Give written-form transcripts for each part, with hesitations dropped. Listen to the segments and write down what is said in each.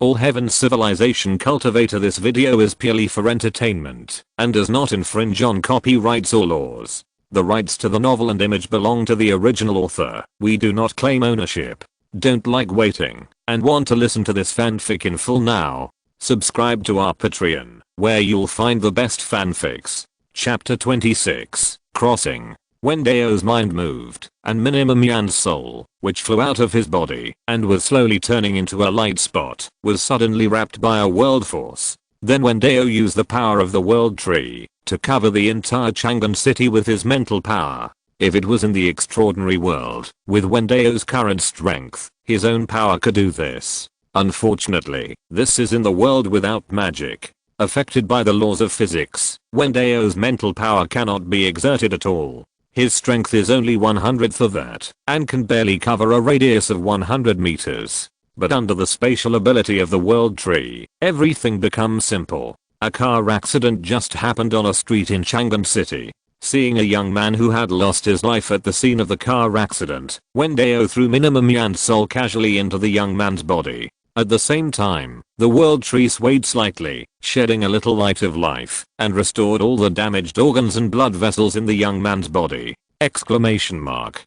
All Heaven's Civilization Cultivator. This video is purely for entertainment and does not infringe on copyrights or laws. The rights to the novel and image belong to the original author. We do not claim ownership. Don't like waiting and want to listen to this fanfic in full now? Subscribe to our Patreon, where you'll find the best fanfics. Chapter 26, Crossing. Wen Dao's mind moved, and Minimum Yan's soul, which flew out of his body and was slowly turning into a light spot, was suddenly wrapped by a world force. Then Wen Dao used the power of the world tree to cover the entire Chang'an city with his mental power. If it was in the extraordinary world, with Wen Dao's current strength, his own power could do this. Unfortunately, this is in the world without magic. Affected by the laws of physics, Wen Dao's mental power cannot be exerted at all. His strength is only 1/100th of that, and can barely cover a radius of 100 meters. But under the spatial ability of the world tree, everything becomes simple. A car accident just happened on a street in Chang'an City. Seeing a young man who had lost his life at the scene of the car accident, Wen Dao threw Minimum Yan's soul casually into the young man's body. At the same time, the world tree swayed slightly, shedding a little light of life, and restored all the damaged organs and blood vessels in the young man's body. Exclamation mark.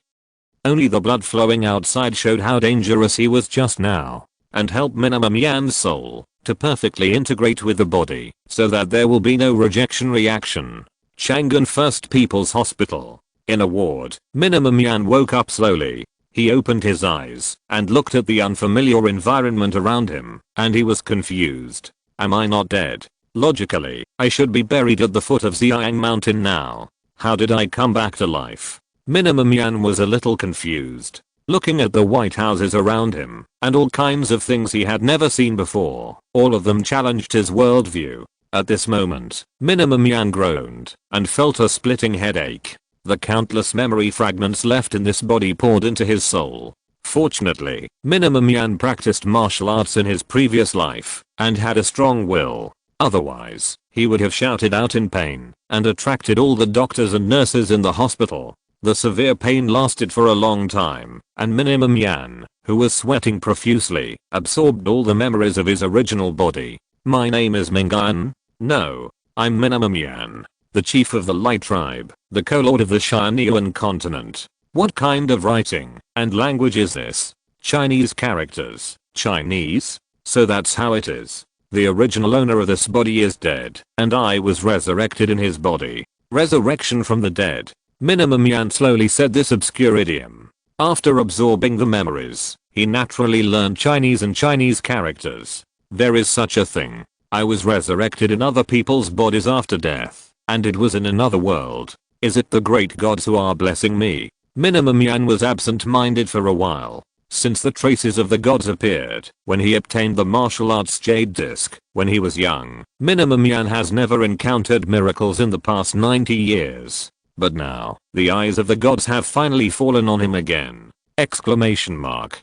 Only the blood flowing outside showed how dangerous he was just now, and helped Minimum Yan's soul to perfectly integrate with the body, so that there will be no rejection reaction. Chang'an First People's Hospital. In a ward, Minimum Yan woke up slowly. He opened his eyes and looked at the unfamiliar environment around him, and he was confused. Am I not dead? Logically, I should be buried at the foot of Xiang Mountain now. How did I come back to life? Minimum Yan was a little confused, looking at the white houses around him and all kinds of things he had never seen before. All of them challenged his worldview. At this moment, Minimum Yan groaned and felt a splitting headache. The countless memory fragments left in this body poured into his soul. Fortunately, Minimum Yan practiced martial arts in his previous life and had a strong will. Otherwise, he would have shouted out in pain and attracted all the doctors and nurses in the hospital. The severe pain lasted for a long time, and Minimum Yan, who was sweating profusely, absorbed all the memories of his original body. My name is Mingan? No, I'm Minimum Yan, the chief of the Light Tribe, the co-lord of the Tianyuan continent. What kind of writing and language is this? Chinese characters. Chinese? So that's how it is. The original owner of this body is dead, and I was resurrected in his body. Resurrection from the dead. Minimum Yan slowly said this obscure idiom. After absorbing the memories, he naturally learned Chinese and Chinese characters. There is such a thing. I was resurrected in other people's bodies after death, and it was in another world. Is it the great gods who are blessing me? Minimum Yan was absent-minded for a while, since the traces of the gods appeared when he obtained the martial arts jade disc when he was young. Minimum Yan has never encountered miracles in the past 90 years. But now, the eyes of the gods have finally fallen on him again. Exclamation mark.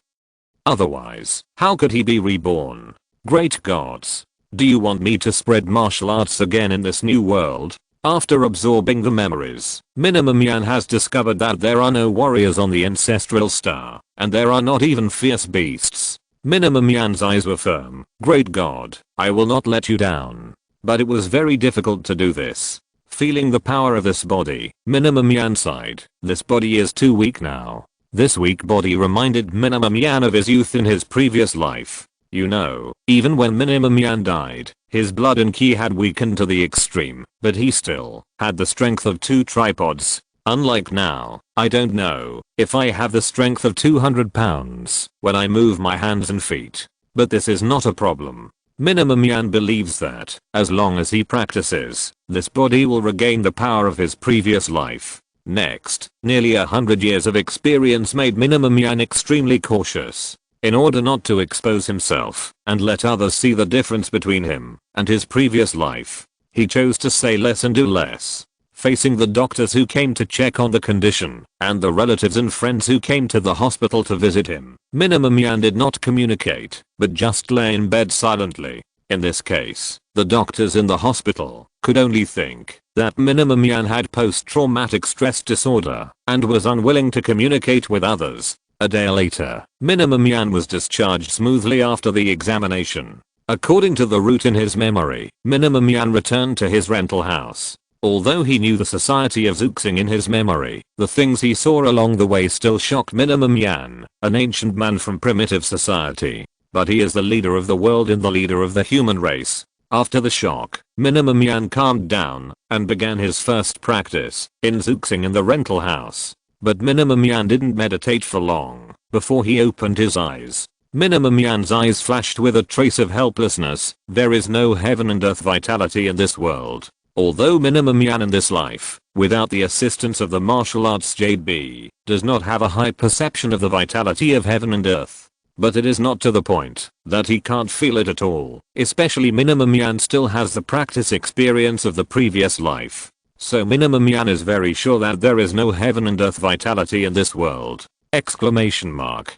Otherwise, how could he be reborn? Great gods. Do you want me to spread martial arts again in this new world? After absorbing the memories, Minimum Yan has discovered that there are no warriors on the ancestral star, and there are not even fierce beasts. Minimum Yan's eyes were firm. Great God, I will not let you down. But it was very difficult to do this. Feeling the power of this body, Minimum Yan sighed. This body is too weak now. This weak body reminded Minimum Yan of his youth in his previous life. You know, even when Minimum Yan died, his blood and ki had weakened to the extreme, but he still had the strength of 2 tripods. Unlike now, I don't know if I have the strength of 200 pounds when I move my hands and feet. But this is not a problem. Minimum Yan believes that, as long as he practices, this body will regain the power of his previous life. Next, nearly 100 years of experience made Minimum Yan extremely cautious. In order not to expose himself and let others see the difference between him and his previous life, he chose to say less and do less. Facing the doctors who came to check on the condition and the relatives and friends who came to the hospital to visit him, Minimum Yan did not communicate, but just lay in bed silently. In this case, the doctors in the hospital could only think that Minimum Yan had post-traumatic stress disorder and was unwilling to communicate with others. A day later, Minimum Yan was discharged smoothly after the examination. According to the route in his memory, Minimum Yan returned to his rental house. Although he knew the society of Zuxing in his memory, the things he saw along the way still shocked Minimum Yan, an ancient man from primitive society. But he is the leader of the world and the leader of the human race. After the shock, Minimum Yan calmed down and began his first practice in Zuxing in the rental house. But Minimum Yan didn't meditate for long before he opened his eyes. Minimum Yan's eyes flashed with a trace of helplessness. There is no heaven and earth vitality in this world. Although Minimum Yan in this life, without the assistance of the martial arts JB, does not have a high perception of the vitality of heaven and earth. But it is not to the point that he can't feel it at all. Especially Minimum Yan still has the practice experience of the previous life. So Minimum Yan is very sure that there is no heaven and earth vitality in this world. Exclamation mark.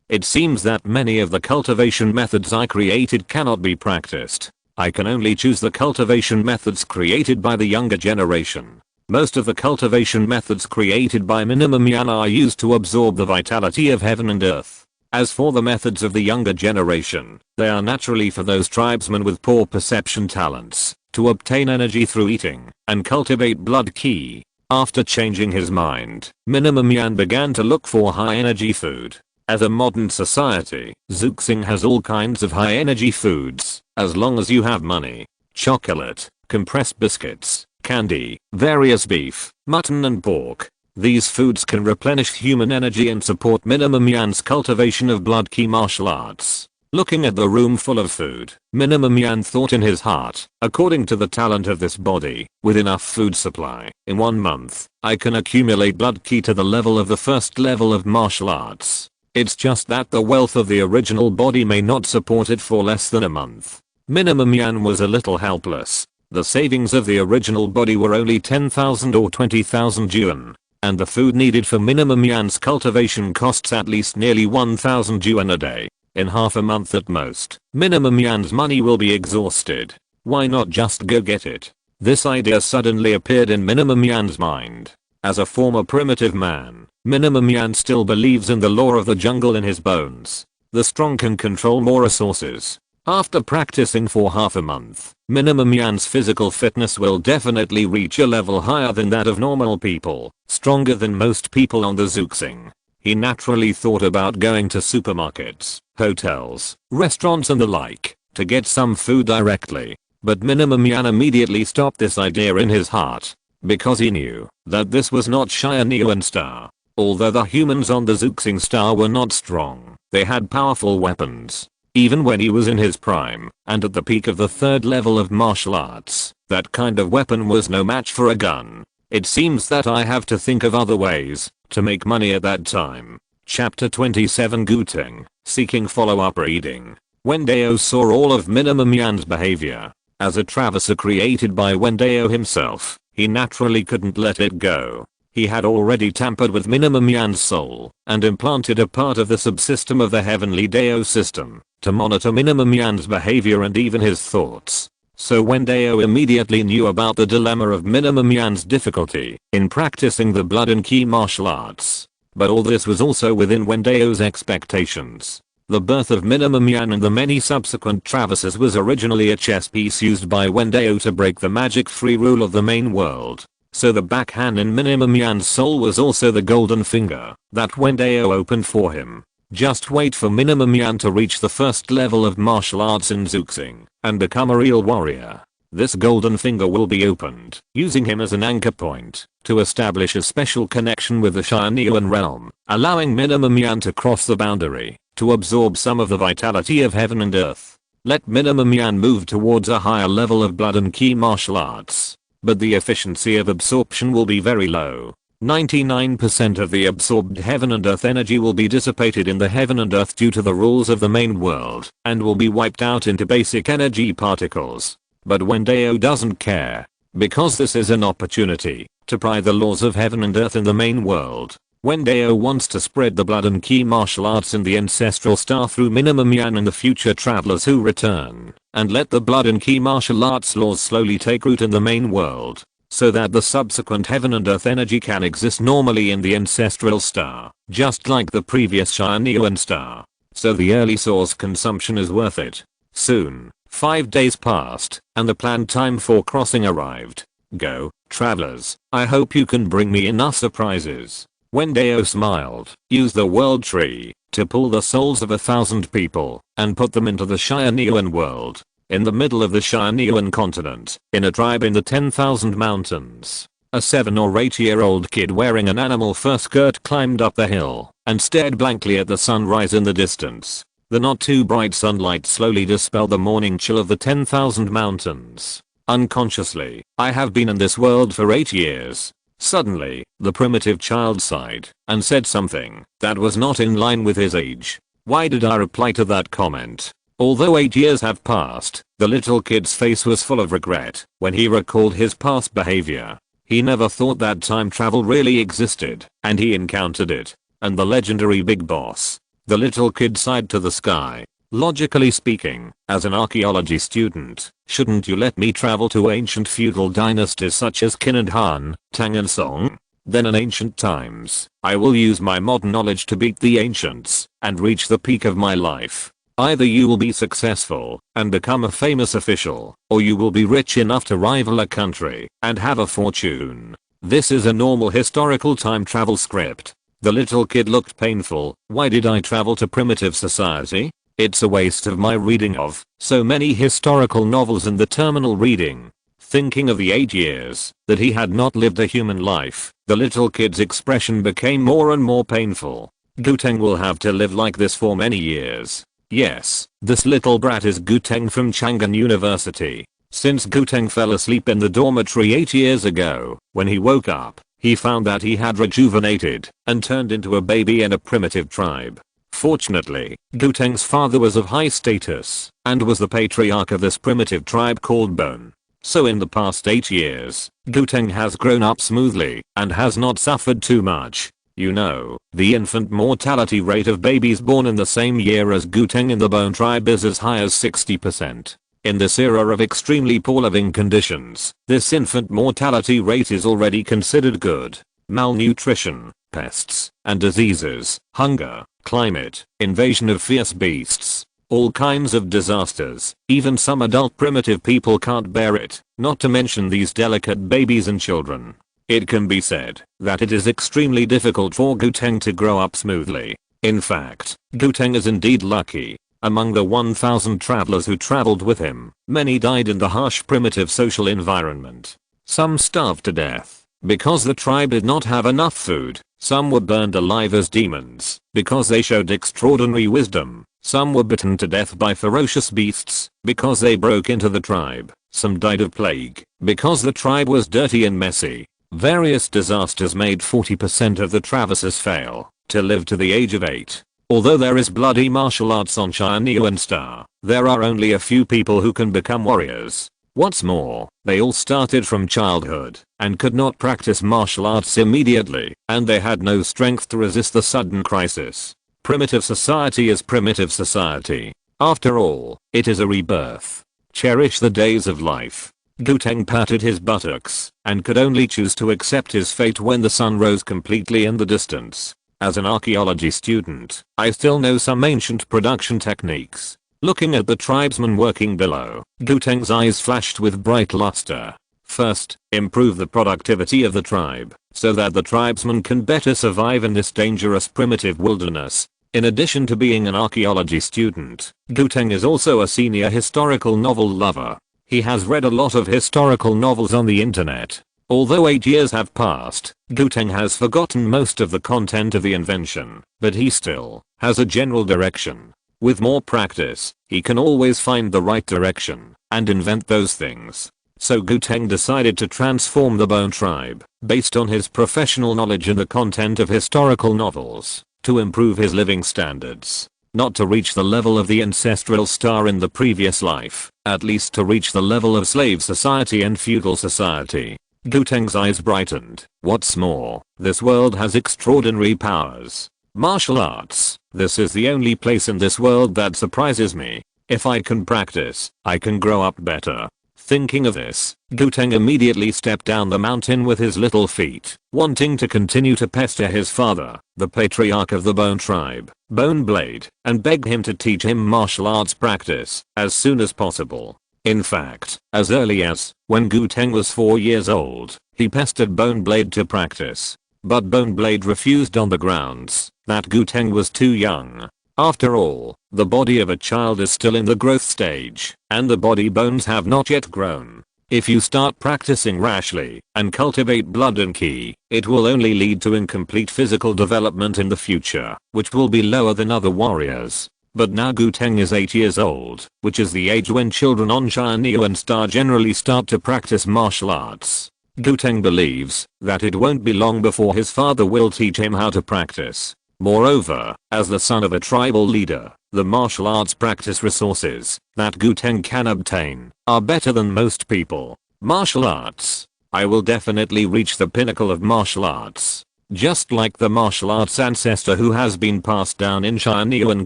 It seems that many of the cultivation methods I created cannot be practiced. I can only choose the cultivation methods created by the younger generation. Most of the cultivation methods created by Minimum Yan are used to absorb the vitality of heaven and earth. As for the methods of the younger generation, they are naturally for those tribesmen with poor perception talents, to obtain energy through eating and cultivate blood ki. After changing his mind, Minimum Yan began to look for high energy food. As a modern society, Zuxing has all kinds of high energy foods, as long as you have money. Chocolate, compressed biscuits, candy, various beef, mutton and pork. These foods can replenish human energy and support Minimum Yan's cultivation of blood ki martial arts. Looking at the room full of food, Minimum Yan thought in his heart, according to the talent of this body, with enough food supply, in 1 month, I can accumulate blood ki to the level of the first level of martial arts. It's just that the wealth of the original body may not support it for less than a month. Minimum Yan was a little helpless. The savings of the original body were only 10,000 or 20,000 yuan. And the food needed for Minimum Yan's cultivation costs at least nearly 1,000 yuan a day. In half a month at most, Minimum Yan's money will be exhausted. Why not just go get it? This idea suddenly appeared in Minimum Yan's mind. As a former primitive man, Minimum Yan still believes in the law of the jungle in his bones. The strong can control more resources. After practicing for half a month, Minimum Yan's physical fitness will definitely reach a level higher than that of normal people, stronger than most people on the Zuxing. He naturally thought about going to supermarkets, hotels, restaurants and the like, to get some food directly. But Minimum Yan immediately stopped this idea in his heart, because he knew that this was not Tianyuan Star. Although the humans on the Zuxing star were not strong, they had powerful weapons. Even when he was in his prime, and at the peak of the 3rd level of martial arts, that kind of weapon was no match for a gun. It seems that I have to think of other ways to make money at that time. Chapter 27 Guteng, Seeking Follow-up Reading. Wen Dao saw all of Minimum Yan's behavior. As a traverser created by Wen Dao himself, he naturally couldn't let it go. He had already tampered with Minimum Yan's soul and implanted a part of the subsystem of the heavenly Dao system to monitor Minimum Yan's behavior and even his thoughts. So Wen Dao immediately knew about the dilemma of Minimum Yan's difficulty in practicing the blood and ki martial arts. But all this was also within Wen Dao's expectations. The birth of Minimum Yan and the many subsequent traverses was originally a chess piece used by Wen Dao to break the magic-free rule of the main world. So the backhand in Minimum Yan's soul was also the golden finger that Wen Dao opened for him. Just wait for Minimum Yan to reach the 1st level of martial arts in Zuxing and become a real warrior. This golden finger will be opened, using him as an anchor point to establish a special connection with the Tianyuan realm, allowing Minimum Yan to cross the boundary to absorb some of the vitality of heaven and earth. Let Minimum Yan move towards a higher level of blood and ki martial arts. But the efficiency of absorption will be very low. 99% of the absorbed heaven and earth energy will be dissipated in the heaven and earth due to the rules of the main world and will be wiped out into basic energy particles. But Wen Dao doesn't care, because this is an opportunity to apply the laws of heaven and earth in the main world. Wen Dao wants to spread the blood and ki martial arts in the ancestral star through Minimum Yan and the future travelers who return, and let the blood and ki martial arts laws slowly take root in the main world. so that the subsequent heaven and earth energy can exist normally in the ancestral star, just like the previous Tianyuan Star. So the early source consumption is worth it. Soon, 5 days passed, and the planned time for crossing arrived. Go, travelers, I hope you can bring me enough surprises. Wen Dao smiled. Use the world tree to pull the souls of 1,000 people and put them into the Tianyuan world. In the middle of the Tianyuan continent, in a tribe in the 10,000 mountains, a 7 or 8-year-old kid wearing an animal fur skirt climbed up the hill and stared blankly at the sunrise in the distance. The not too bright sunlight slowly dispelled the morning chill of the 10,000 mountains. Unconsciously, I have been in this world for 8 years. Suddenly, the primitive child sighed and said something that was not in line with his age. Why did I reply to that comment? Although 8 years have passed, the little kid's face was full of regret when he recalled his past behavior. He never thought that time travel really existed, and he encountered it. And the legendary Big Boss. The little kid sighed to the sky. Logically speaking, as an archaeology student, shouldn't you let me travel to ancient feudal dynasties such as Qin and Han, Tang and Song? Then in ancient times, I will use my modern knowledge to beat the ancients and reach the peak of my life. Either you will be successful and become a famous official, or you will be rich enough to rival a country and have a fortune. This is a normal historical time travel script. The little kid looked painful. Why did I travel to primitive society? It's a waste of my reading of so many historical novels and the terminal reading. Thinking of the 8 years that he had not lived a human life, the little kid's expression became more and more painful. Guteng will have to live like this for many years. Yes, this little brat is Guteng from Chang'an University. Since Guteng fell asleep in the dormitory 8 years ago, when he woke up, he found that he had rejuvenated and turned into a baby in a primitive tribe. Fortunately, Guteng's father was of high status and was the patriarch of this primitive tribe called Bone. So in the past 8 years, Guteng has grown up smoothly and has not suffered too much. You know, the infant mortality rate of babies born in the same year as Guteng in the Bone tribe is as high as 60%. In this era of extremely poor living conditions, this infant mortality rate is already considered good. Malnutrition, pests and diseases, hunger, climate, invasion of fierce beasts, all kinds of disasters. Even some adult primitive people can't bear it, not to mention these delicate babies and children. It can be said that it is extremely difficult for Guteng to grow up smoothly. In fact, Guteng is indeed lucky. Among the 1,000 travelers who traveled with him, many died in the harsh primitive social environment. Some starved to death because the tribe did not have enough food. Some were burned alive as demons because they showed extraordinary wisdom. Some were bitten to death by ferocious beasts because they broke into the tribe. Some died of plague because the tribe was dirty and messy. Various disasters made 40% of the traverses fail to live to the age of 8. Although there is bloody martial arts on Tianyuan Star, there are only a few people who can become warriors. What's more, they all started from childhood and could not practice martial arts immediately, and they had no strength to resist the sudden crisis. Primitive society is primitive society. After all, it is a rebirth. Cherish the days of life. Guteng patted his buttocks and could only choose to accept his fate when the sun rose completely in the distance. As an archaeology student, I still know some ancient production techniques. Looking at the tribesmen working below, Guteng's eyes flashed with bright luster. First, improve the productivity of the tribe, so that the tribesmen can better survive in this dangerous primitive wilderness. In addition to being an archaeology student, Guteng is also a senior historical novel lover. He has read a lot of historical novels on the internet. Although 8 years have passed, Guteng has forgotten most of the content of the invention, but he still has a general direction. With more practice, he can always find the right direction and invent those things. So Guteng decided to transform the Bone tribe, based on his professional knowledge and the content of historical novels, to improve his living standards. Not to reach the level of the ancestral star in the previous life, at least to reach the level of slave society and feudal society. Guteng's eyes brightened. What's more, this world has extraordinary powers. Martial arts. This is the only place in this world that surprises me. If I can practice, I can grow up better. Thinking of this, Guteng immediately stepped down the mountain with his little feet, wanting to continue to pester his father, the patriarch of the Bone tribe, Bone Blade, and begged him to teach him martial arts practice as soon as possible. In fact, as early as when Guteng was 4 years old, he pestered Bone Blade to practice. But Bone Blade refused on the grounds that Guteng was too young. After all, the body of a child is still in the growth stage, and the body bones have not yet grown. If you start practicing rashly and cultivate blood and ki, it will only lead to incomplete physical development in the future, which will be lower than other warriors. But now Guteng is 8 years old, which is the age when children on Tianyuan Star generally start to practice martial arts. Guteng believes that it won't be long before his father will teach him how to practice. Moreover, as the son of a tribal leader, the martial arts practice resources that Guteng can obtain are better than most people. Martial arts. I will definitely reach the pinnacle of martial arts. Just like the martial arts ancestor who has been passed down in Tianyuan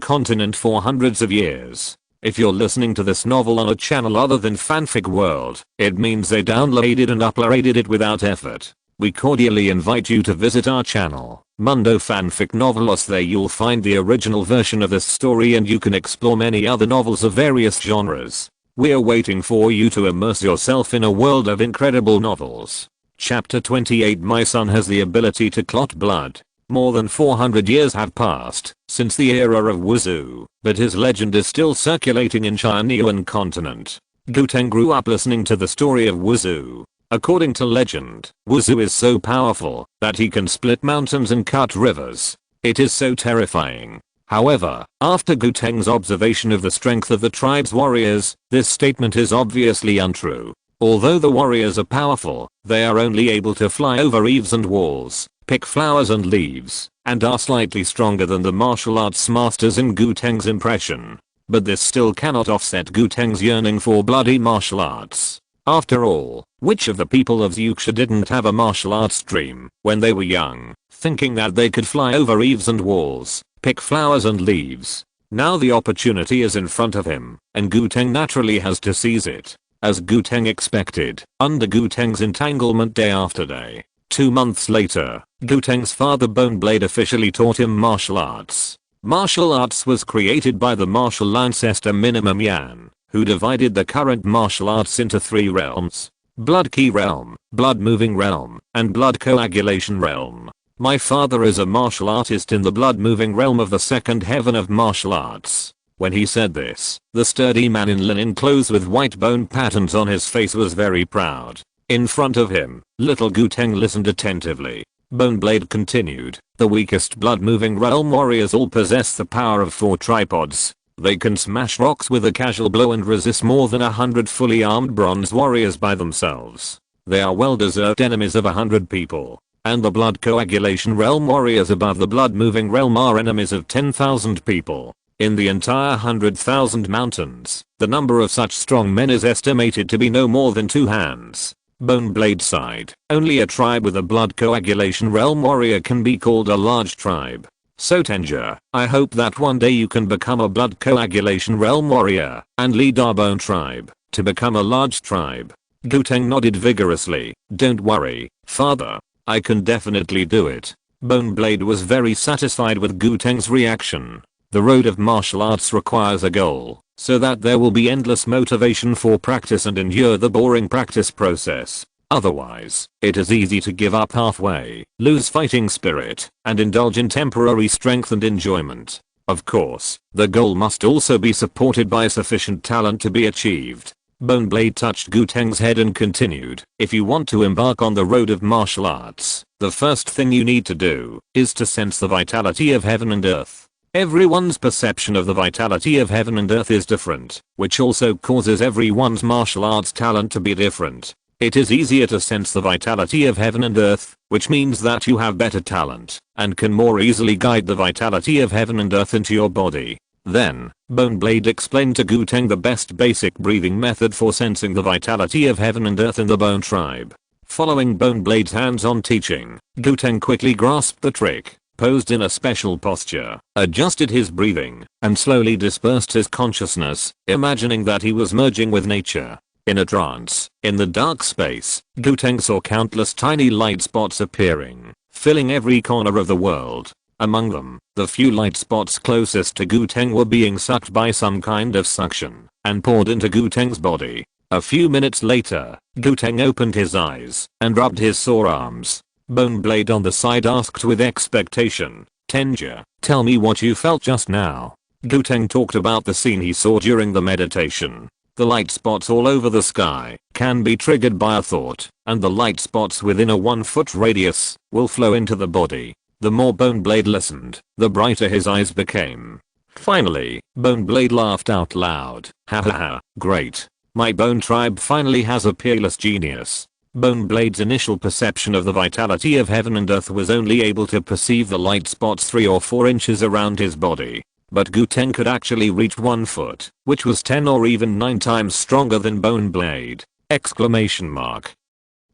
continent for hundreds of years. If you're listening to this novel on a channel other than Fanfic World, it means they downloaded and uploaded it without effort. We cordially invite you to visit our channel, Mundo Fanfic Novelos. There you'll find the original version of this story and you can explore many other novels of various genres. We're waiting for you to immerse yourself in a world of incredible novels. Chapter 28. My son has the ability to clot blood. More than 400 years have passed since the era of Wuzu, but his legend is still circulating in Tianyuan continent. Guteng grew up listening to the story of Wuzu. According to legend, Wuzu is so powerful that he can split mountains and cut rivers. It is so terrifying. However, after Guteng's observation of the strength of the tribe's warriors, this statement is obviously untrue. Although the warriors are powerful, they are only able to fly over eaves and walls, pick flowers and leaves, and are slightly stronger than the martial arts masters in Guteng's impression. But this still cannot offset Guteng's yearning for bloody martial arts. After all, which of the people of Xuxia didn't have a martial arts dream when they were young, thinking that they could fly over eaves and walls, pick flowers and leaves? Now the opportunity is in front of him, and Guteng naturally has to seize it. As Guteng expected, under Guteng's entanglement day after day. 2 months later, Guteng's father Bone Blade officially taught him martial arts. Martial arts was created by the Martial Ancestor Minimum Yan, who divided the current martial arts into 3 realms. Blood Ki realm, Blood Moving realm, and Blood Coagulation realm. My father is a martial artist in the Blood Moving realm of the 2nd heaven of martial arts. When he said this, the sturdy man in linen clothes with white bone patterns on his face was very proud. In front of him, little Guteng listened attentively. Bone Blade continued, the weakest blood moving realm warriors all possess the power of 4 tripods. They can smash rocks with a casual blow and resist more than 100 fully armed bronze warriors by themselves. They are well-deserved enemies of 100 people. And the blood coagulation realm warriors above the blood moving realm are enemies of 10,000 people. In the entire 100,000 mountains, the number of such strong men is estimated to be no more than 2 hands. Bone Blade sighed. Only a tribe with a blood coagulation realm warrior can be called a large tribe. So Tenja, I hope that one day you can become a blood coagulation realm warrior and lead our Bone tribe to become a large tribe. Guteng nodded vigorously. Don't worry, father. I can definitely do it. Bone Blade was very satisfied with Guteng's reaction. The road of martial arts requires a goal, so that there will be endless motivation for practice and endure the boring practice process. Otherwise, it is easy to give up halfway, lose fighting spirit, and indulge in temporary strength and enjoyment. Of course, the goal must also be supported by sufficient talent to be achieved. Bone Blade touched Guteng's head and continued, if you want to embark on the road of martial arts, the first thing you need to do is to sense the vitality of heaven and earth. Everyone's perception of the vitality of heaven and earth is different, which also causes everyone's martial arts talent to be different. It is easier to sense the vitality of heaven and earth, which means that you have better talent, and can more easily guide the vitality of heaven and earth into your body. Then, Bone Blade explained to Guteng the best basic breathing method for sensing the vitality of heaven and earth in the Bone tribe. Following Bone Blade's hands-on teaching, Guteng quickly grasped the trick, posed in a special posture, adjusted his breathing, and slowly dispersed his consciousness, imagining that he was merging with nature. In a trance, in the dark space, Guteng saw countless tiny light spots appearing, filling every corner of the world. Among them, the few light spots closest to Guteng were being sucked by some kind of suction, and poured into Guteng's body. A few minutes later, Guteng opened his eyes, and rubbed his sore arms. Boneblade on the side asked with expectation, "Tenja, tell me what you felt just now." Guteng talked about the scene he saw during the meditation. The light spots all over the sky can be triggered by a thought, and the light spots within a 1-foot radius will flow into the body. The more Boneblade listened, the brighter his eyes became. Finally, Boneblade laughed out loud. Ha ha ha, great. My bone tribe finally has a peerless genius. Boneblade's initial perception of the vitality of heaven and earth was only able to perceive the light spots 3 or 4 inches around his body. But Guteng could actually reach 1 foot, which was 10 or even 9 times stronger than Boneblade! Exclamation mark.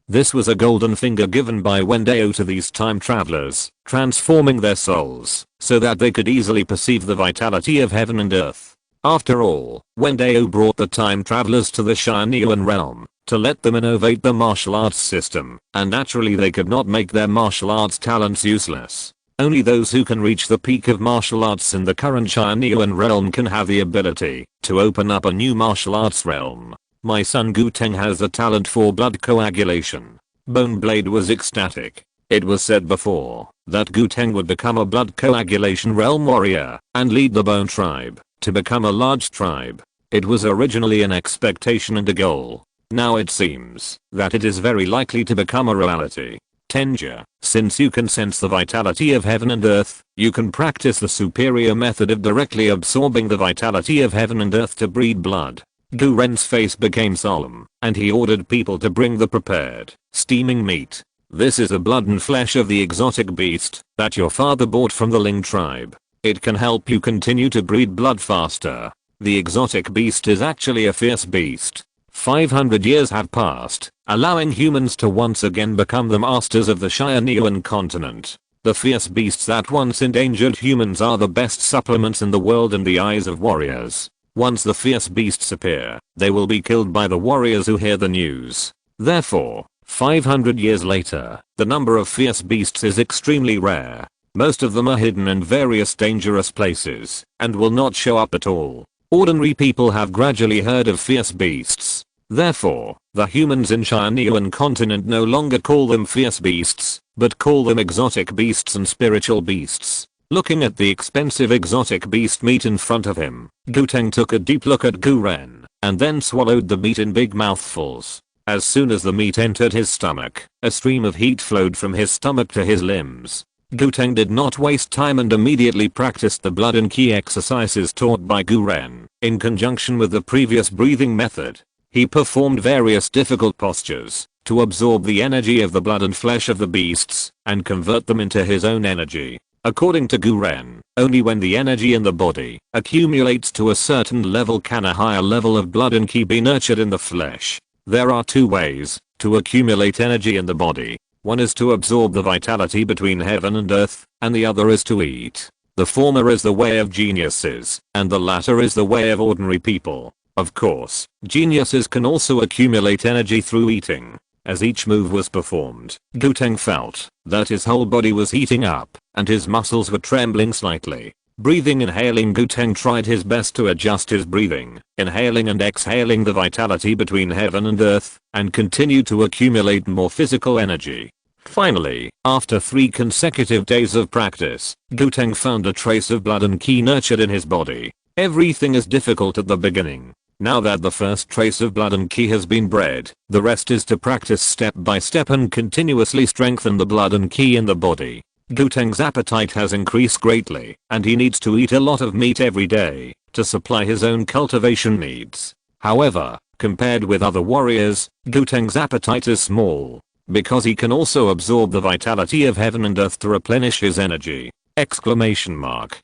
This was a golden finger given by Wen Dao to these time travelers, transforming their souls, so that they could easily perceive the vitality of heaven and earth. After all, Wen Dao brought the time travelers to the Tianyuan realm, to let them innovate the martial arts system, and naturally they could not make their martial arts talents useless. Only those who can reach the peak of martial arts in the current Tianyuan realm can have the ability to open up a new martial arts realm. My son Guteng has a talent for blood coagulation. Boneblade was ecstatic. It was said before that Guteng would become a blood coagulation realm warrior and lead the Bone tribe to become a large tribe. It was originally an expectation and a goal. Now it seems that it is very likely to become a reality. Tenja, since you can sense the vitality of heaven and earth, you can practice the superior method of directly absorbing the vitality of heaven and earth to breed blood. Guren's face became solemn, and he ordered people to bring the prepared, steaming meat. This is the blood and flesh of the exotic beast that your father bought from the Ling tribe. It can help you continue to breed blood faster. The exotic beast is actually a fierce beast. 500 years have passed, allowing humans to once again become the masters of the Tianyuan continent. The fierce beasts that once endangered humans are the best supplements in the world in the eyes of warriors. Once the fierce beasts appear, they will be killed by the warriors who hear the news. Therefore, 500 years later, the number of fierce beasts is extremely rare. Most of them are hidden in various dangerous places, and will not show up at all. Ordinary people have gradually heard of fierce beasts. Therefore, the humans in Tianyuan continent no longer call them fierce beasts, but call them exotic beasts and spiritual beasts. Looking at the expensive exotic beast meat in front of him, Guteng took a deep look at Guren, and then swallowed the meat in big mouthfuls. As soon as the meat entered his stomach, a stream of heat flowed from his stomach to his limbs. Guteng did not waste time and immediately practiced the blood and ki exercises taught by Guren, in conjunction with the previous breathing method. He performed various difficult postures to absorb the energy of the blood and flesh of the beasts and convert them into his own energy. According to Guren, only when the energy in the body accumulates to a certain level can a higher level of blood and ki be nurtured in the flesh. There are 2 ways to accumulate energy in the body. One is to absorb the vitality between heaven and earth, and the other is to eat. The former is the way of geniuses, and the latter is the way of ordinary people. Of course, geniuses can also accumulate energy through eating. As each move was performed, Guteng felt that his whole body was heating up, and his muscles were trembling slightly. Breathing inhaling Guteng tried his best to adjust his breathing, inhaling and exhaling the vitality between heaven and earth, and continued to accumulate more physical energy. Finally, after 3 consecutive days of practice, Guteng found a trace of blood and ki nurtured in his body. Everything is difficult at the beginning. Now that the first trace of blood and ki has been bred, the rest is to practice step by step and continuously strengthen the blood and ki in the body. Guteng's appetite has increased greatly, and he needs to eat a lot of meat every day to supply his own cultivation needs. However, compared with other warriors, Guteng's appetite is small, because he can also absorb the vitality of heaven and earth to replenish his energy. Exclamation mark.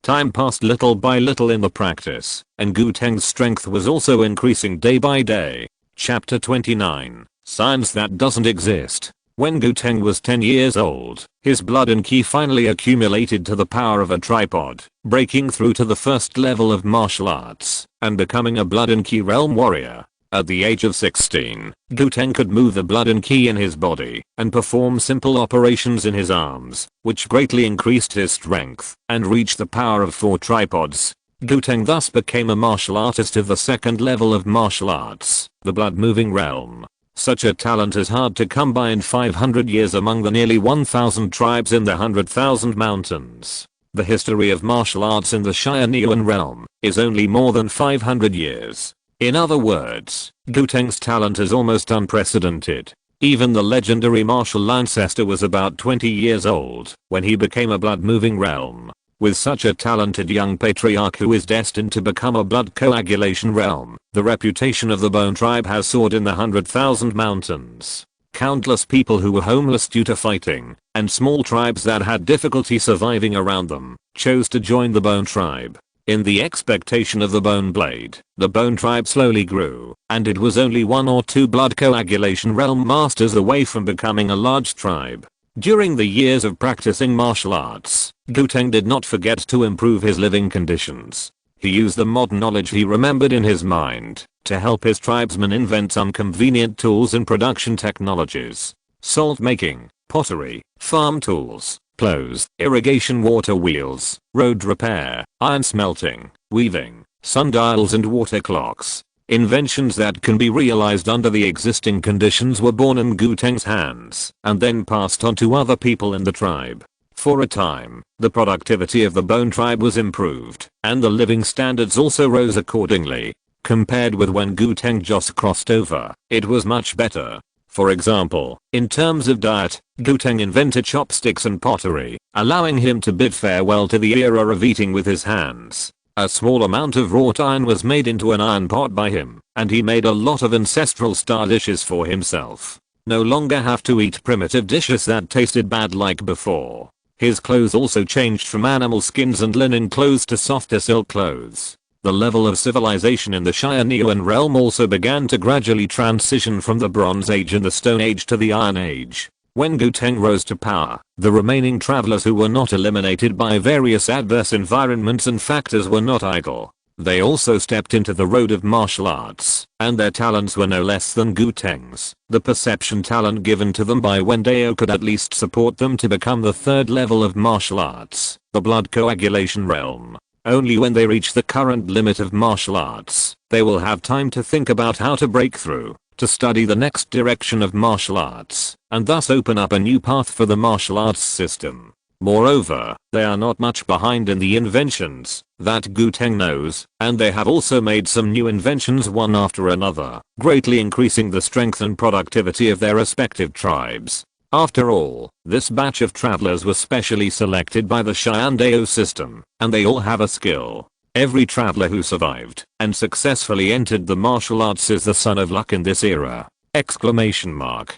Time passed little by little in the practice, and Guteng's strength was also increasing day by day. Chapter 29, Science That Doesn't Exist. When Guteng was 10 years old, his blood and ki finally accumulated to the power of a tripod, breaking through to the first level of martial arts, and becoming a blood and ki realm warrior. At the age of 16, Guteng could move the blood and qi in his body and perform simple operations in his arms, which greatly increased his strength and reached the power of 4 tripods. Guteng thus became a martial artist of the second level of martial arts, the blood-moving realm. Such a talent is hard to come by in 500 years among the nearly 1,000 tribes in the 100,000 mountains. The history of martial arts in the Tianyuan realm is only more than 500 years. In other words, Guteng's talent is almost unprecedented. Even the legendary Martial Ancestor was about 20 years old when he became a blood-moving realm. With such a talented young patriarch who is destined to become a blood coagulation realm, the reputation of the Bone Tribe has soared in the 100,000 mountains. Countless people who were homeless due to fighting, and small tribes that had difficulty surviving around them, chose to join the Bone Tribe. In the expectation of the Bone Blade, the Bone Tribe slowly grew, and it was only 1 or 2 blood coagulation realm masters away from becoming a large tribe. During the years of practicing martial arts, Guteng did not forget to improve his living conditions. He used the modern knowledge he remembered in his mind to help his tribesmen invent some convenient tools and production technologies. Salt making, pottery, farm tools, plows, irrigation water wheels, road repair, iron smelting, weaving, sundials and water clocks. Inventions that can be realized under the existing conditions were born in Guteng's hands and then passed on to other people in the tribe. For a time, the productivity of the Bone Tribe was improved, and the living standards also rose accordingly. Compared with when Guteng just crossed over, it was much better. For example, in terms of diet, Guteng invented chopsticks and pottery, allowing him to bid farewell to the era of eating with his hands. A small amount of wrought iron was made into an iron pot by him, and he made a lot of ancestral star dishes for himself. No longer have to eat primitive dishes that tasted bad like before. His clothes also changed from animal skins and linen clothes to softer silk clothes. The level of civilization in the Tianyuan realm also began to gradually transition from the Bronze Age and the Stone Age to the Iron Age. When Guteng rose to power, the remaining travelers who were not eliminated by various adverse environments and factors were not idle. They also stepped into the road of martial arts, and their talents were no less than Guteng's. The perception talent given to them by Wen Dao could at least support them to become the 3rd level of martial arts, the blood coagulation realm. Only when they reach the current limit of martial arts, they will have time to think about how to break through, to study the next direction of martial arts, and thus open up a new path for the martial arts system. Moreover, they are not much behind in the inventions that Guteng knows, and they have also made some new inventions one after another, greatly increasing the strength and productivity of their respective tribes. After all, this batch of travelers was specially selected by the Dao system, and they all have a skill. Every traveler who survived and successfully entered the martial arts is the son of luck in this era! Exclamation mark.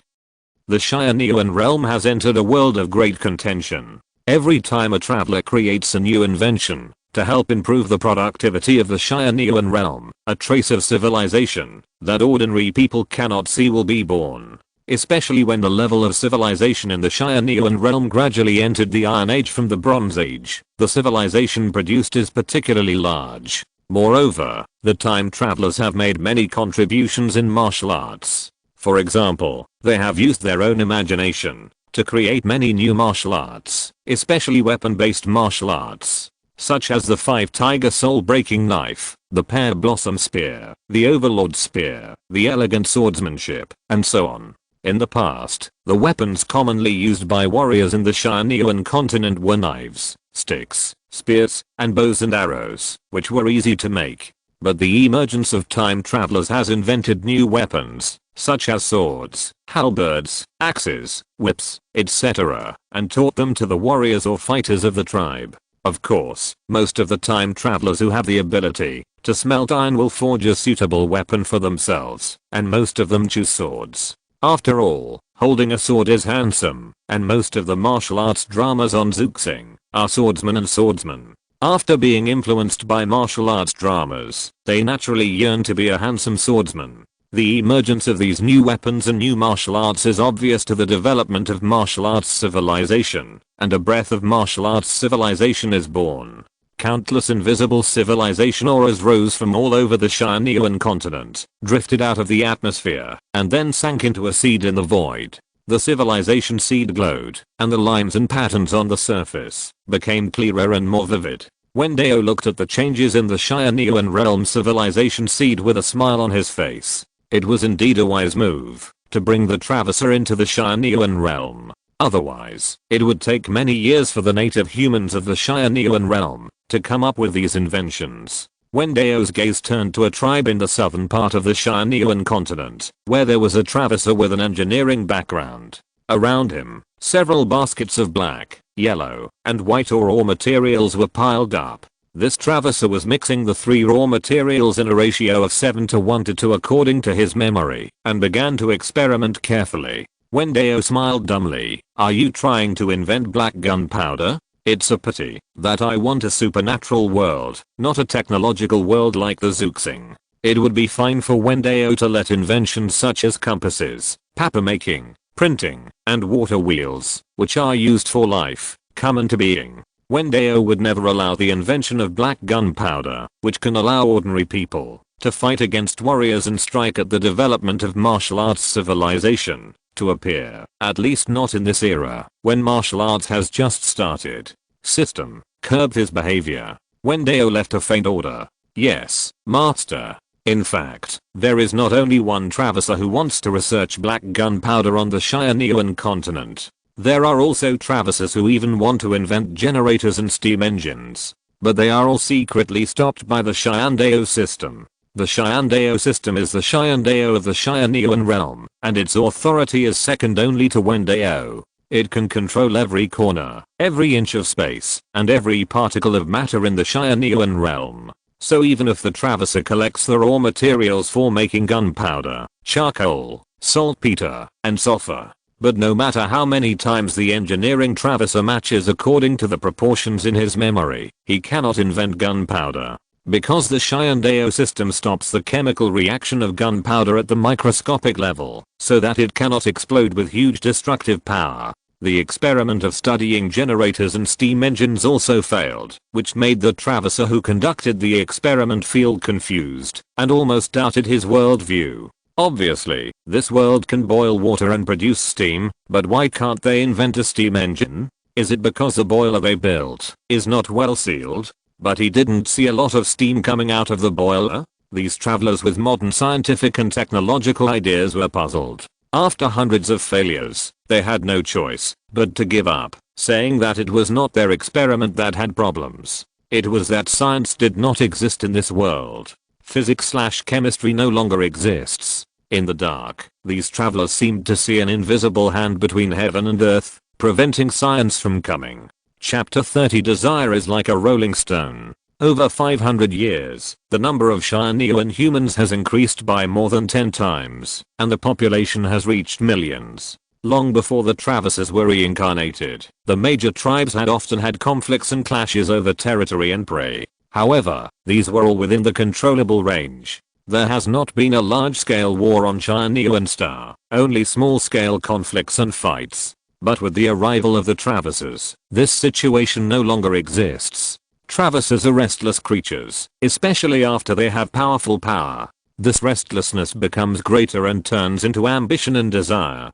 The Tianyuan realm has entered a world of great contention. Every time a traveler creates a new invention to help improve the productivity of the Tianyuan realm, a trace of civilization that ordinary people cannot see will be born. Especially when the level of civilization in the Tianyuan realm gradually entered the Iron Age from the Bronze Age, the civilization produced is particularly large. Moreover, the time travelers have made many contributions in martial arts. For example, they have used their own imagination to create many new martial arts, especially weapon-based martial arts, such as the 5-tiger soul-breaking knife, the pear blossom spear, the overlord spear, the elegant swordsmanship, and so on. In the past, the weapons commonly used by warriors in the Tianyuan continent were knives, sticks, spears, and bows and arrows, which were easy to make. But the emergence of time travelers has invented new weapons, such as swords, halberds, axes, whips, etc., and taught them to the warriors or fighters of the tribe. Of course, most of the time travelers who have the ability to smelt iron will forge a suitable weapon for themselves, and most of them choose swords. After all, holding a sword is handsome, and most of the martial arts dramas on Zeuxing are swordsmen and swordsmen. After being influenced by martial arts dramas, they naturally yearn to be a handsome swordsman. The emergence of these new weapons and new martial arts is obvious to the development of martial arts civilization, and a breath of martial arts civilization is born. countless invisible civilization auras rose from all over the Tianyuan continent, drifted out of the atmosphere, and then sank into a seed in the void. The civilization seed glowed, and the lines and patterns on the surface became clearer and more vivid. Wen Dao looked at the changes in the Tianyuan realm civilization seed with a smile on his face. It was indeed a wise move to bring the Traveser into the Tianyuan realm. Otherwise, it would take many years for the native humans of the Tianyuan realm to come up with these inventions. Wen Dao's gaze turned to a tribe in the southern part of the Tianyuan continent, where there was a Traveser with an engineering background. Around him, several baskets of black, yellow, and white raw materials were piled up. This Traveser was mixing the 3 raw materials in a ratio of 7 to 1 to 2 according to his memory, and began to experiment carefully. Wen Dao smiled dumbly. "Are you trying to invent black gunpowder? It's a pity that I want a supernatural world, not a technological world like the Zeuxing." It would be fine for Wen Dao to let inventions such as compasses, papermaking, printing, and water wheels, which are used for life, come into being. Wen Dao would never allow the invention of black gunpowder, which can allow ordinary people to fight against warriors and strike at the development of martial arts civilization, to appear, at least not in this era, when martial arts has just started. System curbed his behavior. Wen Dao left a faint order. "Yes, Master. In fact, there is not only one Traveser who wants to research black gunpowder on the Tianyuan continent. There are also Travesers who even want to invent generators and steam engines. But they are all secretly stopped by the Dao system. The Dao system is the Dao of the Tianyuan realm, and its authority is second only to Wen Dao. It can control every corner, every inch of space, and every particle of matter in the Tianyuan realm. So even if the Traveser collects the raw materials for making gunpowder, charcoal, saltpeter, and sulfur, but no matter how many times the engineering Traveser matches according to the proportions in his memory, he cannot invent gunpowder. Because the Dao system stops the chemical reaction of gunpowder at the microscopic level, so that it cannot explode with huge destructive power. The experiment of studying generators and steam engines also failed, which made the Traveser who conducted the experiment feel confused, and almost doubted his worldview. Obviously, this world can boil water and produce steam, but why can't they invent a steam engine? Is it because the boiler they built is not well sealed? But he didn't see a lot of steam coming out of the boiler. These travelers with modern scientific and technological ideas were puzzled. After hundreds of failures, they had no choice but to give up, saying that it was not their experiment that had problems. It was that science did not exist in this world. Physics/chemistry no longer exists. In the dark, these travelers seemed to see an invisible hand between heaven and earth, preventing science from coming. Chapter 30 Desire is like a rolling stone. Over 500 years, the number of Tianyuan humans has increased by more than 10 times, and the population has reached millions. Long before the Travesers were reincarnated, the major tribes had often had conflicts and clashes over territory and prey. However, these were all within the controllable range. There has not been a large-scale war on Tianyuan Star, only small-scale conflicts and fights. But with the arrival of the Travesers, this situation no longer exists. Travesers are restless creatures, especially after they have powerful power. This restlessness becomes greater and turns into ambition and desire.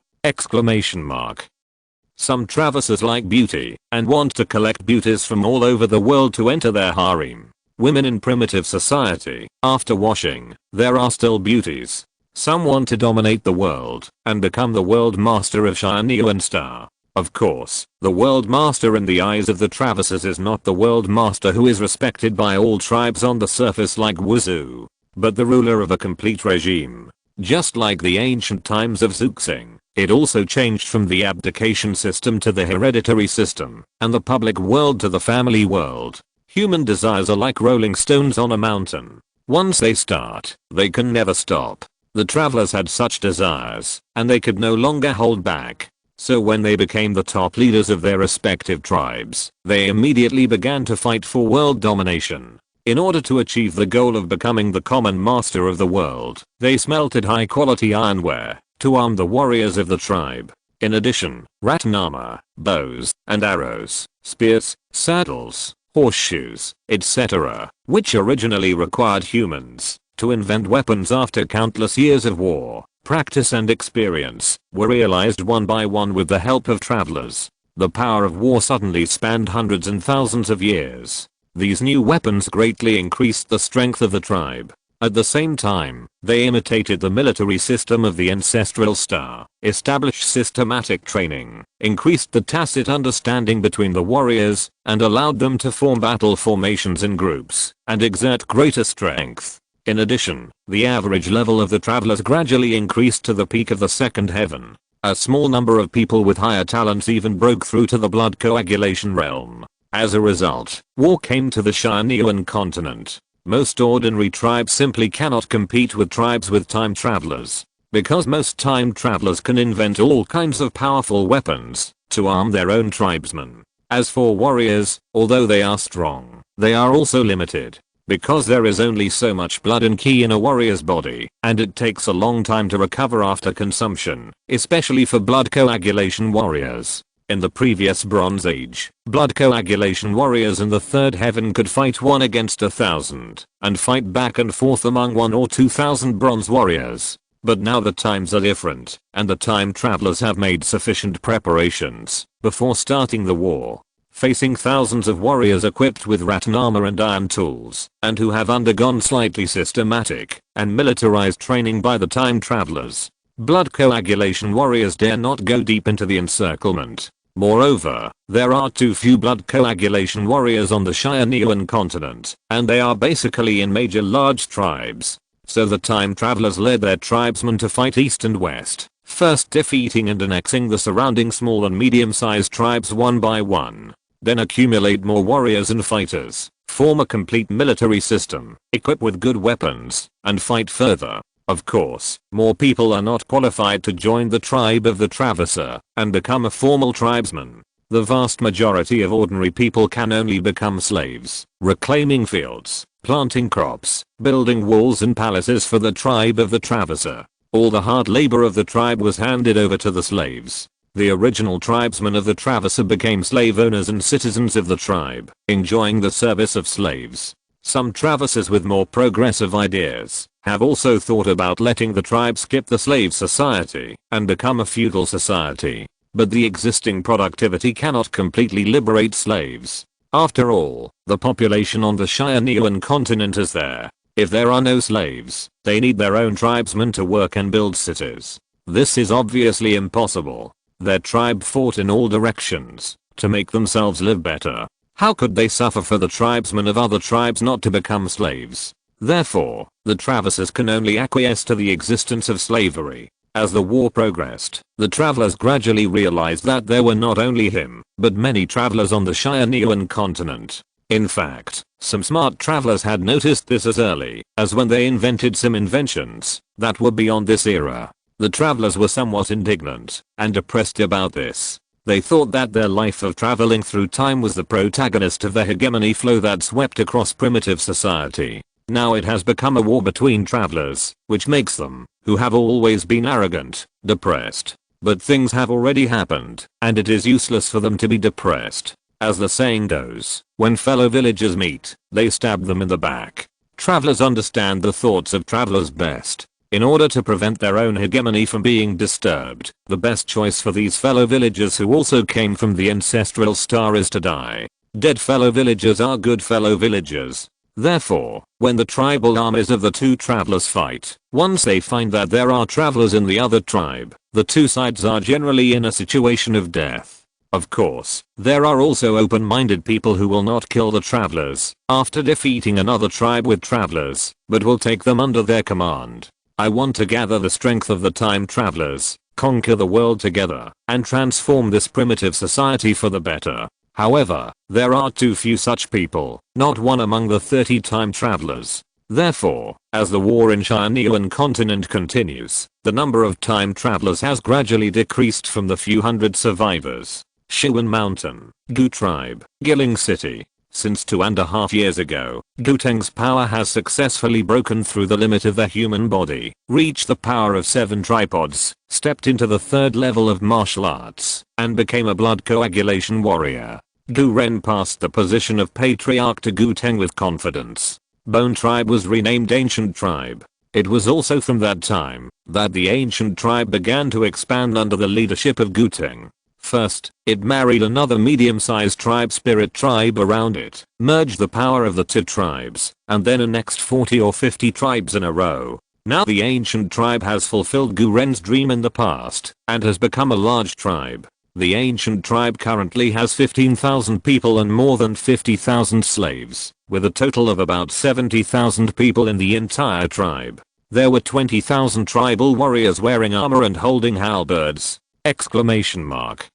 Some Travesers like beauty and want to collect beauties from all over the world to enter their harem. Women in primitive society, after washing, there are still beauties. Some want to dominate the world and become the world master of Tianyuan Star. Of course, the world master in the eyes of the Travesers is not the world master who is respected by all tribes on the surface like Wuzu, but the ruler of a complete regime. Just like the ancient times of Zeuxing, it also changed from the abdication system to the hereditary system, and the public world to the family world. Human desires are like rolling stones on a mountain. Once they start, they can never stop. The travelers had such desires, and they could no longer hold back. So when they became the top leaders of their respective tribes, they immediately began to fight for world domination. In order to achieve the goal of becoming the common master of the world, they smelted high-quality ironware to arm the warriors of the tribe. In addition, rattan armor, bows and arrows, spears, saddles, horseshoes, etc., which originally required humans to invent weapons after countless years of war, practice and experience, were realized one by one with the help of travelers. The power of war suddenly spanned hundreds and thousands of years. These new weapons greatly increased the strength of the tribe. At the same time, they imitated the military system of the ancestral star, established systematic training, increased the tacit understanding between the warriors, and allowed them to form battle formations in groups and exert greater strength. In addition, the average level of the travelers gradually increased to the peak of the second heaven. A small number of people with higher talents even broke through to the blood coagulation realm. As a result, war came to the Tianyuan continent. Most ordinary tribes simply cannot compete with tribes with time travelers, because most time travelers can invent all kinds of powerful weapons to arm their own tribesmen. As for warriors, although they are strong, they are also limited, because there is only so much blood and ki in a warrior's body, and it takes a long time to recover after consumption, especially for blood coagulation warriors. In the previous Bronze Age, blood coagulation warriors in the third heaven could fight 1 against 1,000 and fight back and forth among 1 or 2,000 bronze warriors. But now the times are different, and the time travelers have made sufficient preparations before starting the war. Facing thousands of warriors equipped with rattan armor and iron tools, and who have undergone slightly systematic and militarized training by the time travelers, blood coagulation warriors dare not go deep into the encirclement. Moreover, there are too few blood coagulation warriors on the Tianyuan continent, and they are basically in major large tribes. So the time travelers led their tribesmen to fight east and west, first defeating and annexing the surrounding small and medium-sized tribes one by one. Then accumulate more warriors and fighters, form a complete military system, equip with good weapons, and fight further. Of course, more people are not qualified to join the tribe of the Traverser and become a formal tribesman. The vast majority of ordinary people can only become slaves, reclaiming fields, planting crops, building walls and palaces for the tribe of the Traverser. All the hard labor of the tribe was handed over to the slaves. The original tribesmen of the Traverser became slave owners and citizens of the tribe, enjoying the service of slaves. Some Traversers with more progressive ideas have also thought about letting the tribe skip the slave society and become a feudal society. But the existing productivity cannot completely liberate slaves. After all, the population on the Tianyuan continent is there. If there are no slaves, they need their own tribesmen to work and build cities. This is obviously impossible. Their tribe fought in all directions to make themselves live better. How could they suffer for the tribesmen of other tribes not to become slaves? Therefore, the Traversers can only acquiesce to the existence of slavery. As the war progressed, the travelers gradually realized that there were not only him, but many travelers on the Tianyuan continent. In fact, some smart travelers had noticed this as early as when they invented some inventions that were beyond this era. The travelers were somewhat indignant and depressed about this. They thought that their life of traveling through time was the protagonist of the hegemony flow that swept across primitive society. Now it has become a war between travelers, which makes them, who have always been arrogant, depressed. But things have already happened, and it is useless for them to be depressed. As the saying goes, when fellow villagers meet, they stab them in the back. Travelers understand the thoughts of travelers best. In order to prevent their own hegemony from being disturbed, the best choice for these fellow villagers who also came from the ancestral star is to die. Dead fellow villagers are good fellow villagers. Therefore, when the tribal armies of the two travelers fight, once they find that there are travelers in the other tribe, the two sides are generally in a situation of death. Of course, there are also open-minded people who will not kill the travelers after defeating another tribe with travelers, but will take them under their command. I want to gather the strength of the time travelers, conquer the world together, and transform this primitive society for the better. However, there are too few such people, not one among the 30 time travelers. Therefore, as the war in Tianyuan continent continues, the number of time travelers has gradually decreased from the few hundred survivors. Shiwan Mountain, Gu Tribe, Giling City. Since 2.5 years ago, Guteng's power has successfully broken through the limit of the human body, reached the power of 7 tripods, stepped into the 3rd level of martial arts, and became a blood coagulation warrior. Gu Ren passed the position of patriarch to Gu Teng with confidence. Bone Tribe was renamed Ancient Tribe. It was also from that time that the Ancient Tribe began to expand under the leadership of Gu Teng. First, it married another medium-sized tribe, Spirit Tribe, around it, merged the power of the two tribes, and then annexed 40 or 50 tribes in a row. Now the Ancient Tribe has fulfilled Gu Ren's dream in the past, and has become a large tribe. The Ancient Tribe currently has 15,000 people and more than 50,000 slaves, with a total of about 70,000 people in the entire tribe. There were 20,000 tribal warriors wearing armor and holding halberds! Exclamation mark.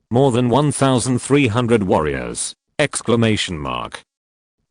More than 1,300 warriors! Exclamation mark.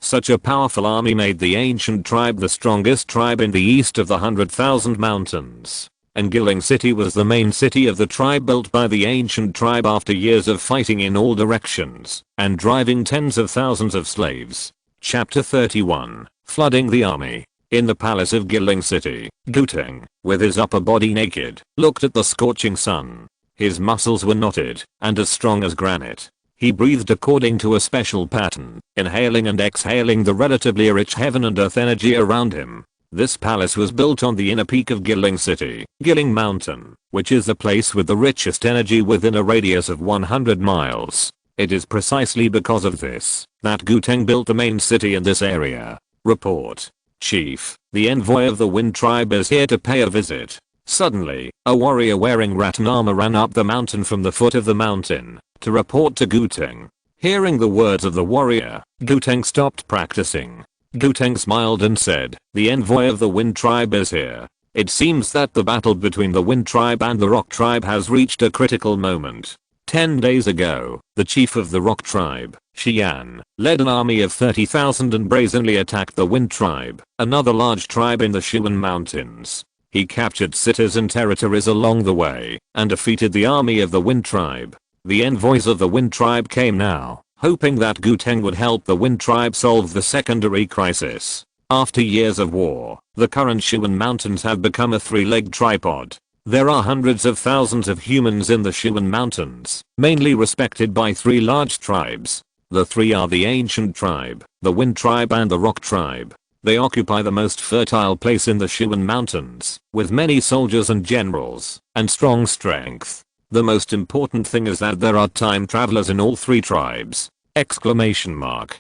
Such a powerful army made the Ancient Tribe the strongest tribe in the east of the 100,000 mountains. And Giling City was the main city of the tribe, built by the Ancient Tribe after years of fighting in all directions and driving tens of thousands of slaves. Chapter 31, Flooding the Army. In the palace of Giling City, Gu Teng, with his upper body naked, looked at the scorching sun. His muscles were knotted and as strong as granite. He breathed according to a special pattern, inhaling and exhaling the relatively rich heaven and earth energy around him. This palace was built on the inner peak of Giling City, Giling Mountain, which is the place with the richest energy within a radius of 100 miles. It is precisely because of this that Gu Teng built the main city in this area. Report. Chief, the envoy of the Wind Tribe is here to pay a visit. Suddenly, a warrior wearing rattan armor ran up the mountain from the foot of the mountain to report to Gu Teng. Hearing the words of the warrior, Gu Teng stopped practicing. Gu Teng smiled and said, "The envoy of the Wind Tribe is here. It seems that the battle between the Wind Tribe and the Rock Tribe has reached a critical moment. 10 days ago, the chief of the Rock Tribe, Xian, led an army of 30,000 and brazenly attacked the Wind Tribe, another large tribe in the Sichuan Mountains. He captured cities and territories along the way and defeated the army of the Wind Tribe. The envoys of the Wind Tribe came now, hoping that Gu Teng would help the Wind Tribe solve the secondary crisis. After years of war, the current Sichuan Mountains have become a three-legged tripod. There are hundreds of thousands of humans in the Sichuan Mountains, mainly respected by three large tribes. The three are the Ancient Tribe, the Wind Tribe and the Rock Tribe. They occupy the most fertile place in the Sichuan Mountains, with many soldiers and generals, and strong strength. The most important thing is that there are time travelers in all three tribes! Exclamation mark.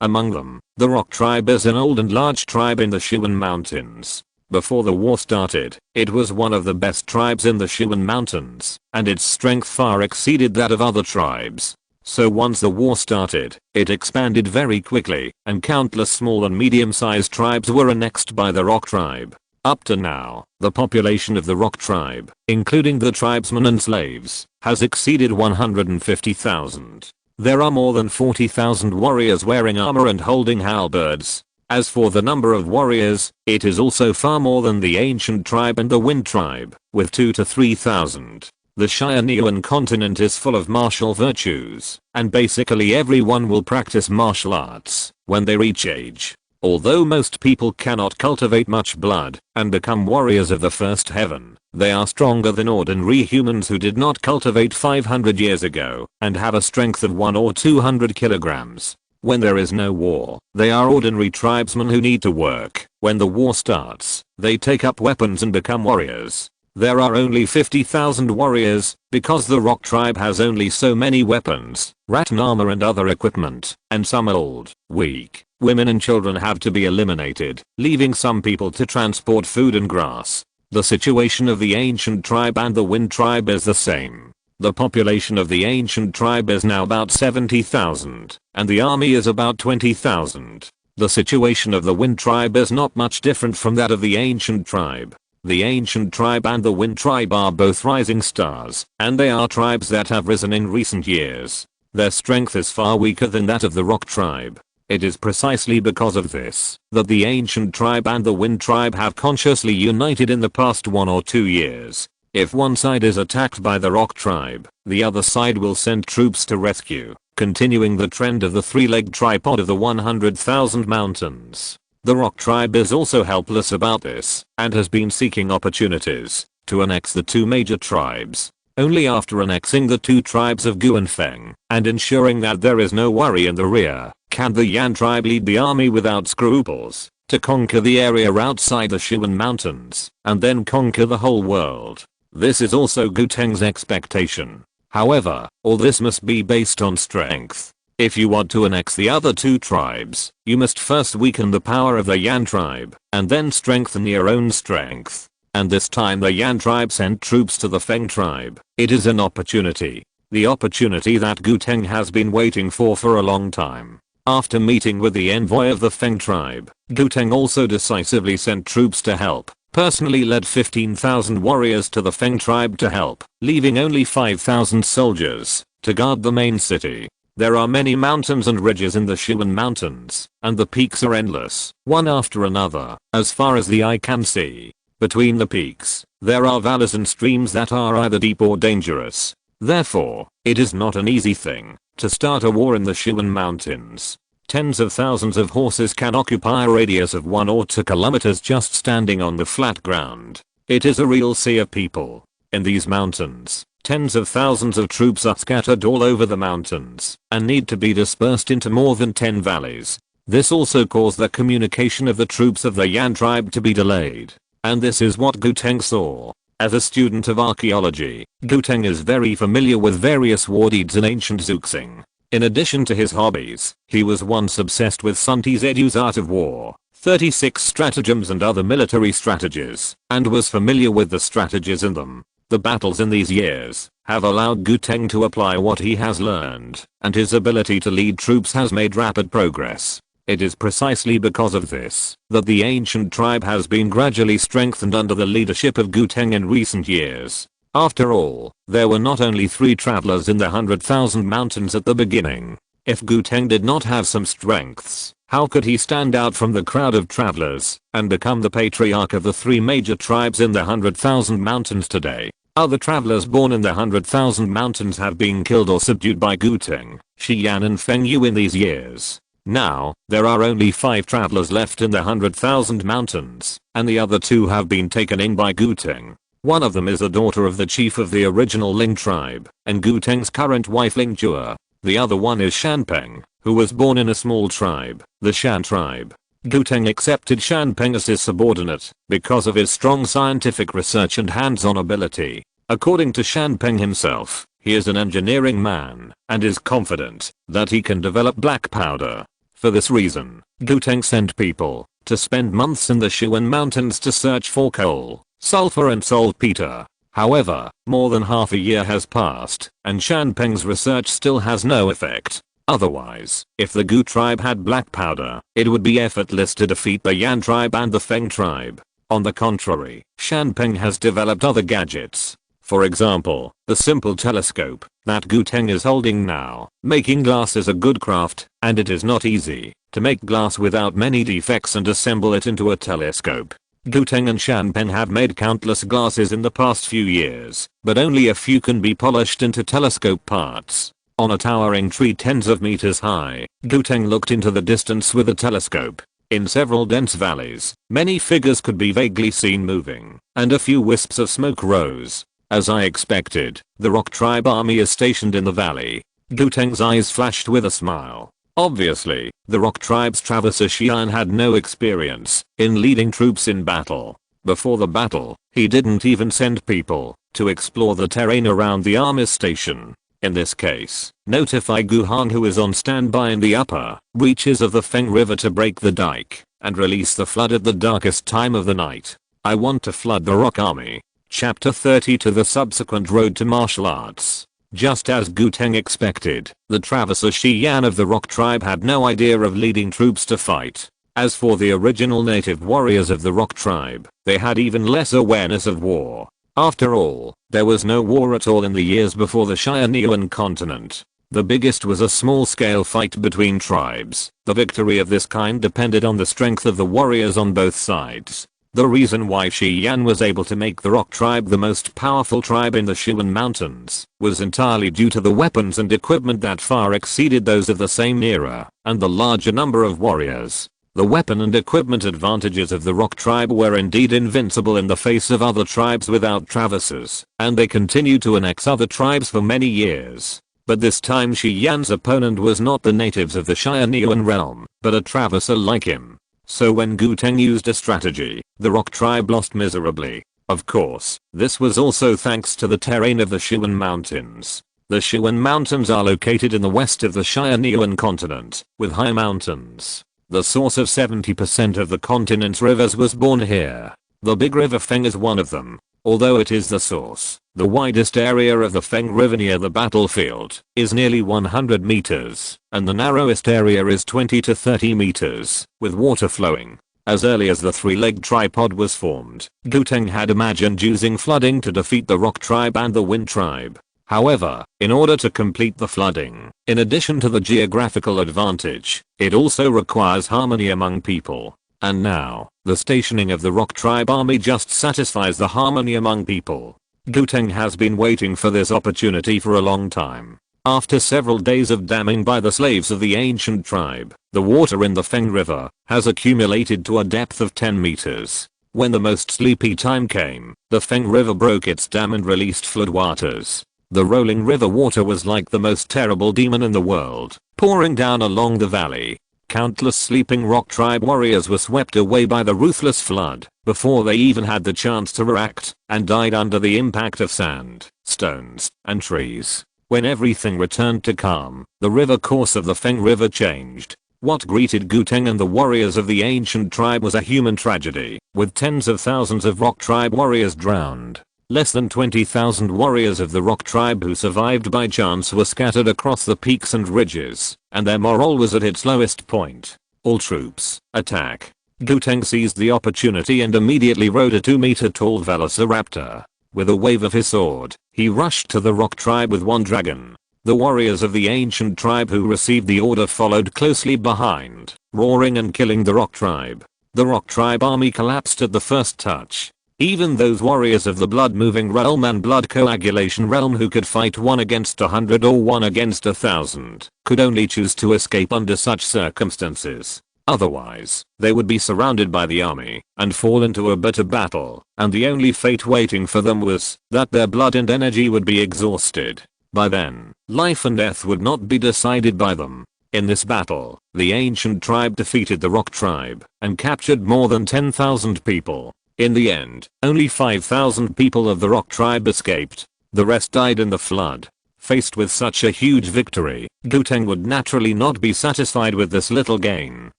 Among them, the Rock Tribe is an old and large tribe in the Sichuan Mountains. Before the war started, it was one of the best tribes in the Sichuan Mountains, and its strength far exceeded that of other tribes. So once the war started, it expanded very quickly, and countless small and medium-sized tribes were annexed by the Rock Tribe. Up to now, the population of the Rock Tribe, including the tribesmen and slaves, has exceeded 150,000. There are more than 40,000 warriors wearing armor and holding halberds. As for the number of warriors, it is also far more than the Ancient Tribe and the Wind Tribe, with 2 to 3,000. The Tianyuan continent is full of martial virtues, and basically everyone will practice martial arts when they reach age. Although most people cannot cultivate much blood and become warriors of the first heaven, they are stronger than ordinary humans who did not cultivate 500 years ago and have a strength of 1 or 200 kilograms. When there is no war, they are ordinary tribesmen who need to work. When the war starts, they take up weapons and become warriors. There are only 50,000 warriors because the Rock Tribe has only so many weapons, rattan armor and other equipment, and some old, weak. Women and children have to be eliminated, leaving some people to transport food and grass. The situation of the Ancient Tribe and the Wind Tribe is the same. The population of the Ancient Tribe is now about 70,000, and the army is about 20,000. The situation of the Wind Tribe is not much different from that of the Ancient Tribe. The Ancient Tribe and the Wind Tribe are both rising stars, and they are tribes that have risen in recent years. Their strength is far weaker than that of the Rock Tribe. It is precisely because of this that the Ancient Tribe and the Wind Tribe have consciously united in the past 1 or 2 years. If one side is attacked by the Rock Tribe, the other side will send troops to rescue, continuing the trend of the three-legged tripod of the 100,000 mountains. The Rock Tribe is also helpless about this, and has been seeking opportunities to annex the two major tribes. Only after annexing the two tribes of Gu and Feng, and ensuring that there is no worry in the rear, can the Yan tribe lead the army without scruples, to conquer the area outside the Sichuan Mountains, and then conquer the whole world. This is also Gu Teng's expectation. However, all this must be based on strength. If you want to annex the other two tribes, you must first weaken the power of the Yan tribe, and then strengthen your own strength. And this time the Yan tribe sent troops to the Feng tribe. It is an opportunity. The opportunity that Gu Teng has been waiting for a long time. After meeting with the envoy of the Feng tribe, Gu Teng also decisively sent troops to help. Personally led 15,000 warriors to the Feng tribe to help, leaving only 5,000 soldiers to guard the main city. There are many mountains and ridges in the Sichuan Mountains, and the peaks are endless, one after another, as far as the eye can see. Between the peaks, there are valleys and streams that are either deep or dangerous. Therefore, it is not an easy thing to start a war in the Sichuan Mountains. Tens of thousands of horses can occupy a radius of 1 or 2 kilometers just standing on the flat ground. It is a real sea of people. In these mountains, tens of thousands of troops are scattered all over the mountains and need to be dispersed into more than 10 valleys. This also caused the communication of the troops of the Yan tribe to be delayed. And this is what Gu Teng saw. As a student of archaeology, Gu Teng is very familiar with various war deeds in ancient Xuxing. In addition to his hobbies, he was once obsessed with Sun Tzu's Art of War, 36 stratagems and other military strategies, and was familiar with the strategies in them. The battles in these years have allowed Gu Teng to apply what he has learned, and his ability to lead troops has made rapid progress. It is precisely because of this that the ancient tribe has been gradually strengthened under the leadership of Gu Teng in recent years. After all, there were not only 3 travelers in the 100,000 mountains at the beginning. If Gu Teng did not have some strengths, how could he stand out from the crowd of travelers and become the patriarch of the 3 major tribes in the 100,000 mountains today? Other travelers born in the 100,000 mountains have been killed or subdued by Gu Teng, Xiyan and Feng Yu in these years. Now, there are only 5 travelers left in the 100,000 mountains, and the other 2 have been taken in by Gu Teng. One of them is the daughter of the chief of the original Ling tribe, and Gu Teng's current wife Ling Jue. The other one is Shanpeng, who was born in a small tribe, the Shan tribe. Gu Teng accepted Shanpeng as his subordinate because of his strong scientific research and hands-on ability. According to Shanpeng himself, he is an engineering man and is confident that he can develop black powder. For this reason, Gu Teng sent people to spend months in the Sichuan Mountains to search for coal, sulfur and saltpeter. However, more than half a year has passed, and Shanpeng's research still has no effect. Otherwise, if the Gu tribe had black powder, it would be effortless to defeat the Yan tribe and the Feng tribe. On the contrary, Shanpeng has developed other gadgets. For example, the simple telescope that Gu Teng is holding now. Making glass is a good craft, and it is not easy to make glass without many defects and assemble it into a telescope. Gu Teng and Shanpeng have made countless glasses in the past few years, but only a few can be polished into telescope parts. On a towering tree tens of meters high, Gu Teng looked into the distance with a telescope. In several dense valleys, many figures could be vaguely seen moving, and a few wisps of smoke rose. As I expected, the Rock Tribe army is stationed in the valley. Gu Teng's eyes flashed with a smile. Obviously, the Rock Tribe's Traverser Xian had no experience in leading troops in battle. Before the battle, he didn't even send people to explore the terrain around the army's station. In this case, notify Gu Han, who is on standby in the upper reaches of the Feng River, to break the dike and release the flood at the darkest time of the night. I want to flood the Rock Army. Chapter 30 to the subsequent road to martial arts. Just as Gu Teng expected, the Traverser Xian of the Rock Tribe had no idea of leading troops to fight. As for the original native warriors of the Rock Tribe, they had even less awareness of war. After all, there was no war at all in the years before the Tianyuan continent. The biggest was a small-scale fight between tribes. The victory of this kind depended on the strength of the warriors on both sides. The reason why Xian was able to make the Rock Tribe the most powerful tribe in the Sichuan Mountains was entirely due to the weapons and equipment that far exceeded those of the same era, and the larger number of warriors. The weapon and equipment advantages of the rock tribe were indeed invincible in the face of other tribes without traverses, and they continued to annex other tribes for many years. But this time Shi Yan's opponent was not the natives of the Tianyuan realm, but a traverser like him. So when Gu Teng used a strategy, the rock tribe lost miserably. Of course, this was also thanks to the terrain of the Sichuan Mountains. The Sichuan Mountains are located in the west of the Tianyuan continent, with high mountains. The source of 70% of the continent's rivers was born here. The big river Feng is one of them. Although it is the source, the widest area of the Feng River near the battlefield is nearly 100 meters, and the narrowest area is 20 to 30 meters, with water flowing. As early as the three-legged tripod was formed, Gu Teng had imagined using flooding to defeat the Rock tribe and the Wind tribe. However, in order to complete the flooding, in addition to the geographical advantage, it also requires harmony among people. And now, the stationing of the Rock tribe army just satisfies the harmony among people. Gu Teng has been waiting for this opportunity for a long time. After several days of damming by the slaves of the ancient tribe, the water in the Feng River has accumulated to a depth of 10 meters. When the most sleepy time came, the Feng River broke its dam and released floodwaters. The rolling river water was like the most terrible demon in the world, pouring down along the valley. Countless sleeping Rock tribe warriors were swept away by the ruthless flood before they even had the chance to react, and died under the impact of sand, stones, and trees. When everything returned to calm, the river course of the Feng River changed. What greeted Gu Teng and the warriors of the ancient tribe was a human tragedy, with tens of thousands of Rock tribe warriors drowned. Less than 20,000 warriors of the Rock tribe who survived by chance were scattered across the peaks and ridges, and their morale was at its lowest point. All troops, attack. Gu Teng seized the opportunity and immediately rode a 2-meter-tall velociraptor. With a wave of his sword, he rushed to the Rock tribe with one dragon. The warriors of the ancient tribe who received the order followed closely behind, roaring and killing the Rock tribe. The Rock tribe army collapsed at the first touch. Even those warriors of the blood-moving realm and blood coagulation realm who could fight 1 against 100 or 1 against 1,000 could only choose to escape under such circumstances. Otherwise, they would be surrounded by the army and fall into a bitter battle, and the only fate waiting for them was that their blood and energy would be exhausted. By then, life and death would not be decided by them. In this battle, the ancient tribe defeated the Rock tribe and captured more than 10,000 people. In the end, only 5,000 people of the Rock tribe escaped. The rest died in the flood. Faced with such a huge victory, Gu Teng would naturally not be satisfied with this little gain.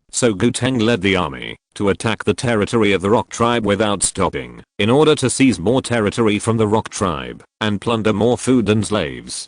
So Gu Teng led the army to attack the territory of the Rock tribe without stopping, in order to seize more territory from the Rock tribe and plunder more food and slaves.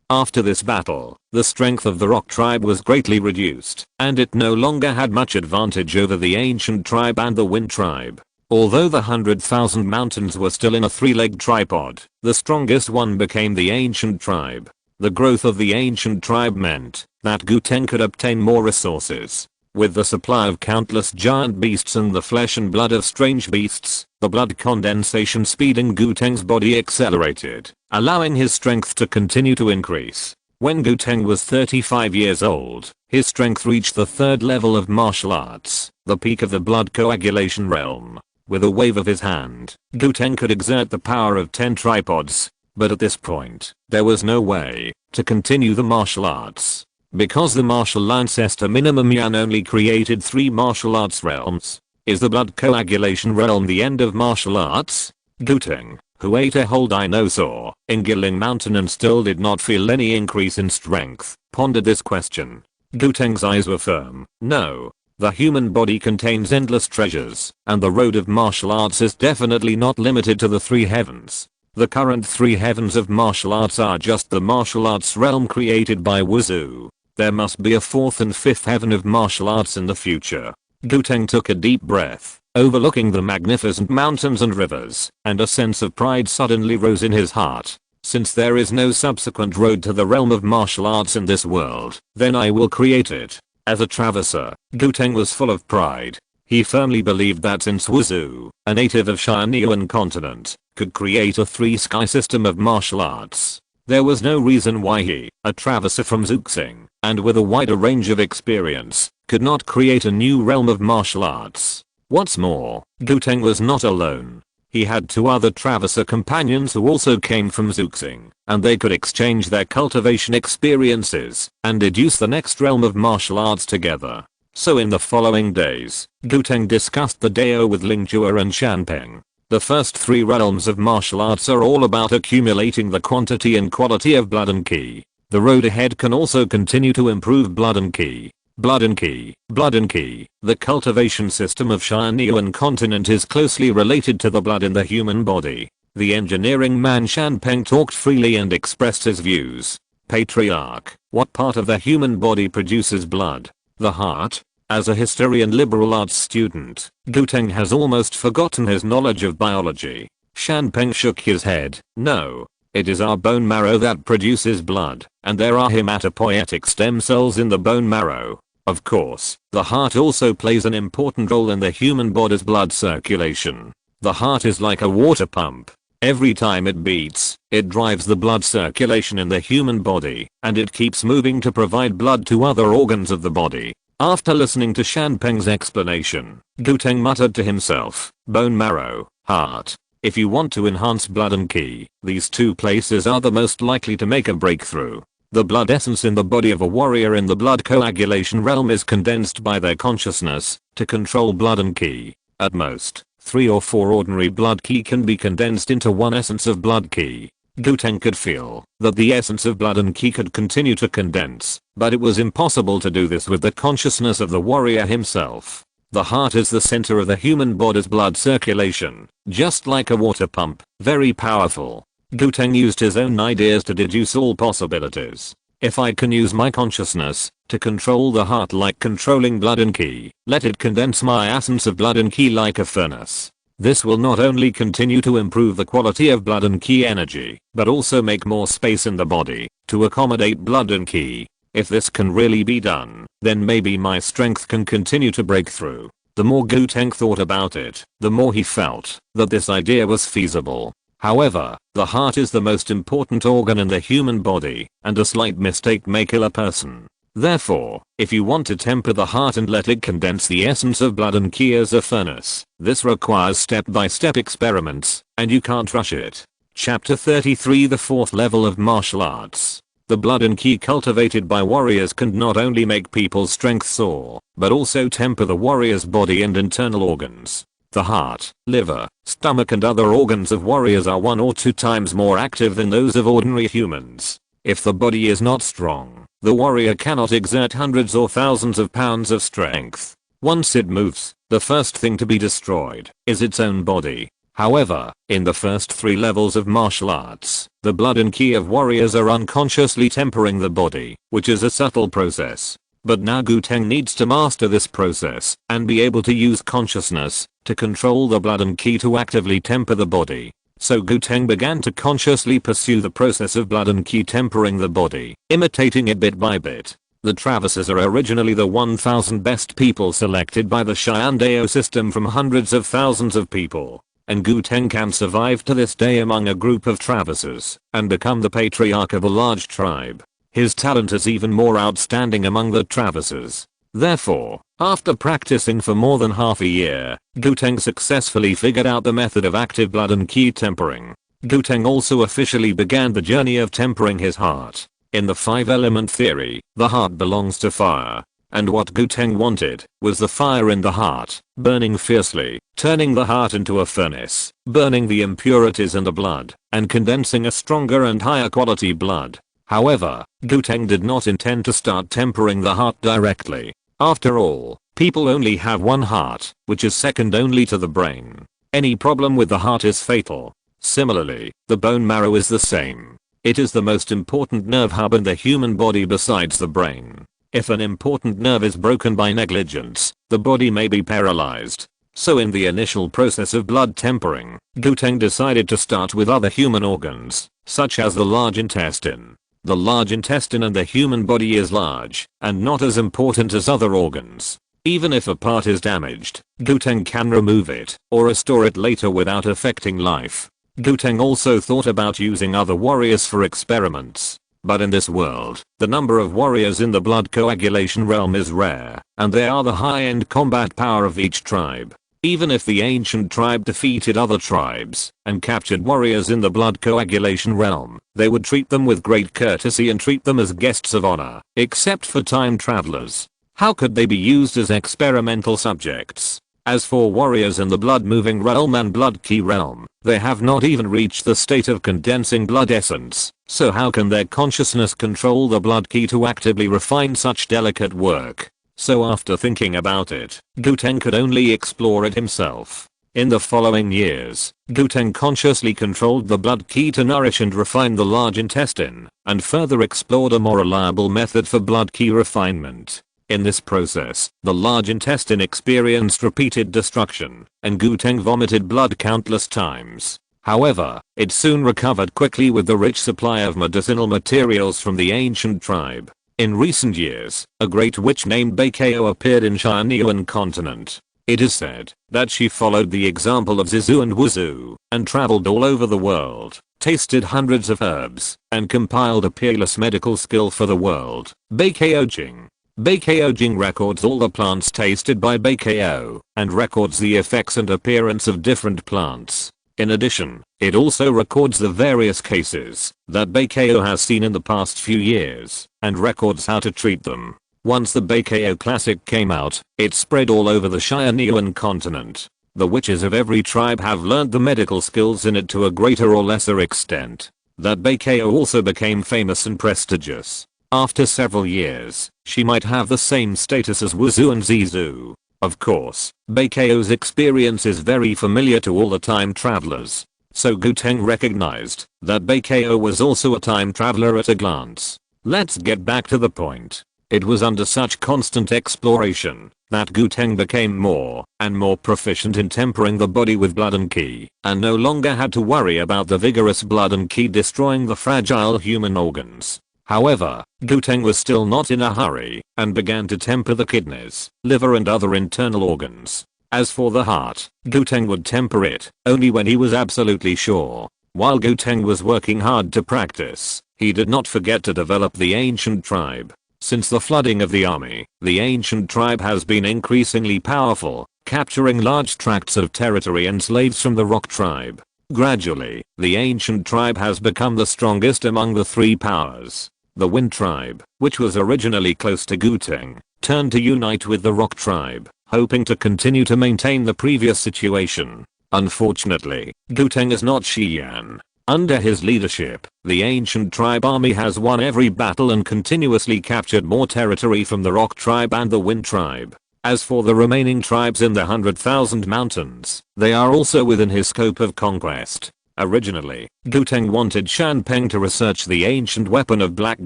After this battle, the strength of the Rock tribe was greatly reduced, and it no longer had much advantage over the ancient tribe and the Wind tribe. Although the 100,000 mountains were still in a 3-legged tripod, the strongest one became the ancient tribe. The growth of the ancient tribe meant that Gu Teng could obtain more resources. With the supply of countless giant beasts and the flesh and blood of strange beasts, the blood condensation speed in Gu Teng's body accelerated, allowing his strength to continue to increase. When Gu Teng was 35 years old, his strength reached the 3rd level of martial arts, the peak of the blood coagulation realm. With a wave of his hand, Gu Teng could exert the power of 10 tripods. But at this point, there was no way to continue the martial arts. Because the Martial Ancestor Minimum Yan only created 3 martial arts realms. Is the blood coagulation realm the end of martial arts? Gu Teng, who ate a whole dinosaur in Giling Mountain and still did not feel any increase in strength, pondered this question. Gu Teng's eyes were firm. No. The human body contains endless treasures, and the road of martial arts is definitely not limited to the 3 heavens. The current 3 heavens of martial arts are just the martial arts realm created by Wuzhu. There must be a 4th and 5th heaven of martial arts in the future. Gu Teng took a deep breath, overlooking the magnificent mountains and rivers, and a sense of pride suddenly rose in his heart. Since there is no subsequent road to the realm of martial arts in this world, then I will create it. As a traverser, Gu Teng was full of pride. He firmly believed that since Wuzhu, a native of Tianyuan continent, could create a 3-sky system of martial arts, there was no reason why he, a traverser from Zuxing, and with a wider range of experience, could not create a new realm of martial arts. What's more, Guteng was not alone. He had 2 other Traveser companions who also came from Zuxing, and they could exchange their cultivation experiences and deduce the next realm of martial arts together. So in the following days, Guteng discussed the Dao with Lingjue and Shanpeng. The first 3 realms of martial arts are all about accumulating the quantity and quality of blood and ki. The road ahead can also continue to improve blood and ki. Blood and ki. Blood and ki. The cultivation system of Tianyuan continent is closely related to the blood in the human body. The engineering man Shanpeng talked freely and expressed his views. Patriarch, what part of the human body produces blood? The heart? As a history and liberal arts student, Guteng has almost forgotten his knowledge of biology. Shanpeng shook his head. No. It is our bone marrow that produces blood, and there are hematopoietic stem cells in the bone marrow. Of course, the heart also plays an important role in the human body's blood circulation. The heart is like a water pump. Every time it beats, it drives the blood circulation in the human body, and it keeps moving to provide blood to other organs of the body. After listening to Shanpeng's explanation, Guteng muttered to himself, bone marrow, heart. If you want to enhance blood and ki, these 2 places are the most likely to make a breakthrough. The blood essence in the body of a warrior in the blood coagulation realm is condensed by their consciousness to control blood and ki. At most, 3 or 4 ordinary blood ki can be condensed into 1 essence of blood ki. Guteng could feel that the essence of blood and ki could continue to condense, but it was impossible to do this with the consciousness of the warrior himself. The heart is the center of the human body's blood circulation, just like a water pump, very powerful. Guteng used his own ideas to deduce all possibilities. If I can use my consciousness to control the heart like controlling blood and ki, let it condense my essence of blood and ki like a furnace. This will not only continue to improve the quality of blood and ki energy, but also make more space in the body to accommodate blood and ki. If this can really be done, then maybe my strength can continue to break through. The more Guteng thought about it, the more he felt that this idea was feasible. However, the heart is the most important organ in the human body, and a slight mistake may kill a person. Therefore, if you want to temper the heart and let it condense the essence of blood and ki as a furnace, this requires step-by-step experiments, and you can't rush it. Chapter 33 The 4th level of martial arts. The blood and ki cultivated by warriors can not only make people's strength soar, but also temper the warrior's body and internal organs. The heart, liver, stomach and other organs of warriors are 1 or 2 times more active than those of ordinary humans. If the body is not strong, the warrior cannot exert hundreds or thousands of pounds of strength. Once it moves, the first thing to be destroyed is its own body. However, in the first 3 levels of martial arts, the blood and ki of warriors are unconsciously tempering the body, which is a subtle process. But now Guteng needs to master this process and be able to use consciousness to control the blood and ki to actively temper the body. So Guteng began to consciously pursue the process of blood and ki tempering the body, imitating it bit by bit. The Travesers are originally the 1000 best people selected by the Cheyenne Dao system from hundreds of thousands of people. And Guteng can survive to this day among a group of Travesers and become the patriarch of a large tribe. His talent is even more outstanding among the Travesers. Therefore, after practicing for more than half a year, Guteng successfully figured out the method of active blood and ki tempering. Guteng also officially began the journey of tempering his heart. In the 5-element theory, the heart belongs to fire. And what Guteng wanted was the fire in the heart, burning fiercely, turning the heart into a furnace, burning the impurities in the blood, and condensing a stronger and higher quality blood. However, Guteng did not intend to start tempering the heart directly. After all, people only have one heart, which is second only to the brain. Any problem with the heart is fatal. Similarly, the bone marrow is the same. It is the most important nerve hub in the human body besides the brain. If an important nerve is broken by negligence, the body may be paralyzed. So in the initial process of blood tempering, Guteng decided to start with other human organs, such as the large intestine. The large intestine in the human body is large, and not as important as other organs. Even if a part is damaged, Guteng can remove it, or restore it later without affecting life. Guteng also thought about using other warriors for experiments. But in this world, the number of warriors in the blood coagulation realm is rare, and they are the high-end combat power of each tribe. Even if the ancient tribe defeated other tribes and captured warriors in the blood coagulation realm, they would treat them with great courtesy and treat them as guests of honor, except for time travelers. How could they be used as experimental subjects? As for warriors in the blood-moving realm and blood key realm, they have not even reached the state of condensing blood essence, so how can their consciousness control the blood key to actively refine such delicate work? So after thinking about it, Guteng could only explore it himself. In the following years, Guteng consciously controlled the blood key to nourish and refine the large intestine, and further explored a more reliable method for blood key refinement. In this process, the large intestine experienced repeated destruction, and Guteng vomited blood countless times. However, it soon recovered quickly with the rich supply of medicinal materials from the ancient tribe. In recent years, a great witch named Beikeo appeared in Tianyuan continent. It is said that she followed the example of Zizu and Wuzu, and traveled all over the world, tasted hundreds of herbs, and compiled a peerless medical skill for the world. Beikeo Jing. Beikeo Jing records all the plants tasted by Beikeo, and records the effects and appearance of different plants. In addition, it also records the various cases that Beikeo has seen in the past few years, and records how to treat them. Once the Beikeo Classic came out, it spread all over the Tianyuan continent. The witches of every tribe have learned the medical skills in it to a greater or lesser extent. That Beikeo also became famous and prestigious. After several years, she might have the same status as Wuzu and Zizu. Of course, Beikeo's experience is very familiar to all the time travelers. So Guteng recognized that Beikeo was also a time traveler at a glance. Let's get back to the point. It was under such constant exploration that Guteng became more and more proficient in tempering the body with blood and qi, and no longer had to worry about the vigorous blood and qi destroying the fragile human organs. However, Guteng was still not in a hurry, and began to temper the kidneys, liver and other internal organs. As for the heart, Guteng would temper it only when he was absolutely sure. While Guteng was working hard to practice, he did not forget to develop the ancient tribe. Since the flooding of the army, the ancient tribe has been increasingly powerful, capturing large tracts of territory and slaves from the rock tribe. Gradually, the ancient tribe has become the strongest among the three powers. The Wind tribe, which was originally close to Guteng, turned to unite with the Rock tribe, hoping to continue to maintain the previous situation. Unfortunately, Guteng is not Xi'an. Under his leadership, the ancient tribe army has won every battle and continuously captured more territory from the Rock tribe and the Wind tribe. As for the remaining tribes in the 100,000 mountains, they are also within his scope of conquest. Originally, Guteng wanted Shanpeng to research the ancient weapon of black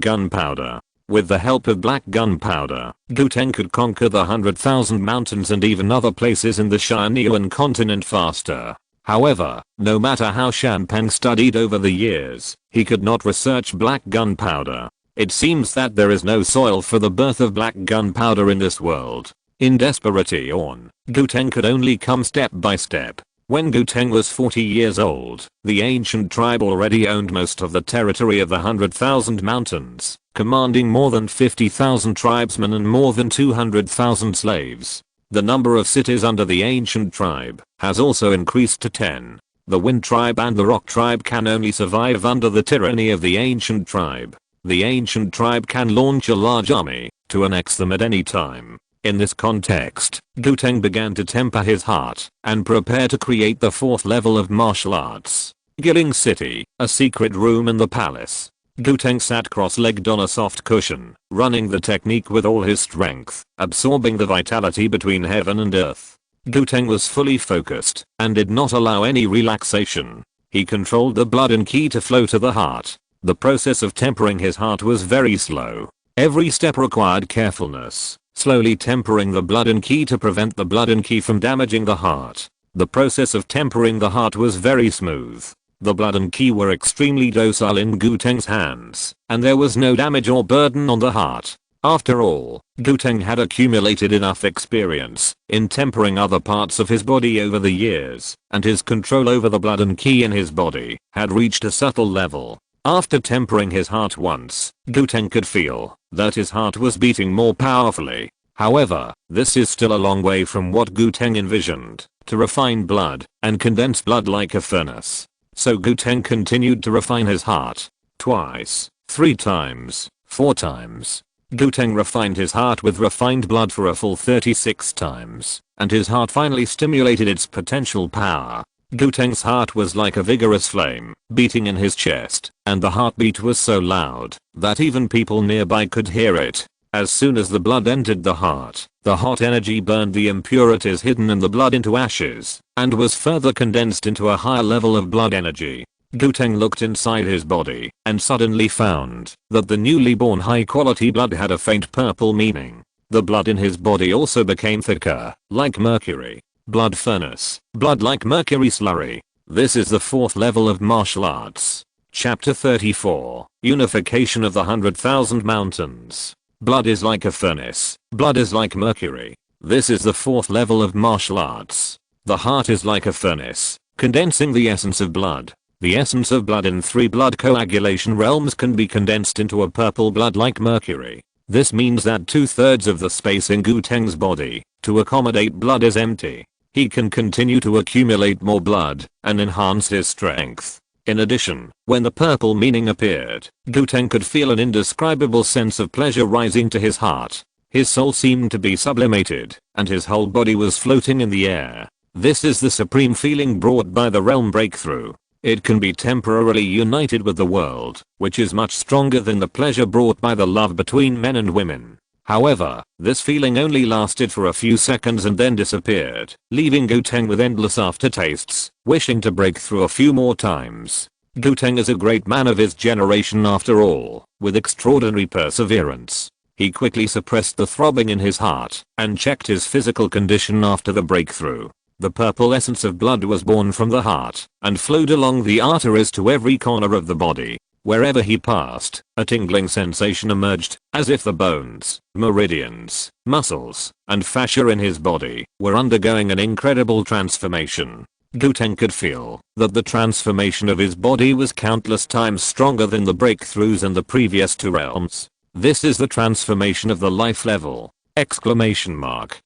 gunpowder. With the help of black gunpowder, Guteng could conquer the 100,000 mountains and even other places in the Tianyuan continent faster. However, no matter how Shanpeng studied over the years, he could not research black gunpowder. It seems that there is no soil for the birth of black gunpowder in this world. In desperation, Guteng could only come step by step. When Guteng was 40 years old, the ancient tribe already owned most of the territory of the 100,000 mountains, commanding more than 50,000 tribesmen and more than 200,000 slaves. The number of cities under the ancient tribe has also increased to 10. The Wind tribe and the Rock tribe can only survive under the tyranny of the ancient tribe. The ancient tribe can launch a large army to annex them at any time. In this context, Guteng began to temper his heart and prepare to create the fourth level of martial arts. Giling City, a secret room in the palace. Guteng sat cross-legged on a soft cushion, running the technique with all his strength, absorbing the vitality between heaven and earth. Guteng was fully focused and did not allow any relaxation. He controlled the blood and qi to flow to the heart. The process of tempering his heart was very slow. Every step required carefulness. Slowly tempering the blood and qi to prevent the blood and qi from damaging the heart. The process of tempering the heart was very smooth. The blood and qi were extremely docile in Guteng's hands, and there was no damage or burden on the heart. After all, Guteng had accumulated enough experience in tempering other parts of his body over the years, and his control over the blood and qi in his body had reached a subtle level. After tempering his heart once, Guteng could feel that his heart was beating more powerfully. However, this is still a long way from what Guteng envisioned, to refine blood and condense blood like a furnace. So Guteng continued to refine his heart. Twice, 3 times, 4 times. Guteng refined his heart with refined blood for a full 36 times, and his heart finally stimulated its potential power. Guteng's heart was like a vigorous flame, beating in his chest, and the heartbeat was so loud that even people nearby could hear it. As soon as the blood entered the heart, the hot energy burned the impurities hidden in the blood into ashes, and was further condensed into a higher level of blood energy. Guteng looked inside his body, and suddenly found that the newly born high-quality blood had a faint purple meaning. The blood in his body also became thicker, like mercury. Blood furnace, blood like mercury slurry. This is the 4th level of martial arts. Chapter 34, Unification of the 100,000 Mountains. Blood is like a furnace, blood is like mercury. This is the 4th level of martial arts. The heart is like a furnace, condensing the essence of blood. The essence of blood in 3 blood coagulation realms can be condensed into a purple blood like mercury. This means that 2/3 of the space in Guteng's body to accommodate blood is empty. He can continue to accumulate more blood and enhance his strength. In addition, when the purple meaning appeared, Guteng could feel an indescribable sense of pleasure rising to his heart. His soul seemed to be sublimated, and his whole body was floating in the air. This is the supreme feeling brought by the realm breakthrough. It can be temporarily united with the world, which is much stronger than the pleasure brought by the love between men and women. However, this feeling only lasted for a few seconds and then disappeared, leaving Guteng with endless aftertastes, wishing to break through a few more times. Guteng is a great man of his generation after all, with extraordinary perseverance. He quickly suppressed the throbbing in his heart and checked his physical condition after the breakthrough. The purple essence of blood was born from the heart and flowed along the arteries to every corner of the body. Wherever he passed, a tingling sensation emerged, as if the bones, meridians, muscles, and fascia in his body were undergoing an incredible transformation. Guteng could feel that the transformation of his body was countless times stronger than the breakthroughs in the previous 2 realms. This is the transformation of the life level! Exclamation mark.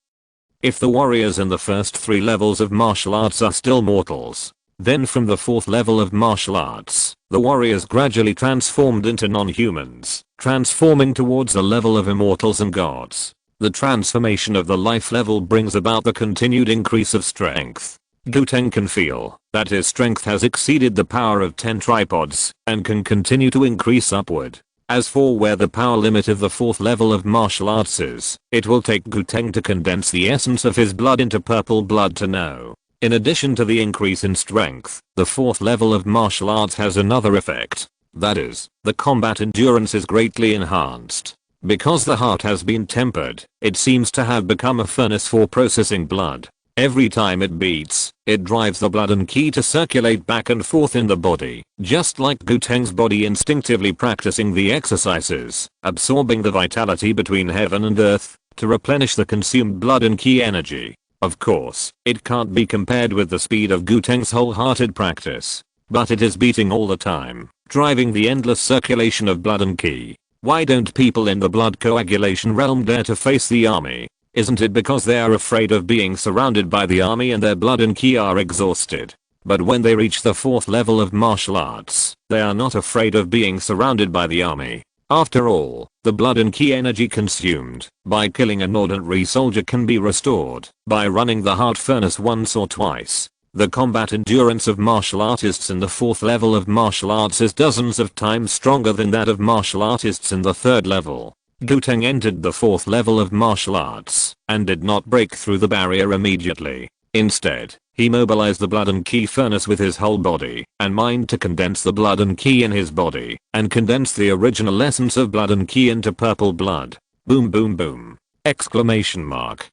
If the warriors in the first 3 levels of martial arts are still mortals, then from the 4th level of martial arts, the warriors gradually transformed into non-humans, transforming towards a level of immortals and gods. The transformation of the life level brings about the continued increase of strength. Guteng can feel that his strength has exceeded the power of 10 tripods and can continue to increase upward. As for where the power limit of the 4th level of martial arts is, it will take Guteng to condense the essence of his blood into purple blood to know. In addition to the increase in strength, the 4th level of martial arts has another effect. That is, the combat endurance is greatly enhanced. Because the heart has been tempered, it seems to have become a furnace for processing blood. Every time it beats, it drives the blood and ki to circulate back and forth in the body, just like Guteng's body instinctively practicing the exercises, absorbing the vitality between heaven and earth, to replenish the consumed blood and ki energy. Of course, it can't be compared with the speed of Guteng's wholehearted practice, but it is beating all the time, driving the endless circulation of blood and ki. Why don't people in the blood coagulation realm dare to face the army? Isn't it because they are afraid of being surrounded by the army and their blood and ki are exhausted? But when they reach the 4th level of martial arts, they are not afraid of being surrounded by the army. After all, the blood and ki energy consumed by killing an ordinary soldier can be restored by running the heart furnace once or twice. The combat endurance of martial artists in the 4th level of martial arts is dozens of times stronger than that of martial artists in the 3rd level. Guteng entered the 4th level of martial arts and did not break through the barrier immediately. Instead, he mobilized the blood and ki furnace with his whole body and mind to condense the blood and ki in his body and condense the original essence of blood and ki into purple blood. Boom boom boom! Exclamation mark.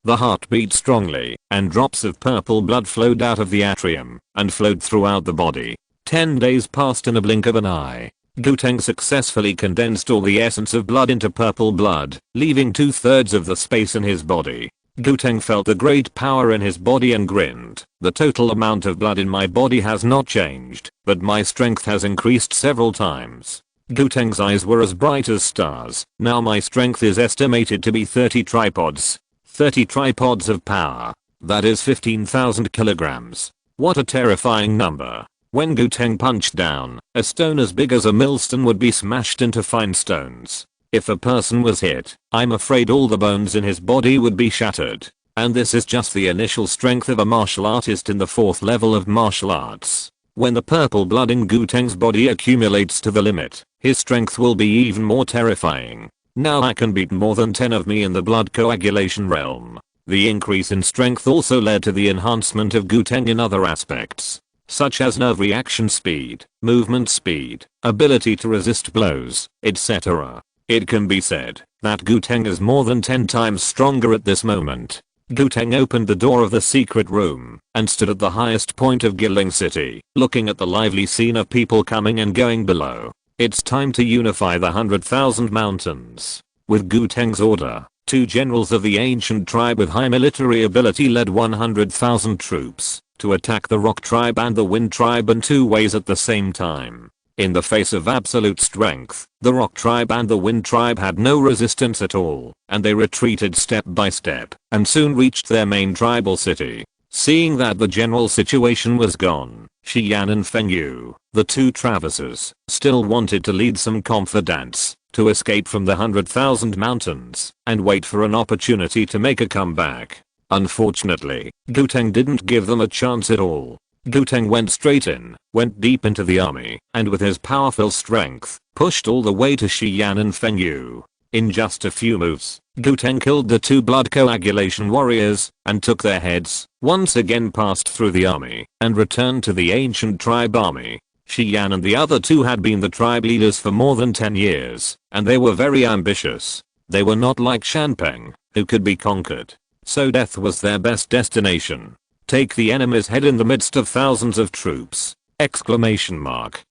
The heart beat strongly and drops of purple blood flowed out of the atrium and flowed throughout the body. 10 days passed in a blink of an eye. Guteng successfully condensed all the essence of blood into purple blood, leaving 2/3 of the space in his body. Guteng felt the great power in his body and grinned. The total amount of blood in my body has not changed, but my strength has increased several times. Guteng's eyes were as bright as stars. Now my strength is estimated to be 30 tripods. 30 tripods of power. That is 15,000 kilograms. What a terrifying number. When Guteng punched down, a stone as big as a millstone would be smashed into fine stones. If a person was hit, I'm afraid all the bones in his body would be shattered. And this is just the initial strength of a martial artist in the 4th level of martial arts. When the purple blood in Guteng's body accumulates to the limit, his strength will be even more terrifying. Now I can beat more than 10 of me in the blood coagulation realm. The increase in strength also led to the enhancement of Guteng in other aspects, such as nerve reaction speed, movement speed, ability to resist blows, etc. It can be said that Guteng is more than 10 times stronger at this moment. Guteng opened the door of the secret room and stood at the highest point of Giling City, looking at the lively scene of people coming and going below. It's time to unify the 100,000 mountains. With Guteng's order, 2 generals of the ancient tribe with high military ability led 100,000 troops to attack the Rock tribe and the Wind tribe in 2 ways at the same time. In the face of absolute strength, the Rock tribe and the Wind tribe had no resistance at all, and they retreated step by step, and soon reached their main tribal city. Seeing that the general situation was gone, Xian and Fengyu, the 2 traversers, still wanted to lead some confidants to escape from the 100,000 mountains and wait for an opportunity to make a comeback. Unfortunately, Guteng didn't give them a chance at all. Guteng went straight in, went deep into the army, and with his powerful strength, pushed all the way to Xian and Fengyu. In just a few moves, Guteng killed the 2 blood coagulation warriors and took their heads, once again passed through the army, and returned to the ancient tribe army. Xian and the other 2 had been the tribe leaders for more than 10 years, and they were very ambitious. They were not like Shanpeng, who could be conquered. So death was their best destination. Take the enemy's head in the midst of thousands of troops! Exclamation mark.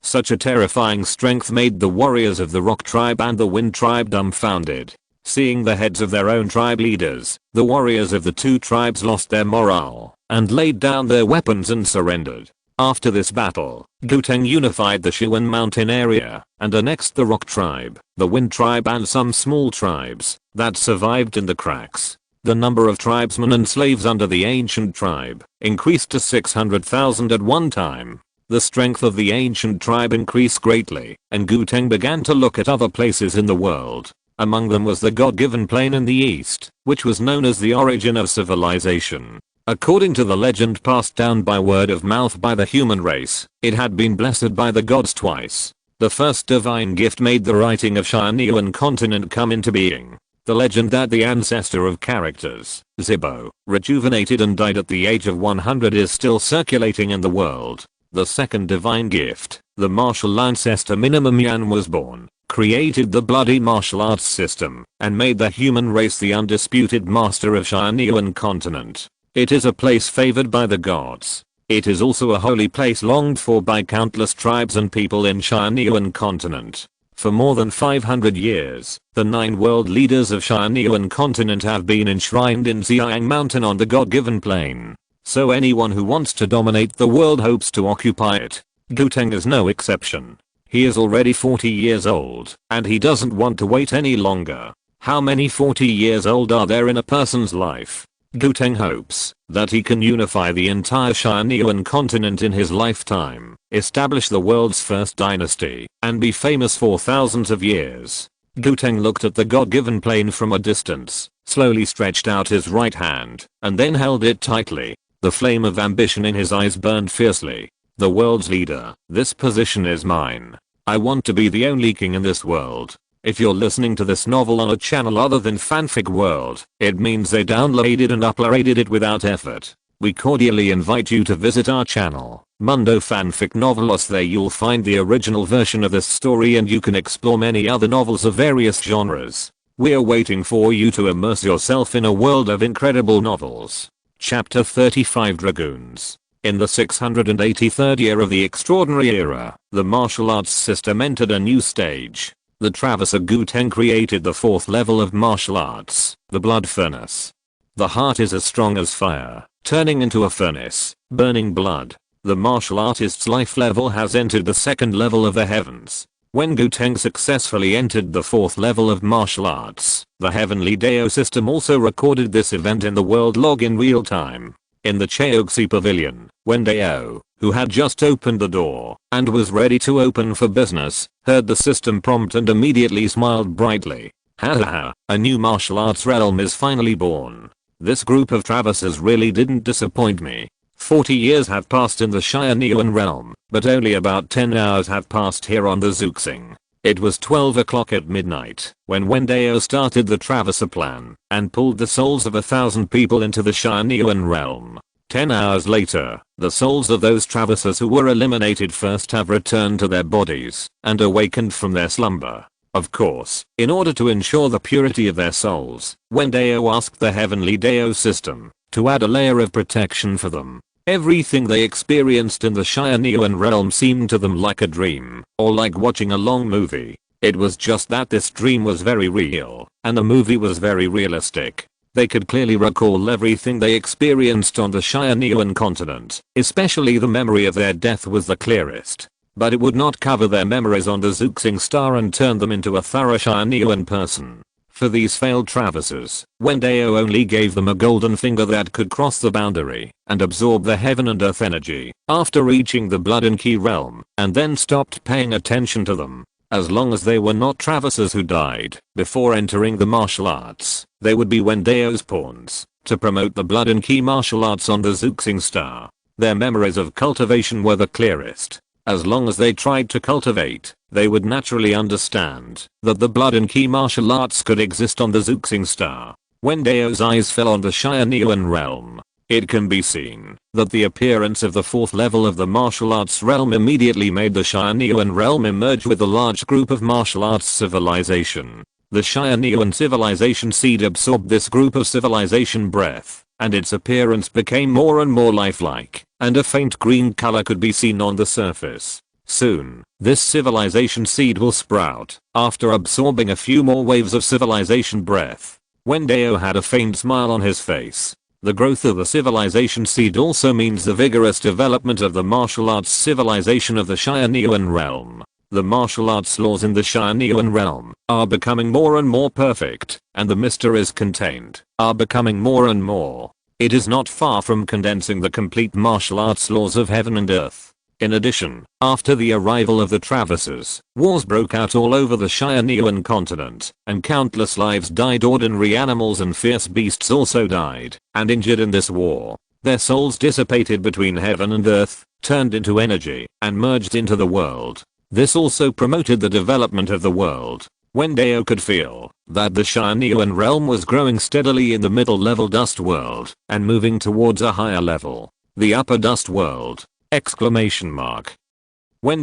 Such a terrifying strength made the warriors of the Rock tribe and the Wind tribe dumbfounded. Seeing the heads of their own tribe leaders, the warriors of the 2 tribes lost their morale and laid down their weapons and surrendered. After this battle, Guteng unified the Shiwen mountain area and annexed the Rock tribe, the Wind tribe and some small tribes that survived in the cracks. The number of tribesmen and slaves under the ancient tribe increased to 600,000 at one time. The strength of the ancient tribe increased greatly, and Guteng began to look at other places in the world. Among them was the God-given plain in the east, which was known as the origin of civilization. According to the legend passed down by word of mouth by the human race, it had been blessed by the gods twice. The first divine gift made the writing of Tianyuan continent come into being. The legend that the ancestor of characters, Zibo, rejuvenated and died at the age of 100 is still circulating in the world. The second divine gift, the Martial Ancestor Minimum Yan was born, created the bloody martial arts system, and made the human race the undisputed master of Tianyuan continent. It is a place favored by the gods. It is also a holy place longed for by countless tribes and people in Tianyuan continent. For more than 500 years, the 9 world leaders of Tianyuan continent have been enshrined in Xiang Mountain on the God-given plain. So anyone who wants to dominate the world hopes to occupy it. Guteng is no exception. He is already 40 years old, and he doesn't want to wait any longer. How many 40 years old are there in a person's life? Guteng hopes that he can unify the entire Tianyuan continent in his lifetime, establish the world's first dynasty, and be famous for thousands of years. Guteng looked at the God-given plain from a distance, slowly stretched out his right hand, and then held it tightly. The flame of ambition in his eyes burned fiercely. The world's leader, this position is mine. I want to be the only king in this world. If you're listening to this novel on a channel other than Fanfic World, it means they downloaded and uploaded it without effort. We cordially invite you to visit our channel, Mundo Fanfic Novelos. There you'll find the original version of this story and you can explore many other novels of various genres. We're waiting for you to immerse yourself in a world of incredible novels. Chapter 35 Dragoons. In the 683rd year of the Extraordinary Era, the martial arts system entered a new stage. The Traverser Guteng created the 4th level of martial arts, the Blood Furnace. The heart is as strong as fire, turning into a furnace, burning blood. The martial artist's life level has entered the second level of the heavens. When Guteng successfully entered the fourth level of martial arts, the Heavenly Dao system also recorded this event in the world log in real time. In the Cheoxi Pavilion, Wen Dao, who had just opened the door and was ready to open for business, heard the system prompt and immediately smiled brightly. Ha ha ha, a new martial arts realm is finally born. This group of traverses really didn't disappoint me. 40 years have passed in the Tianyuan realm, but only about 10 hours have passed here on the Zuxing. It was 12 o'clock at midnight when Wen Dao started the traverser plan and pulled the souls of 1,000 people into the Tianyuan realm. 10 hours later, the souls of those traversers who were eliminated first have returned to their bodies and awakened from their slumber. Of course, in order to ensure the purity of their souls, Wen Dao asked the Heavenly Dao system to add a layer of protection for them. Everything they experienced in the Tianyuan realm seemed to them like a dream, or like watching a long movie. It was just that this dream was very real, and the movie was very realistic. They could clearly recall everything they experienced on the Tianyuan continent, especially the memory of their death was the clearest. But it would not cover their memories on the Zuxing Star and turn them into a thorough Tianyuan person. For these failed traversers, Wen Dao only gave them a golden finger that could cross the boundary and absorb the heaven and earth energy after reaching the blood and ki realm, and then stopped paying attention to them. As long as they were not traversers who died before entering the martial arts, they would be Wen Dao's pawns to promote the blood and ki martial arts on the Zuxing Star. Their memories of cultivation were the clearest. As long as they tried to cultivate, they would naturally understand that the blood and ki martial arts could exist on the Zuxing Star. Wen Dao's eyes fell on the Tianyuan realm. It can be seen that the appearance of the fourth level of the martial arts realm immediately made the Tianyuan realm emerge with a large group of martial arts civilization. The Tianyuan civilization seed absorbed this group of civilization breath, and its appearance became more and more lifelike, and a faint green color could be seen on the surface. Soon, this civilization seed will sprout, after absorbing a few more waves of civilization breath. Wen Dao had a faint smile on his face. The growth of the civilization seed also means the vigorous development of the martial arts civilization of the Tianyuan realm. The martial arts laws in the Tianyuan realm are becoming more and more perfect, and the mysteries contained are becoming more and more. It is not far from condensing the complete martial arts laws of heaven and earth. In addition, after the arrival of the traversers, wars broke out all over the Tianyuan continent, and countless lives died. Ordinary animals and fierce beasts also died and injured in this war. Their souls dissipated between heaven and earth, turned into energy, and merged into the world. This also promoted the development of the world. Wen Dao could feel that the Tianyuan realm was growing steadily in the middle level dust world and moving towards a higher level, the upper dust world. Wen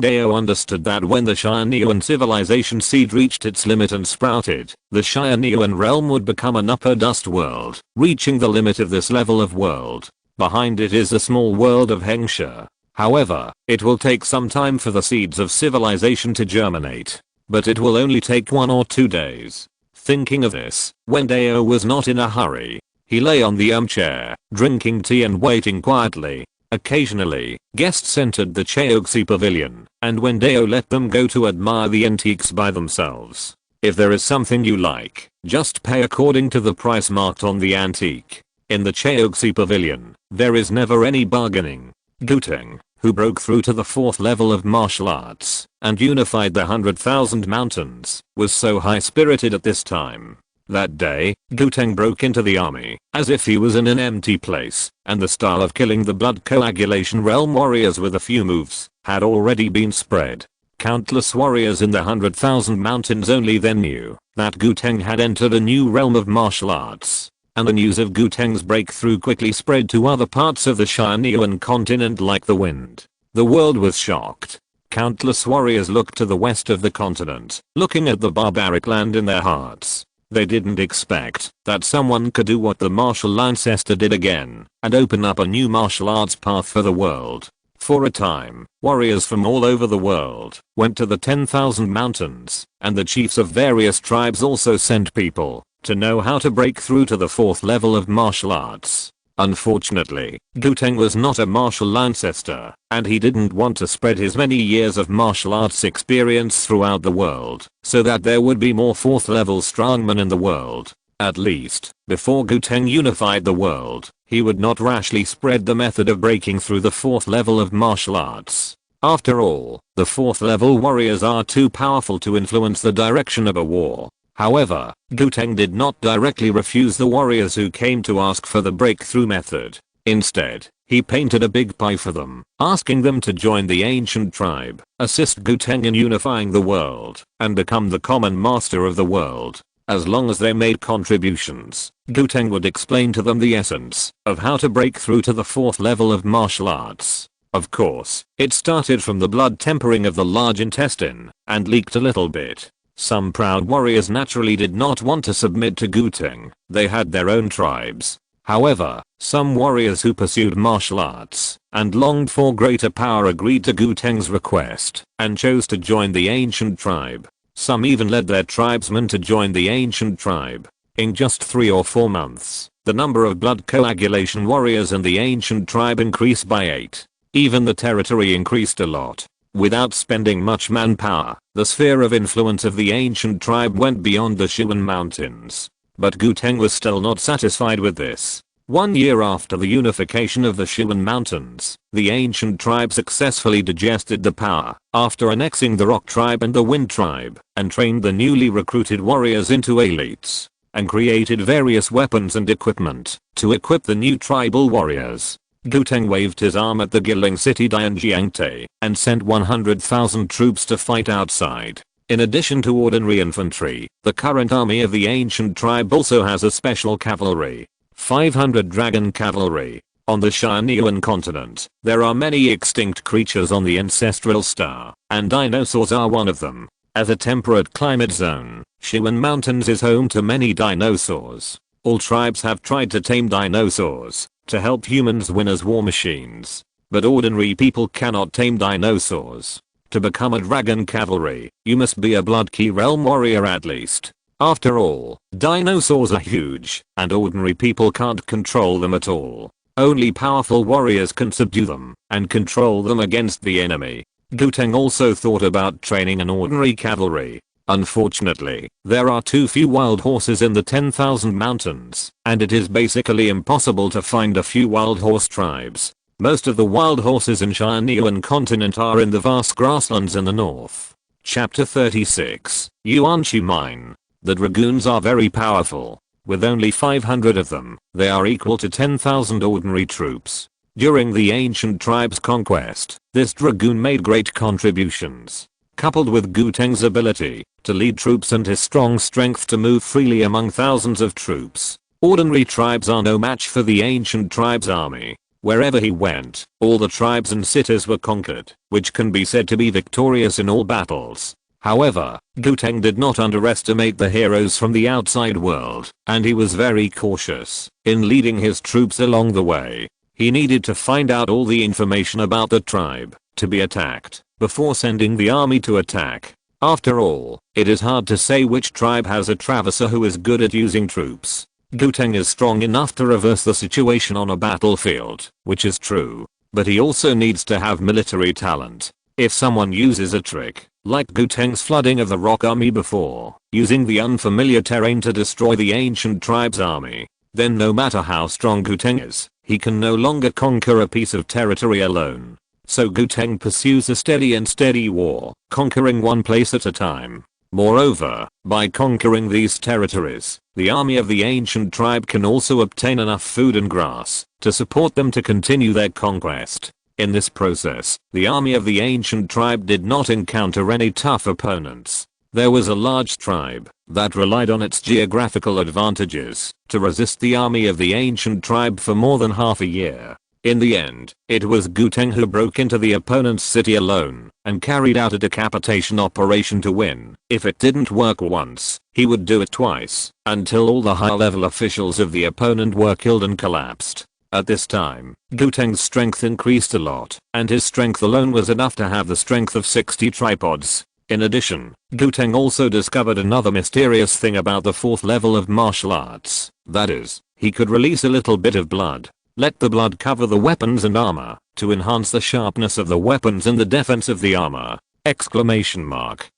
Dao understood that when the Tianyuan civilization seed reached its limit and sprouted, the Tianyuan realm would become an upper dust world, reaching the limit of this level of world. Behind it is a small world of Hengsha. However, it will take some time for the seeds of civilization to germinate. But it will only take 1 or 2 days. Thinking of this, Wen Dao was not in a hurry. He lay on the armchair, drinking tea and waiting quietly. Occasionally, guests entered the Cheoxi Pavilion, and Wen Dao let them go to admire the antiques by themselves. If there is something you like, just pay according to the price marked on the antique. In the Cheoxi Pavilion, there is never any bargaining. Guteng, who broke through to the fourth level of martial arts and unified the 100,000 mountains, was so high-spirited at this time. That day, Guteng broke into the army as if he was in an empty place, and the style of killing the blood coagulation realm warriors with a few moves had already been spread. Countless warriors in the 100,000 mountains only then knew that Guteng had entered a new realm of martial arts. And the news of Guteng's breakthrough quickly spread to other parts of the Tianyuan continent like the wind. The world was shocked. Countless warriors looked to the west of the continent, looking at the barbaric land in their hearts. They didn't expect that someone could do what the Martial Ancestor did again, and open up a new martial arts path for the world. For a time, warriors from all over the world went to the 10,000 mountains, and the chiefs of various tribes also sent people to know how to break through to the 4th level of martial arts. Unfortunately, Guteng was not a martial ancestor, and he didn't want to spread his many years of martial arts experience throughout the world, so that there would be more 4th level strongmen in the world. At least, before Guteng unified the world, he would not rashly spread the method of breaking through the 4th level of martial arts. After all, the 4th level warriors are too powerful to influence the direction of a war. However, Guteng did not directly refuse the warriors who came to ask for the breakthrough method. Instead, he painted a big pie for them, asking them to join the ancient tribe, assist Guteng in unifying the world, and become the common master of the world. As long as they made contributions, Guteng would explain to them the essence of how to break through to the 4th level of martial arts. Of course, it started from the blood tempering of the large intestine, and leaked a little bit. Some proud warriors naturally did not want to submit to Guteng. They had their own tribes. However, some warriors who pursued martial arts and longed for greater power agreed to Guteng's request and chose to join the ancient tribe. Some even led their tribesmen to join the ancient tribe. In just 3 or 4 months, the number of blood coagulation warriors in the ancient tribe increased by 8. Even the territory increased a lot. Without spending much manpower, the sphere of influence of the ancient tribe went beyond the Sichuan mountains. But Guteng was still not satisfied with this. 1 year after the unification of the Sichuan mountains, the ancient tribe successfully digested the power after annexing the Rock tribe and the Wind tribe, and trained the newly recruited warriors into elites, and created various weapons and equipment to equip the new tribal warriors. Guteng waved his arm at the Guiling city Tianyuan Star and sent 100,000 troops to fight outside. In addition to ordinary infantry, the current army of the ancient tribe also has a special cavalry. 500 dragon cavalry. On the Tianyuan continent, there are many extinct creatures on the ancestral star, and dinosaurs are one of them. As a temperate climate zone, Sichuan Mountains is home to many dinosaurs. All tribes have tried to tame dinosaurs to help humans win as war machines. But ordinary people cannot tame dinosaurs. To become a dragon cavalry, you must be a Blood Key Realm warrior at least. After all, dinosaurs are huge, and ordinary people can't control them at all. Only powerful warriors can subdue them and control them against the enemy. Guteng also thought about training an ordinary cavalry. Unfortunately, there are too few wild horses in the 10,000 mountains, and it is basically impossible to find a few wild horse tribes. Most of the wild horses in Tianyuan continent are in the vast grasslands in the north. Chapter 36, Yuan Chu Mine. The dragoons are very powerful. With only 500 of them, they are equal to 10,000 ordinary troops. During the ancient tribe's conquest, this dragoon made great contributions. Coupled with Guteng's ability to lead troops and his strong strength to move freely among thousands of troops, ordinary tribes are no match for the ancient tribe's army. Wherever he went, all the tribes and cities were conquered, which can be said to be victorious in all battles. However, Guteng did not underestimate the heroes from the outside world, and he was very cautious in leading his troops along the way. He needed to find out all the information about the tribe to be attacked before sending the army to attack. After all, it is hard to say which tribe has a traverser who is good at using troops. Guteng is strong enough to reverse the situation on a battlefield, which is true, but he also needs to have military talent. If someone uses a trick, like Guteng's flooding of the Rock army before, using the unfamiliar terrain to destroy the ancient tribe's army, then no matter how strong Guteng is, he can no longer conquer a piece of territory alone. So Guteng pursues a steady and steady war, conquering one place at a time. Moreover, by conquering these territories, the army of the ancient tribe can also obtain enough food and grass to support them to continue their conquest. In this process, the army of the ancient tribe did not encounter any tough opponents. There was a large tribe that relied on its geographical advantages to resist the army of the ancient tribe for more than half a year. In the end, it was Guteng who broke into the opponent's city alone and carried out a decapitation operation to win. If it didn't work once, he would do it twice, until all the high-level officials of the opponent were killed and collapsed. At this time, Guteng's strength increased a lot, and his strength alone was enough to have the strength of 60 tripods. In addition, Guteng also discovered another mysterious thing about the 4th level of martial arts. That is, he could release a little bit of blood. Let the blood cover the weapons and armor to enhance the sharpness of the weapons and the defense of the armor. Exclamation mark.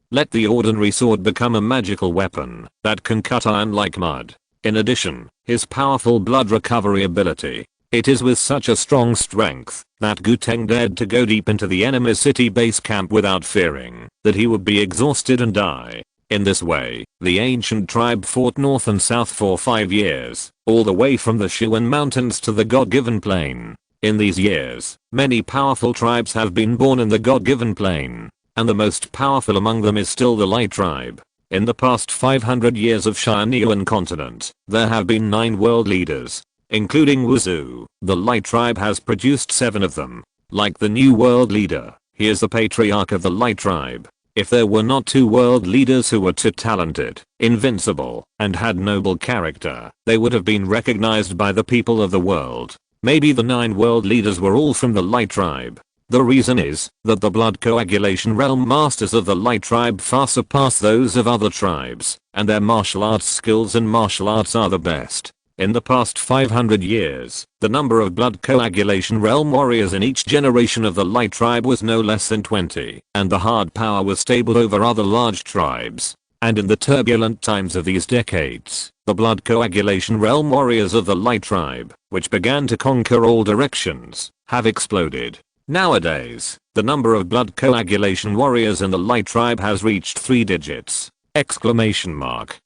Let the ordinary sword become a magical weapon that can cut iron like mud. In addition, his powerful blood recovery ability. It is with such a strong strength that Guteng dared to go deep into the enemy's city base camp without fearing that he would be exhausted and die. In this way, the ancient tribe fought north and south for 5 years, all the way from the Sichuan mountains to the God-given plain. In these years, many powerful tribes have been born in the God-given plain, and the most powerful among them is still the Light tribe. In the past 500 years of Tianyuan continent, there have been 9 world leaders, including Wuzu. The Light tribe has produced 7 of them. Like the new world leader, he is the patriarch of the Light tribe. If there were not 2 world leaders who were too talented, invincible, and had noble character, they would have been recognized by the people of the world. Maybe the 9 world leaders were all from the Light tribe. The reason is that the blood coagulation realm masters of the Light tribe far surpass those of other tribes, and their martial arts skills and martial arts are the best. In the past 500 years, the number of blood coagulation realm warriors in each generation of the Light tribe was no less than 20, and the hard power was stable over other large tribes. And in the turbulent times of these decades, the blood coagulation realm warriors of the Light tribe, which began to conquer all directions, have exploded. Nowadays, the number of blood coagulation warriors in the Light tribe has reached 3 digits. Exclamation mark.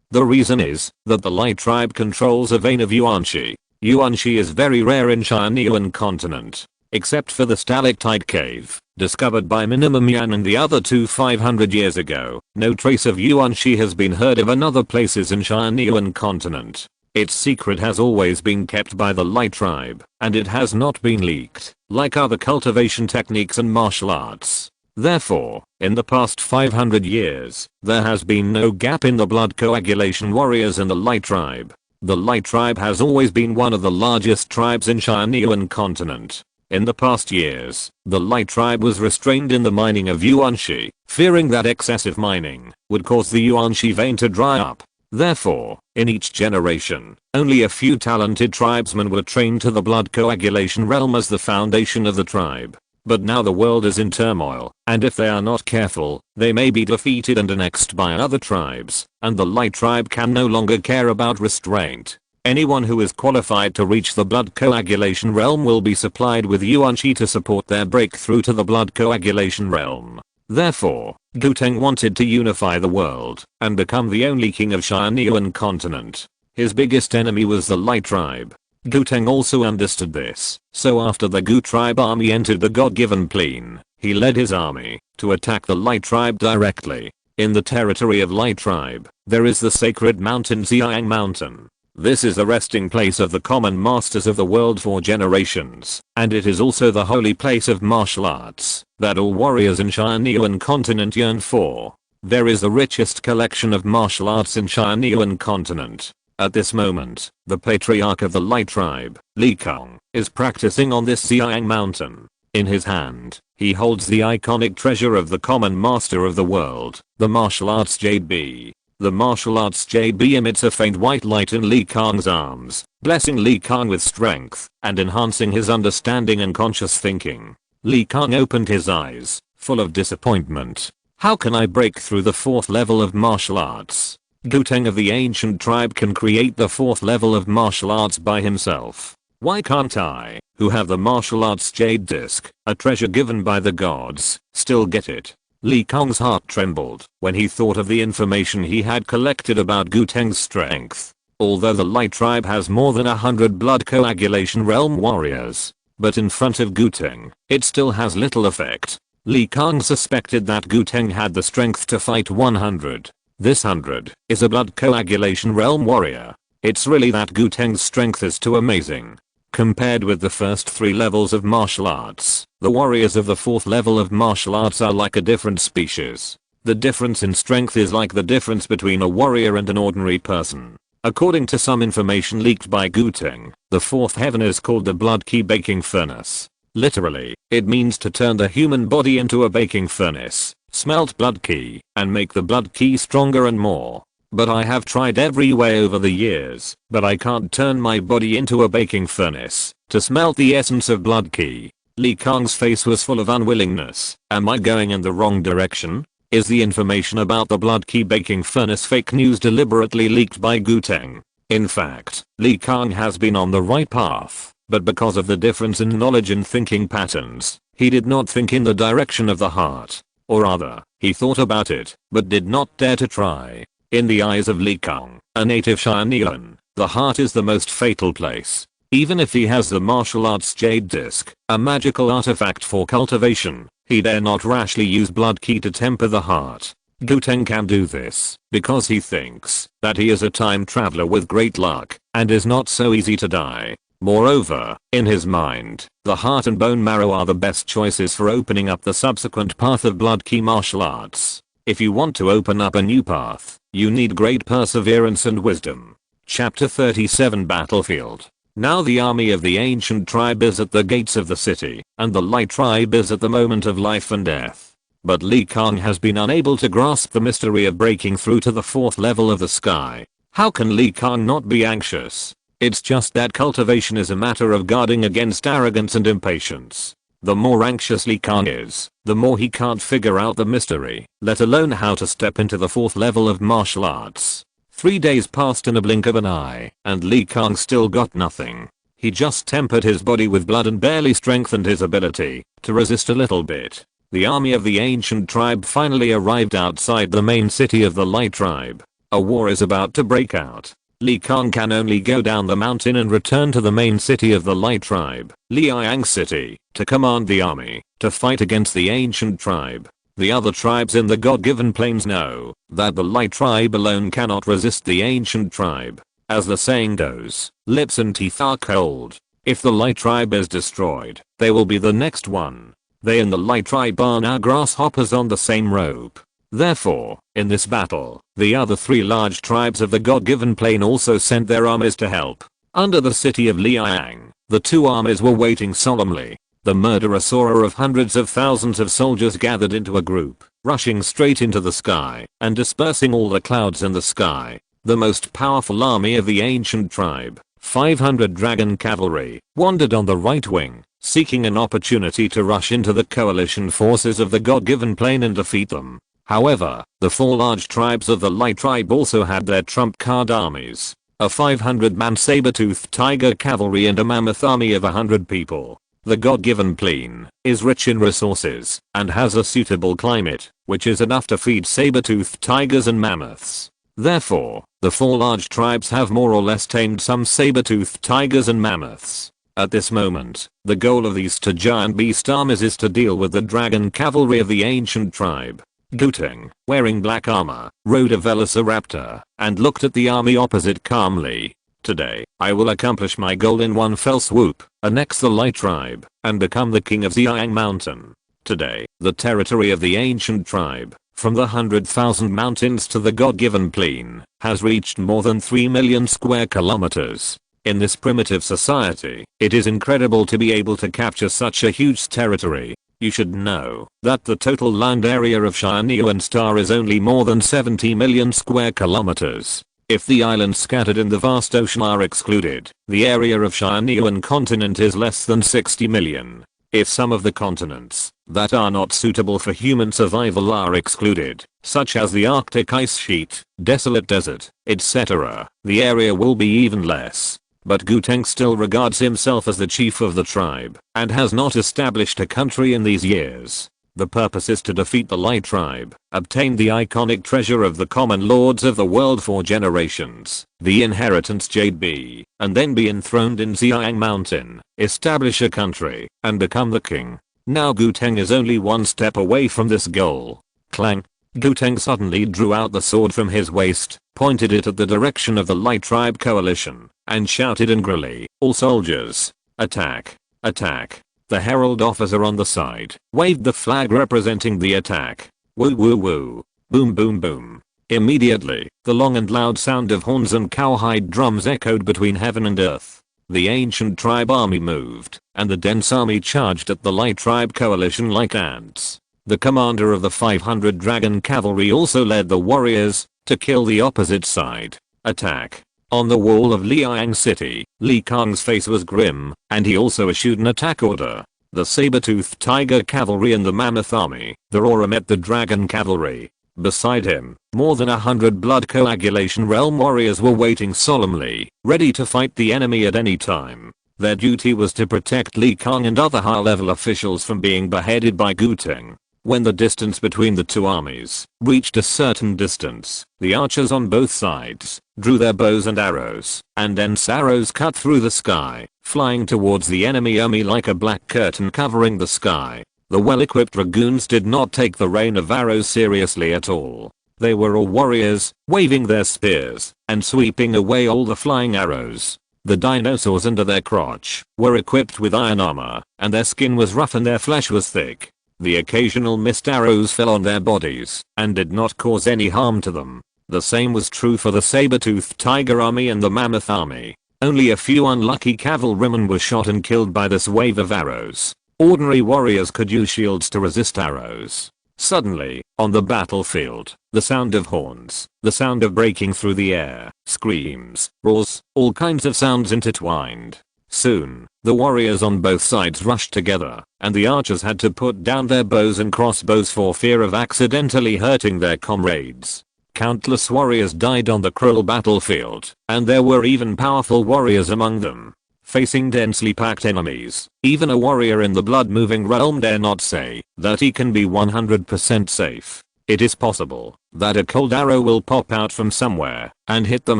The reason is that the Light tribe controls a vein of Yuanxi. Yuanxi is very rare in Tianyuan continent, except for the stalactite cave, discovered by Minimum Yan and the other 2 500 years ago. No trace of Yuanxi has been heard of in other places in Tianyuan continent. Its secret has always been kept by the Light tribe, and it has not been leaked, like other cultivation techniques and martial arts. Therefore, in the past 500 years, there has been no gap in the blood coagulation warriors in the Light tribe. The Light tribe has always been one of the largest tribes in Tianyuan continent. In the past years, the Light tribe was restrained in the mining of Yuanxi, fearing that excessive mining would cause the Yuanxi vein to dry up. Therefore, in each generation, only a few talented tribesmen were trained to the blood coagulation realm as the foundation of the tribe. But now the world is in turmoil, and if they are not careful, they may be defeated and annexed by other tribes, and the Light tribe can no longer care about restraint. Anyone who is qualified to reach the blood coagulation realm will be supplied with Yuanxi to support their breakthrough to the blood coagulation realm. Therefore, Guteng wanted to unify the world and become the only king of Tianyuan continent. His biggest enemy was the Light tribe. Guteng also understood this, so after the Gu tribe army entered the God-given plain, he led his army to attack the Light tribe directly. In the territory of Light tribe, there is the sacred mountain Xiang Mountain. This is the resting place of the common masters of the world for generations, and it is also the holy place of martial arts that all warriors in Tianyuan continent yearn for. There is the richest collection of martial arts in Tianyuan continent. At this moment, the patriarch of the Light tribe, Li Kong, is practicing on this Xiang mountain. In his hand, he holds the iconic treasure of the common master of the world, the martial arts jade bee. The martial arts jade bee emits a faint white light in Li Kong's arms, blessing Li Kong with strength and enhancing his understanding and conscious thinking. Li Kong opened his eyes, full of disappointment. How can I break through the 4th level of martial arts? Guteng of the ancient tribe can create the 4th level of martial arts by himself. Why can't I, who have the martial arts jade disc, a treasure given by the gods, still get it? Li Kong's heart trembled when he thought of the information he had collected about Guteng's strength. Although the Light tribe has more than 100 blood coagulation realm warriors, but in front of Guteng, it still has little effect. Li Kong suspected that Guteng had the strength to fight 100. This 100 is a blood coagulation realm warrior. It's really that Guteng's strength is too amazing. Compared with the first 3 levels of martial arts, the warriors of the 4th level of martial arts are like a different species. The difference in strength is like the difference between a warrior and an ordinary person. According to some information leaked by Guteng, the 4th heaven is called the blood key baking furnace. Literally, it means to turn the human body into a baking furnace. smelt blood key, and make the blood key stronger and more. But I have tried every way over the years, but I can't turn my body into a baking furnace to smelt the essence of blood key. Li Kang's face was full of unwillingness. Am I going in the wrong direction? Is the information about the blood key baking furnace fake news deliberately leaked by Guteng? In fact, Li Kang has been on the right path, but because of the difference in knowledge and thinking patterns, he did not think in the direction of the heart. Or rather, he thought about it, but did not dare to try. In the eyes of Li Kang, a native Tianyuan, the heart is the most fatal place. Even if he has the martial arts jade disc, a magical artifact for cultivation, he dare not rashly use blood key to temper the heart. Guteng can do this because he thinks that he is a time traveler with great luck and is not so easy to die. Moreover, in his mind, the heart and bone marrow are the best choices for opening up the subsequent path of blood key martial arts. If you want to open up a new path, you need great perseverance and wisdom. Chapter 37 Battlefield. Now the army of the ancient tribe is at the gates of the city, and the light tribe is at the moment of life and death. But Li Kang has been unable to grasp the mystery of breaking through to the 4th level of the sky. How can Li Kang not be anxious? It's just that cultivation is a matter of guarding against arrogance and impatience. The more anxious Li Kang is, the more he can't figure out the mystery, let alone how to step into the 4th level of martial arts. 3 days passed in a blink of an eye, and Li Kang still got nothing. He just tempered his body with blood and barely strengthened his ability to resist a little bit. The army of the ancient tribe finally arrived outside the main city of the light tribe. A war is about to break out. Li Kang can only go down the mountain and return to the main city of the light tribe, Liang City, to command the army, to fight against the ancient tribe. The other tribes in the God-given plains know that the light tribe alone cannot resist the ancient tribe. As the saying goes, lips and teeth are cold. If the light tribe is destroyed, they will be the next one. They and the light tribe are now grasshoppers on the same rope. Therefore, in this battle, the other 3 large tribes of the God-given plain also sent their armies to help. Under the city of Liang, the 2 armies were waiting solemnly. The murderous aura of hundreds of thousands of soldiers gathered into a group, rushing straight into the sky and dispersing all the clouds in the sky. The most powerful army of the ancient tribe, 500 dragon cavalry, wandered on the right wing, seeking an opportunity to rush into the coalition forces of the God-given plain and defeat them. However, the 4 large tribes of the light tribe also had their trump card armies, a 500-man saber-toothed tiger cavalry and a mammoth army of 100 people. The God-given plain is rich in resources and has a suitable climate, which is enough to feed saber-toothed tigers and mammoths. Therefore, the 4 large tribes have more or less tamed some saber-toothed tigers and mammoths. At this moment, the goal of these 2 giant beast armies is to deal with the dragon cavalry of the ancient tribe. Guteng, wearing black armor, rode a velociraptor and looked at the army opposite calmly. Today, I will accomplish my goal in one fell swoop, annex the light tribe, and become the king of Xiang Mountain. Today, the territory of the ancient tribe, from the 100,000 mountains to the God-given plain, has reached more than 3 million square kilometers. In this primitive society, it is incredible to be able to capture such a huge territory. You should know that the total land area of Tianyuan Star is only more than 70 million square kilometers. If the islands scattered in the vast ocean are excluded, the area of Tianyuan continent is less than 60 million. If some of the continents that are not suitable for human survival are excluded, such as the Arctic ice sheet, desolate desert, etc., the area will be even less. But Guteng still regards himself as the chief of the tribe and has not established a country in these years. The purpose is to defeat the light tribe, obtain the iconic treasure of the common lords of the world for generations, the inheritance Jade B, and then be enthroned in Xiang Mountain, establish a country, and become the king. Now Guteng is only one step away from this goal. Clang. Guteng suddenly drew out the sword from his waist, pointed it at the direction of the light tribe coalition, and shouted angrily, "All soldiers! Attack! Attack!" The herald officer on the side waved the flag representing the attack. Woo woo woo. Boom boom boom. Immediately, the long and loud sound of horns and cowhide drums echoed between heaven and earth. The ancient tribe army moved, and the dense army charged at the light tribe coalition like ants. The commander of the 500 dragon cavalry also led the warriors to kill the opposite side. Attack. On the wall of Liang City, Li Kang's face was grim, and he also issued an attack order. The saber-toothed tiger cavalry and the mammoth army, the Aura met the dragon cavalry. Beside him, more than 100 blood coagulation realm warriors were waiting solemnly, ready to fight the enemy at any time. Their duty was to protect Li Kang and other high-level officials from being beheaded by Guteng. When the distance between the two armies reached a certain distance, the archers on both sides drew their bows and arrows, and dense arrows cut through the sky, flying towards the enemy army like a black curtain covering the sky. The well-equipped dragoons did not take the rain of arrows seriously at all. They were all warriors, waving their spears and sweeping away all the flying arrows. The dinosaurs under their crotch were equipped with iron armor, and their skin was rough and their flesh was thick. The occasional missed arrows fell on their bodies and did not cause any harm to them. The same was true for the saber-toothed tiger army and the mammoth army. Only a few unlucky cavalrymen were shot and killed by this wave of arrows. Ordinary warriors could use shields to resist arrows. Suddenly, on the battlefield, the sound of horns, the sound of breaking through the air, screams, roars, all kinds of sounds intertwined. Soon, the warriors on both sides rushed together, and the archers had to put down their bows and crossbows for fear of accidentally hurting their comrades. Countless warriors died on the cruel battlefield, and there were even powerful warriors among them. Facing densely packed enemies, even a warrior in the blood-moving realm dare not say that he can be 100% safe. It is possible that a cold arrow will pop out from somewhere and hit them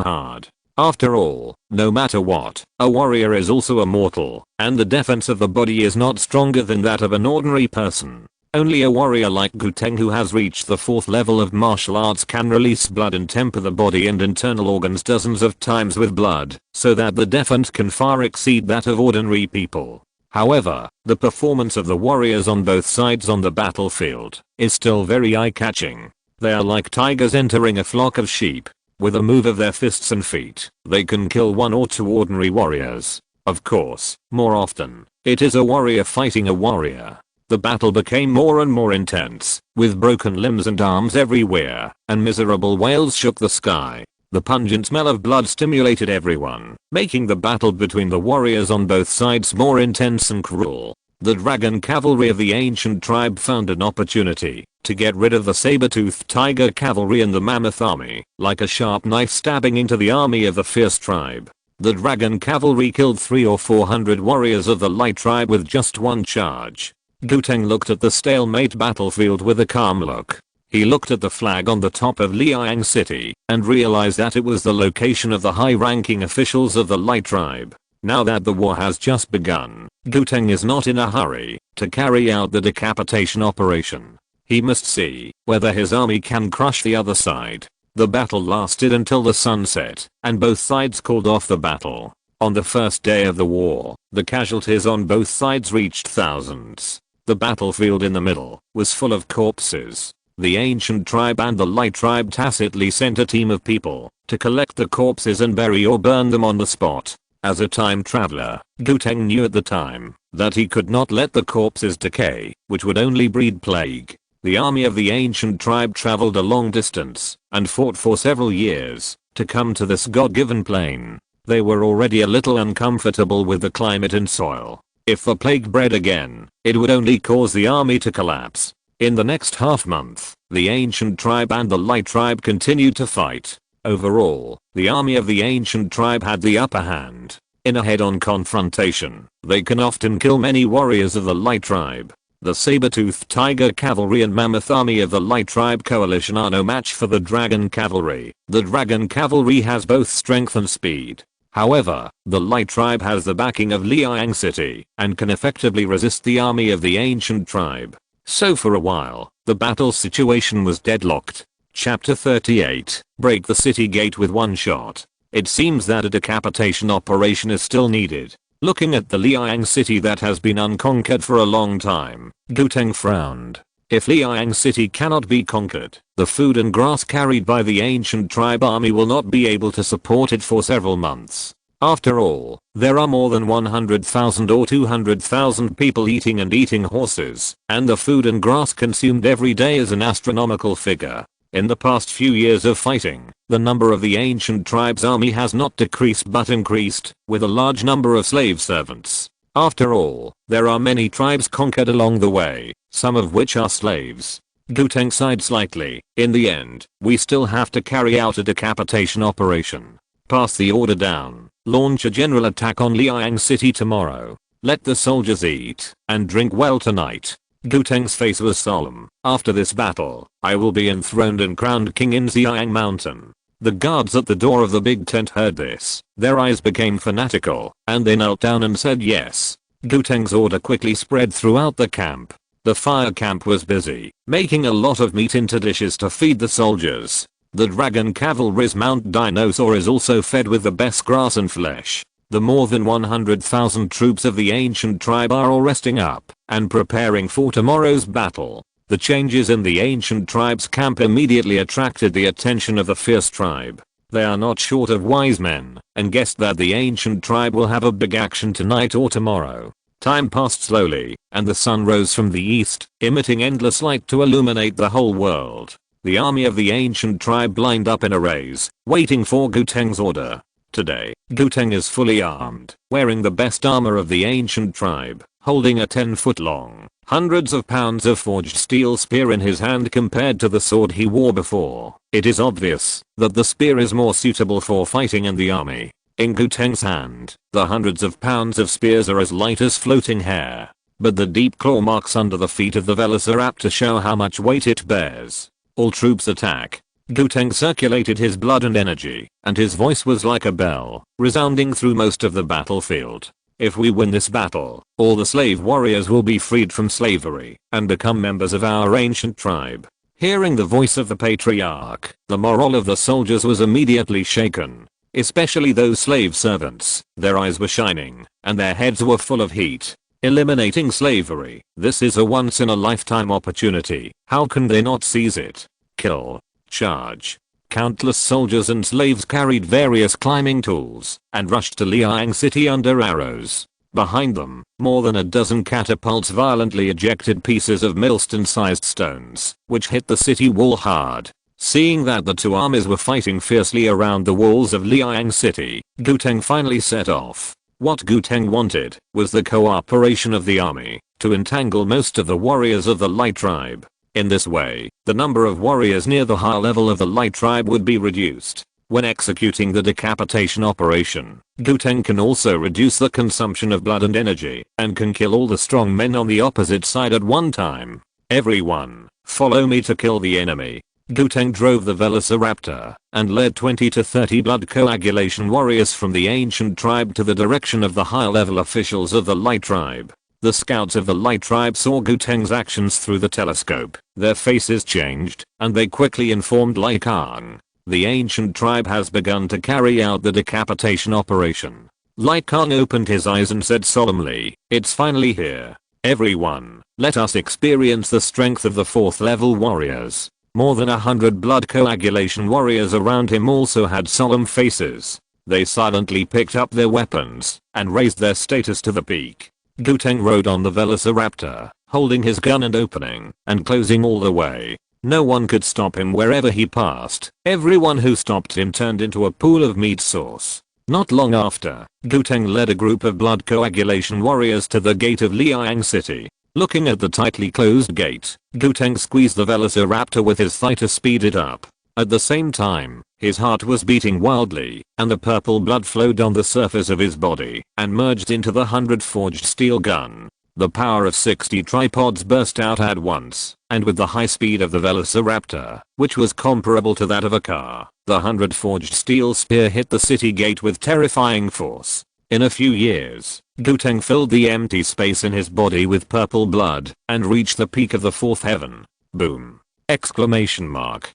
hard. After all, no matter what, a warrior is also a mortal, and the defense of the body is not stronger than that of an ordinary person. Only a warrior like Guteng who has reached the 4th level of martial arts can release blood and temper the body and internal organs dozens of times with blood, so that the defense can far exceed that of ordinary people. However, the performance of the warriors on both sides on the battlefield is still very eye-catching. They are like tigers entering a flock of sheep. With a move of their fists and feet, they can kill 1 or 2 ordinary warriors. Of course, more often, it is a warrior fighting a warrior. The battle became more and more intense, with broken limbs and arms everywhere, and miserable wails shook the sky. The pungent smell of blood stimulated everyone, making the battle between the warriors on both sides more intense and cruel. The dragon cavalry of the ancient tribe found an opportunity to get rid of the saber-toothed tiger cavalry and the mammoth army, like a sharp knife stabbing into the army of the fierce tribe. The dragon cavalry killed 300 or 400 warriors of the light tribe with just one charge. Guteng looked at the stalemate battlefield with a calm look. He looked at the flag on the top of Liang City and realized that it was the location of the high-ranking officials of the light tribe. Now that the war has just begun, Guteng is not in a hurry to carry out the decapitation operation. He must see whether his army can crush the other side. The battle lasted until the sun set, and both sides called off the battle. On the first day of the war, the casualties on both sides reached thousands. The battlefield in the middle was full of corpses. The ancient tribe and the light tribe tacitly sent a team of people to collect the corpses and bury or burn them on the spot. As a time traveler, Guteng knew at the time that he could not let the corpses decay, which would only breed plague. The army of the ancient tribe traveled a long distance and fought for several years to come to this god-given plain. They were already a little uncomfortable with the climate and soil. If the plague bred again, it would only cause the army to collapse. In the next half-month, the ancient tribe and the light tribe continued to fight. Overall, the army of the ancient tribe had the upper hand. In a head-on confrontation, they can often kill many warriors of the light tribe. The saber-toothed tiger cavalry and mammoth army of the light tribe coalition are no match for the dragon cavalry. The dragon cavalry has both strength and speed. However, the light tribe has the backing of Liang City and can effectively resist the army of the ancient tribe. So for a while, the battle situation was deadlocked. Chapter 38, Break the city gate with one shot. It seems that a decapitation operation is still needed. Looking at the Liang City that has been unconquered for a long time, Guteng frowned. If Liang City cannot be conquered, the food and grass carried by the ancient tribe army will not be able to support it for several months. After all, there are more than 100,000 or 200,000 people eating and eating horses, and the food and grass consumed every day is an astronomical figure. In the past few years of fighting, the number of the ancient tribe's army has not decreased but increased, with a large number of slave servants. After all, there are many tribes conquered along the way, some of which are slaves. Guteng sighed slightly. In the end, we still have to carry out a decapitation operation. Pass the order down. Launch a general attack on Liang City tomorrow. Let the soldiers eat and drink well tonight. Guteng's face was solemn. After this battle, I will be enthroned and crowned king in Xiang Mountain. The guards at the door of the big tent heard this. Their eyes became fanatical, and they knelt down and said yes. Guteng's order quickly spread throughout the camp. The fire camp was busy, making a lot of meat into dishes to feed the soldiers. The dragon cavalry's Mount Dinosaur is also fed with the best grass and flesh. The more than 100,000 troops of the ancient tribe are all resting up and preparing for tomorrow's battle. The changes in the ancient tribe's camp immediately attracted the attention of the fierce tribe. They are not short of wise men and guessed that the ancient tribe will have a big action tonight or tomorrow. Time passed slowly, and the sun rose from the east, emitting endless light to illuminate the whole world. The army of the ancient tribe lined up in arrays, waiting for Guteng's order. Today, Guteng is fully armed, wearing the best armor of the ancient tribe, holding a 10-foot-long, hundreds of pounds of forged steel spear in his hand compared to the sword he wore before. It is obvious that the spear is more suitable for fighting in the army. In Guteng's hand, the hundreds of pounds of spears are as light as floating hair, but the deep claw marks under the feet of the Velociraptor show how much weight it bears. All troops attack. Guteng circulated his blood and energy, and his voice was like a bell, resounding through most of the battlefield. If we win this battle, all the slave warriors will be freed from slavery and become members of our ancient tribe. Hearing the voice of the patriarch, the morale of the soldiers was immediately shaken. Especially those slave servants. Their eyes were shining, and their heads were full of heat. Eliminating slavery. This is a once-in-a-lifetime opportunity. How can they not seize it? Kill. Charge. Countless soldiers and slaves carried various climbing tools and rushed to Liang City under arrows. Behind them, more than a dozen catapults violently ejected pieces of millstone-sized stones, which hit the city wall hard. Seeing that the two armies were fighting fiercely around the walls of Liang City, Guteng finally set off. What Guteng wanted was the cooperation of the army to entangle most of the warriors of the Light Tribe. In this way, the number of warriors near the high level of the Light Tribe would be reduced. When executing the decapitation operation, Guteng can also reduce the consumption of blood and energy and can kill all the strong men on the opposite side at one time. Everyone, follow me to kill the enemy. Guteng drove the Velociraptor and led 20 to 30 blood coagulation warriors from the ancient tribe to the direction of the high-level officials of the Light Tribe. The scouts of the Light Tribe saw Guteng's actions through the telescope. Their faces changed, and they quickly informed Lai Kang. The ancient tribe has begun to carry out the decapitation operation. Lai Kang opened his eyes and said solemnly, "It's finally here. Everyone, let us experience the strength of the 4th level warriors." More than 100 blood coagulation warriors around him also had solemn faces. They silently picked up their weapons and raised their status to the peak. Guteng rode on the Velociraptor, holding his gun and opening and closing all the way. No one could stop him wherever he passed. Everyone who stopped him turned into a pool of meat sauce. Not long after, Guteng led a group of blood coagulation warriors to the gate of Liang City. Looking at the tightly closed gate, Guteng squeezed the Velociraptor with his thigh to speed it up. At the same time, his heart was beating wildly, and the purple blood flowed on the surface of his body and merged into the 100 forged steel gun. The power of 60 tripods burst out at once, and with the high speed of the Velociraptor, which was comparable to that of a car, the 100 forged steel spear hit the city gate with terrifying force. In a few years, Guteng filled the empty space in his body with purple blood and reached the peak of the 4th heaven. Boom! Exclamation mark.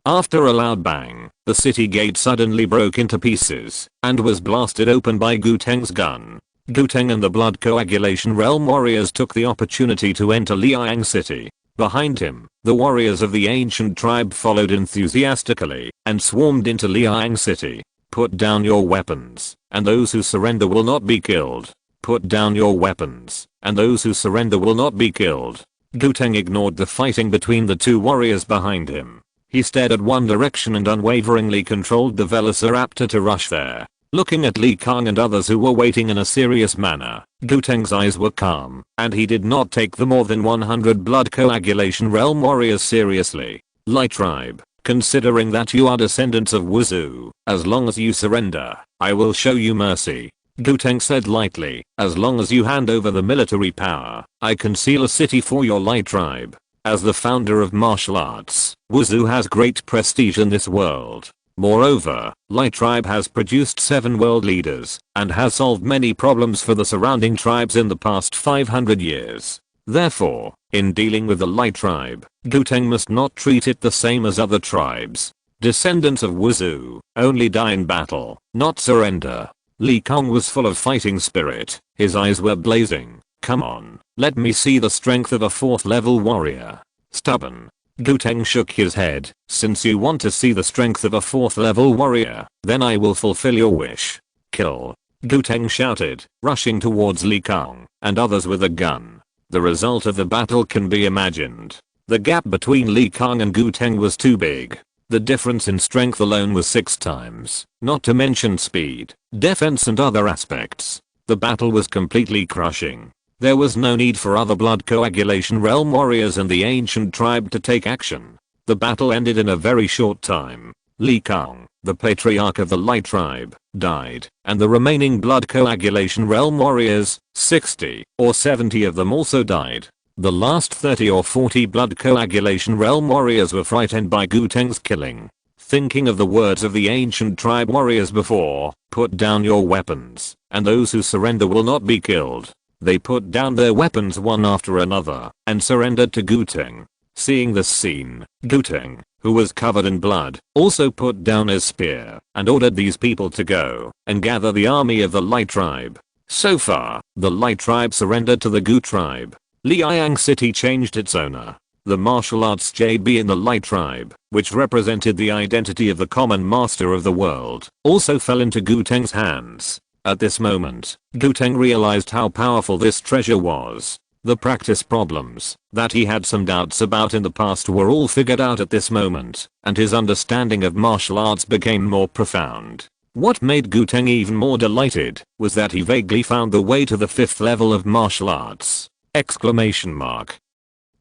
After a loud bang, the city gate suddenly broke into pieces and was blasted open by Guteng's gun. Guteng and the blood coagulation realm warriors took the opportunity to enter Liang City. Behind him, the warriors of the ancient tribe followed enthusiastically and swarmed into Liang City. Put down your weapons, and those who surrender will not be killed. Put down your weapons, and those who surrender will not be killed. Guteng ignored the fighting between the two warriors behind him. He stared at one direction and unwaveringly controlled the Velociraptor to rush there. Looking at Li Kang and others who were waiting in a serious manner, Guteng's eyes were calm, and he did not take the more than 100 blood coagulation realm warriors seriously. Light tribe, considering that you are descendants of Wuzu, as long as you surrender, I will show you mercy. Guteng said lightly, as long as you hand over the military power, I can seal a city for your light tribe. As the founder of martial arts, Wuzu has great prestige in this world. Moreover, Light Tribe has produced 7 world leaders and has solved many problems for the surrounding tribes in the past 500 years. Therefore, in dealing with the Light Tribe, Guteng must not treat it the same as other tribes. Descendants of Wuzu only die in battle, not surrender. Li Kang was full of fighting spirit. His eyes were blazing. Come on, let me see the strength of a 4th level warrior. Stubborn. Guteng shook his head. Since you want to see the strength of a 4th level warrior, then I will fulfill your wish. Kill. Guteng shouted, rushing towards Li Kang and others with a gun. The result of the battle can be imagined. The gap between Li Kang and Guteng was too big. The difference in strength alone was 6 times, not to mention speed, defense and other aspects. The battle was completely crushing. There was no need for other blood coagulation realm warriors and the ancient tribe to take action. The battle ended in a very short time. Li Kang, the patriarch of the Light Tribe, died, and the remaining blood coagulation realm warriors, 60 or 70 of them also died. The last 30 or 40 blood coagulation realm warriors were frightened by Guteng's killing. Thinking of the words of the ancient tribe warriors before, put down your weapons, and those who surrender will not be killed. They put down their weapons one after another and surrendered to Guteng. Seeing this scene, Guteng, who was covered in blood, also put down his spear and ordered these people to go and gather the army of the Light Tribe. So far, the Light Tribe surrendered to the Gu Tribe. Liang City changed its owner. The martial arts JB in the Light Tribe, which represented the identity of the common master of the world, also fell into Guteng's hands. At this moment, Guteng realized how powerful this treasure was. The practice problems that he had some doubts about in the past were all figured out at this moment, and his understanding of martial arts became more profound. What made Guteng even more delighted was that he vaguely found the way to the 5th level of martial arts! Exclamation mark.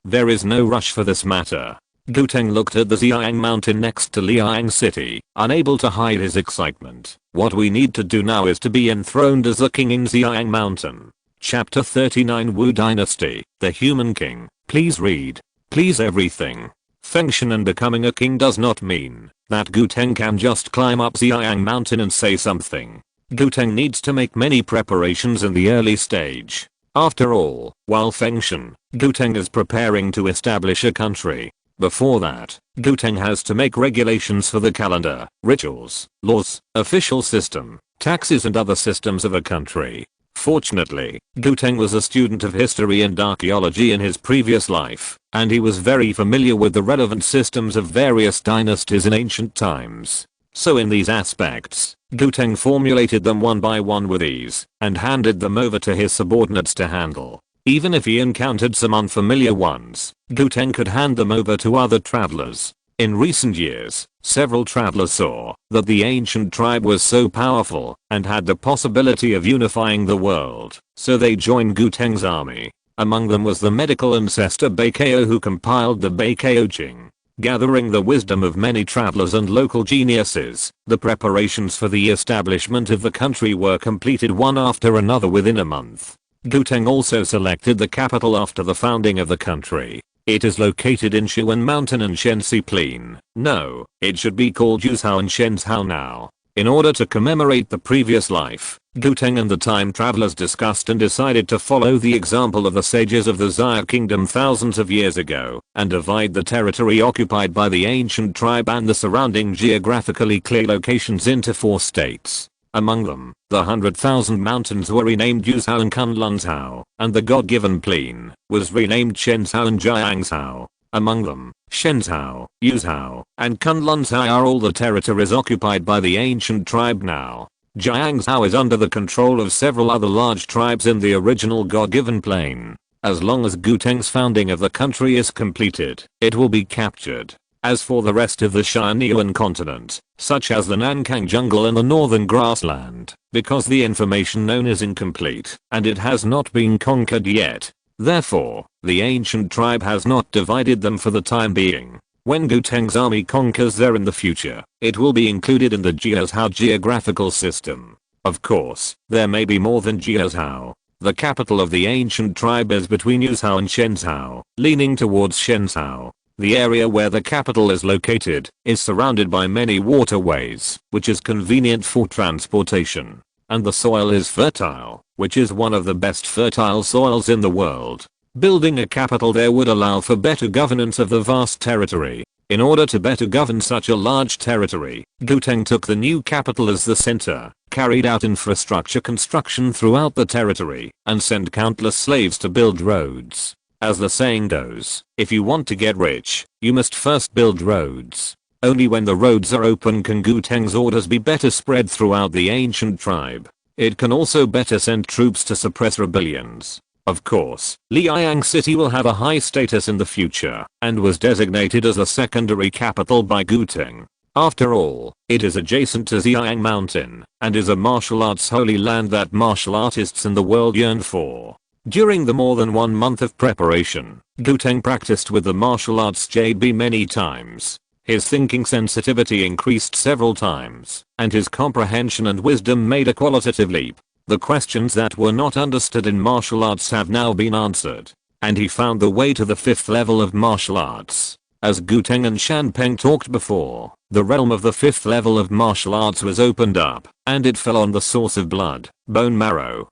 There is no rush for this matter. Guteng looked at the Xiang mountain next to Liang City, unable to hide his excitement. What we need to do now is to be enthroned as the king in Xiang mountain. Chapter 39 Wu Dynasty, the Human King. Please read. Please everything. Fengshen and becoming a king does not mean that Guteng can just climb up Xiang mountain and say something. Guteng needs to make many preparations in the early stage. After all, while Fengshen, Guteng is preparing to establish a country. Before that, Guteng has to make regulations for the calendar, rituals, laws, official system, taxes and other systems of a country. Fortunately, Guteng was a student of history and archaeology in his previous life, and he was very familiar with the relevant systems of various dynasties in ancient times. So in these aspects, Guteng formulated them one by one with ease, and handed them over to his subordinates to handle. Even if he encountered some unfamiliar ones, Guteng could hand them over to other travelers. In recent years, several travelers saw that the ancient tribe was so powerful and had the possibility of unifying the world, so they joined Guteng's army. Among them was the medical ancestor Beikao, who compiled the Beikao Jing. Gathering the wisdom of many travelers and local geniuses, the preparations for the establishment of the country were completed one after another within a month. Guteng also selected the capital after the founding of the country. It is located in Shuan Mountain and Shenxi Plain. No, it should be called Yuzhao and Shenzhou now. In order to commemorate the previous life, Guteng and the time travelers discussed and decided to follow the example of the sages of the Xia kingdom thousands of years ago and divide the territory occupied by the ancient tribe and the surrounding geographically clear locations into 4 states. Among them, the 100,000 mountains were renamed Yuzhao and Kunlunzhao, and the god-given plain was renamed Shenzhou and Jiangzhou. Among them, Shenzhou, Yuzhou, and Kunlunsai are all the territories occupied by the ancient tribe now. Jiangzhou is under the control of several other large tribes in the original God-given plane. As long as Guteng's founding of the country is completed, it will be captured. As for the rest of the Tianyuan continent, such as the Nankang jungle and the northern grassland, because the information known is incomplete, and it has not been conquered yet. Therefore, the ancient tribe has not divided them for the time being. When Guteng's army conquers there in the future, it will be included in the Jiuzhou geographical system. Of course, there may be more than Jiuzhou. The capital of the ancient tribe is between Yuzhou and Shenzhou, leaning towards Shenzhou. The area where the capital is located is surrounded by many waterways, which is convenient for transportation. And the soil is fertile, which is one of the best fertile soils in the world. Building a capital there would allow for better governance of the vast territory. In order to better govern such a large territory, Guteng took the new capital as the center, carried out infrastructure construction throughout the territory, and sent countless slaves to build roads. As the saying goes, if you want to get rich, you must first build roads. Only when the roads are open can Guteng's orders be better spread throughout the ancient tribe. It can also better send troops to suppress rebellions. Of course, Liang City will have a high status in the future, and was designated as a secondary capital by Guteng. After all, it is adjacent to Xiang Mountain, and is a martial arts holy land that martial artists in the world yearn for. During the more than 1 month of preparation, Guteng practiced with the martial arts JB many times. His thinking sensitivity increased several times, and his comprehension and wisdom made a qualitative leap. The questions that were not understood in martial arts have now been answered, and he found the way to the 5th level of martial arts. As Guteng and Shanpeng talked before, the realm of the 5th level of martial arts was opened up, and it fell on the source of blood, bone marrow!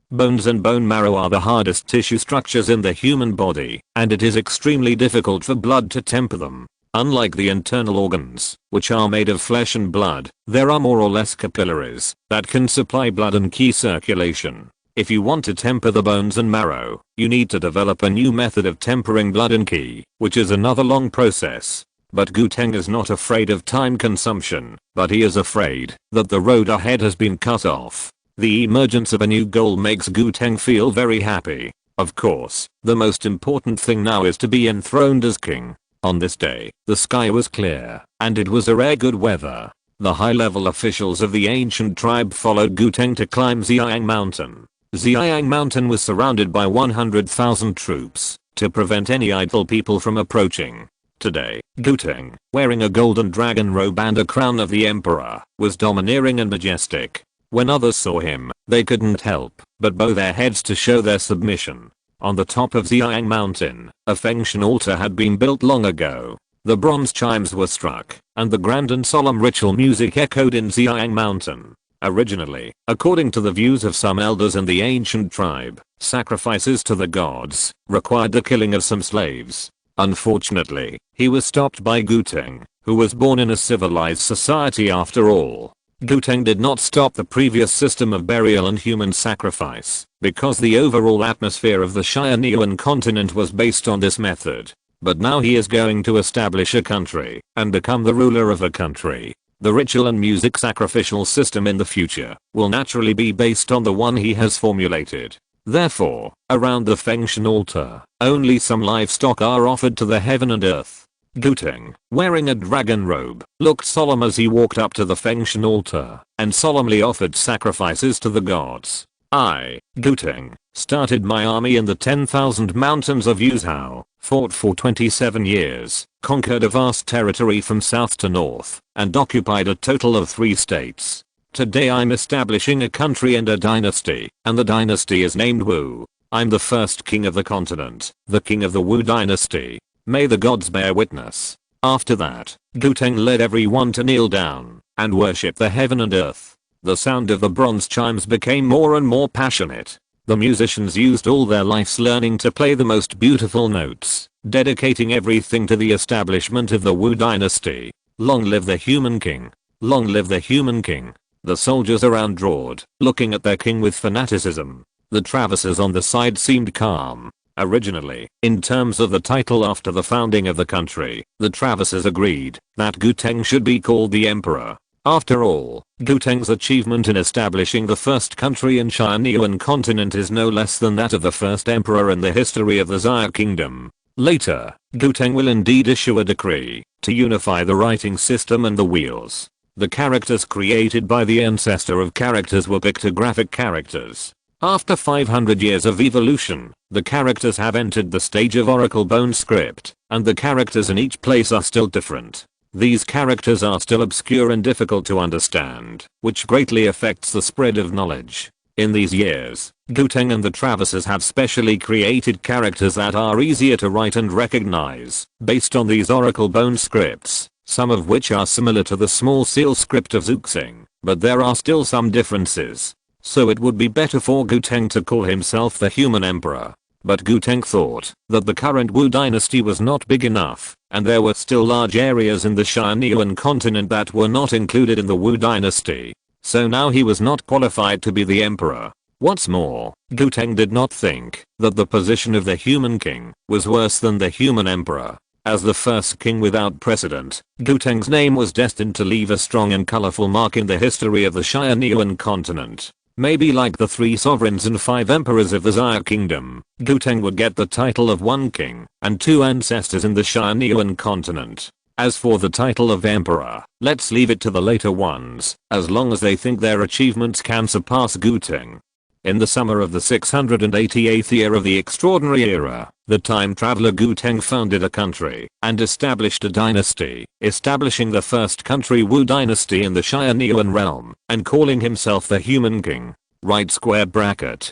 Bones and bone marrow are the hardest tissue structures in the human body, and it is extremely difficult for blood to temper them. Unlike the internal organs, which are made of flesh and blood, there are more or less capillaries that can supply blood and key circulation. If you want to temper the bones and marrow, you need to develop a new method of tempering blood and ki, which is another long process. But Guteng is not afraid of time consumption, but he is afraid that the road ahead has been cut off. The emergence of a new goal makes Guteng feel very happy. Of course, the most important thing now is to be enthroned as king. On this day, the sky was clear, and it was a rare good weather. The high-level officials of the ancient tribe followed Guteng to climb Xiang Mountain. Xiang Mountain was surrounded by 100,000 troops to prevent any idle people from approaching. Today, Guteng, wearing a golden dragon robe and a crown of the emperor, was domineering and majestic. When others saw him, they couldn't help but bow their heads to show their submission. On the top of Xiang Mountain, a Fengshan altar had been built long ago. The bronze chimes were struck, and the grand and solemn ritual music echoed in Xiang Mountain. Originally, according to the views of some elders in the ancient tribe, sacrifices to the gods required the killing of some slaves. Unfortunately, he was stopped by Guteng, who was born in a civilized society after all. Guteng did not stop the previous system of burial and human sacrifice, because the overall atmosphere of the Tianyuan continent was based on this method. But now he is going to establish a country, and become the ruler of a country. The ritual and music sacrificial system in the future will naturally be based on the one he has formulated. Therefore, around the Fengshan altar, only some livestock are offered to the heaven and earth. Guteng, wearing a dragon robe, looked solemn as he walked up to the Fengshan altar and solemnly offered sacrifices to the gods. I, Guteng, started my army in the 10,000 mountains of Yuzhou, fought for 27 years, conquered a vast territory from south to north, and occupied a total of 3 states. Today I'm establishing a country and a dynasty, and the dynasty is named Wu. I'm the first king of the continent, the king of the Wu dynasty. May the gods bear witness. After that, Guteng led everyone to kneel down and worship the heaven and earth. The sound of the bronze chimes became more and more passionate. The musicians used all their lives learning to play the most beautiful notes, dedicating everything to the establishment of the Wu dynasty. Long live the human king! Long live the human king! The soldiers around roared, looking at their king with fanaticism. The Travisses on the side seemed calm. Originally, in terms of the title after the founding of the country, the Travisses agreed that Guteng should be called the Emperor. After all, Guteng's achievement in establishing the first country in Tianyuan continent is no less than that of the first emperor in the history of the Xia kingdom. Later, Guteng will indeed issue a decree to unify the writing system and the wheels. The characters created by the ancestor of characters were pictographic characters. After 500 years of evolution, the characters have entered the stage of oracle bone script, and the characters in each place are still different. These characters are still obscure and difficult to understand, which greatly affects the spread of knowledge. In these years, Guteng and the Travisses have specially created characters that are easier to write and recognize, based on these oracle bone scripts, some of which are similar to the small seal script of Xuxing, but there are still some differences. So it would be better for Guteng to call himself the Human Emperor. But Guteng thought that the current Wu dynasty was not big enough, and there were still large areas in the Tianyuan continent that were not included in the Wu dynasty. So now he was not qualified to be the emperor. What's more, Guteng did not think that the position of the human king was worse than the human emperor. As the first king without precedent, Guteng's name was destined to leave a strong and colorful mark in the history of the Tianyuan continent. Maybe like the 3 sovereigns and 5 emperors of the Xia kingdom, Guteng would get the title of 1 king and 2 ancestors in the Tianyuan continent. As for the title of emperor, let's leave it to the later ones, as long as they think their achievements can surpass Guteng. In the summer of the 688th year of the Extraordinary Era, the time traveler Guteng founded a country and established a dynasty, establishing the first country Wu dynasty in the Tianyuan realm and calling himself the Human King. Right square bracket.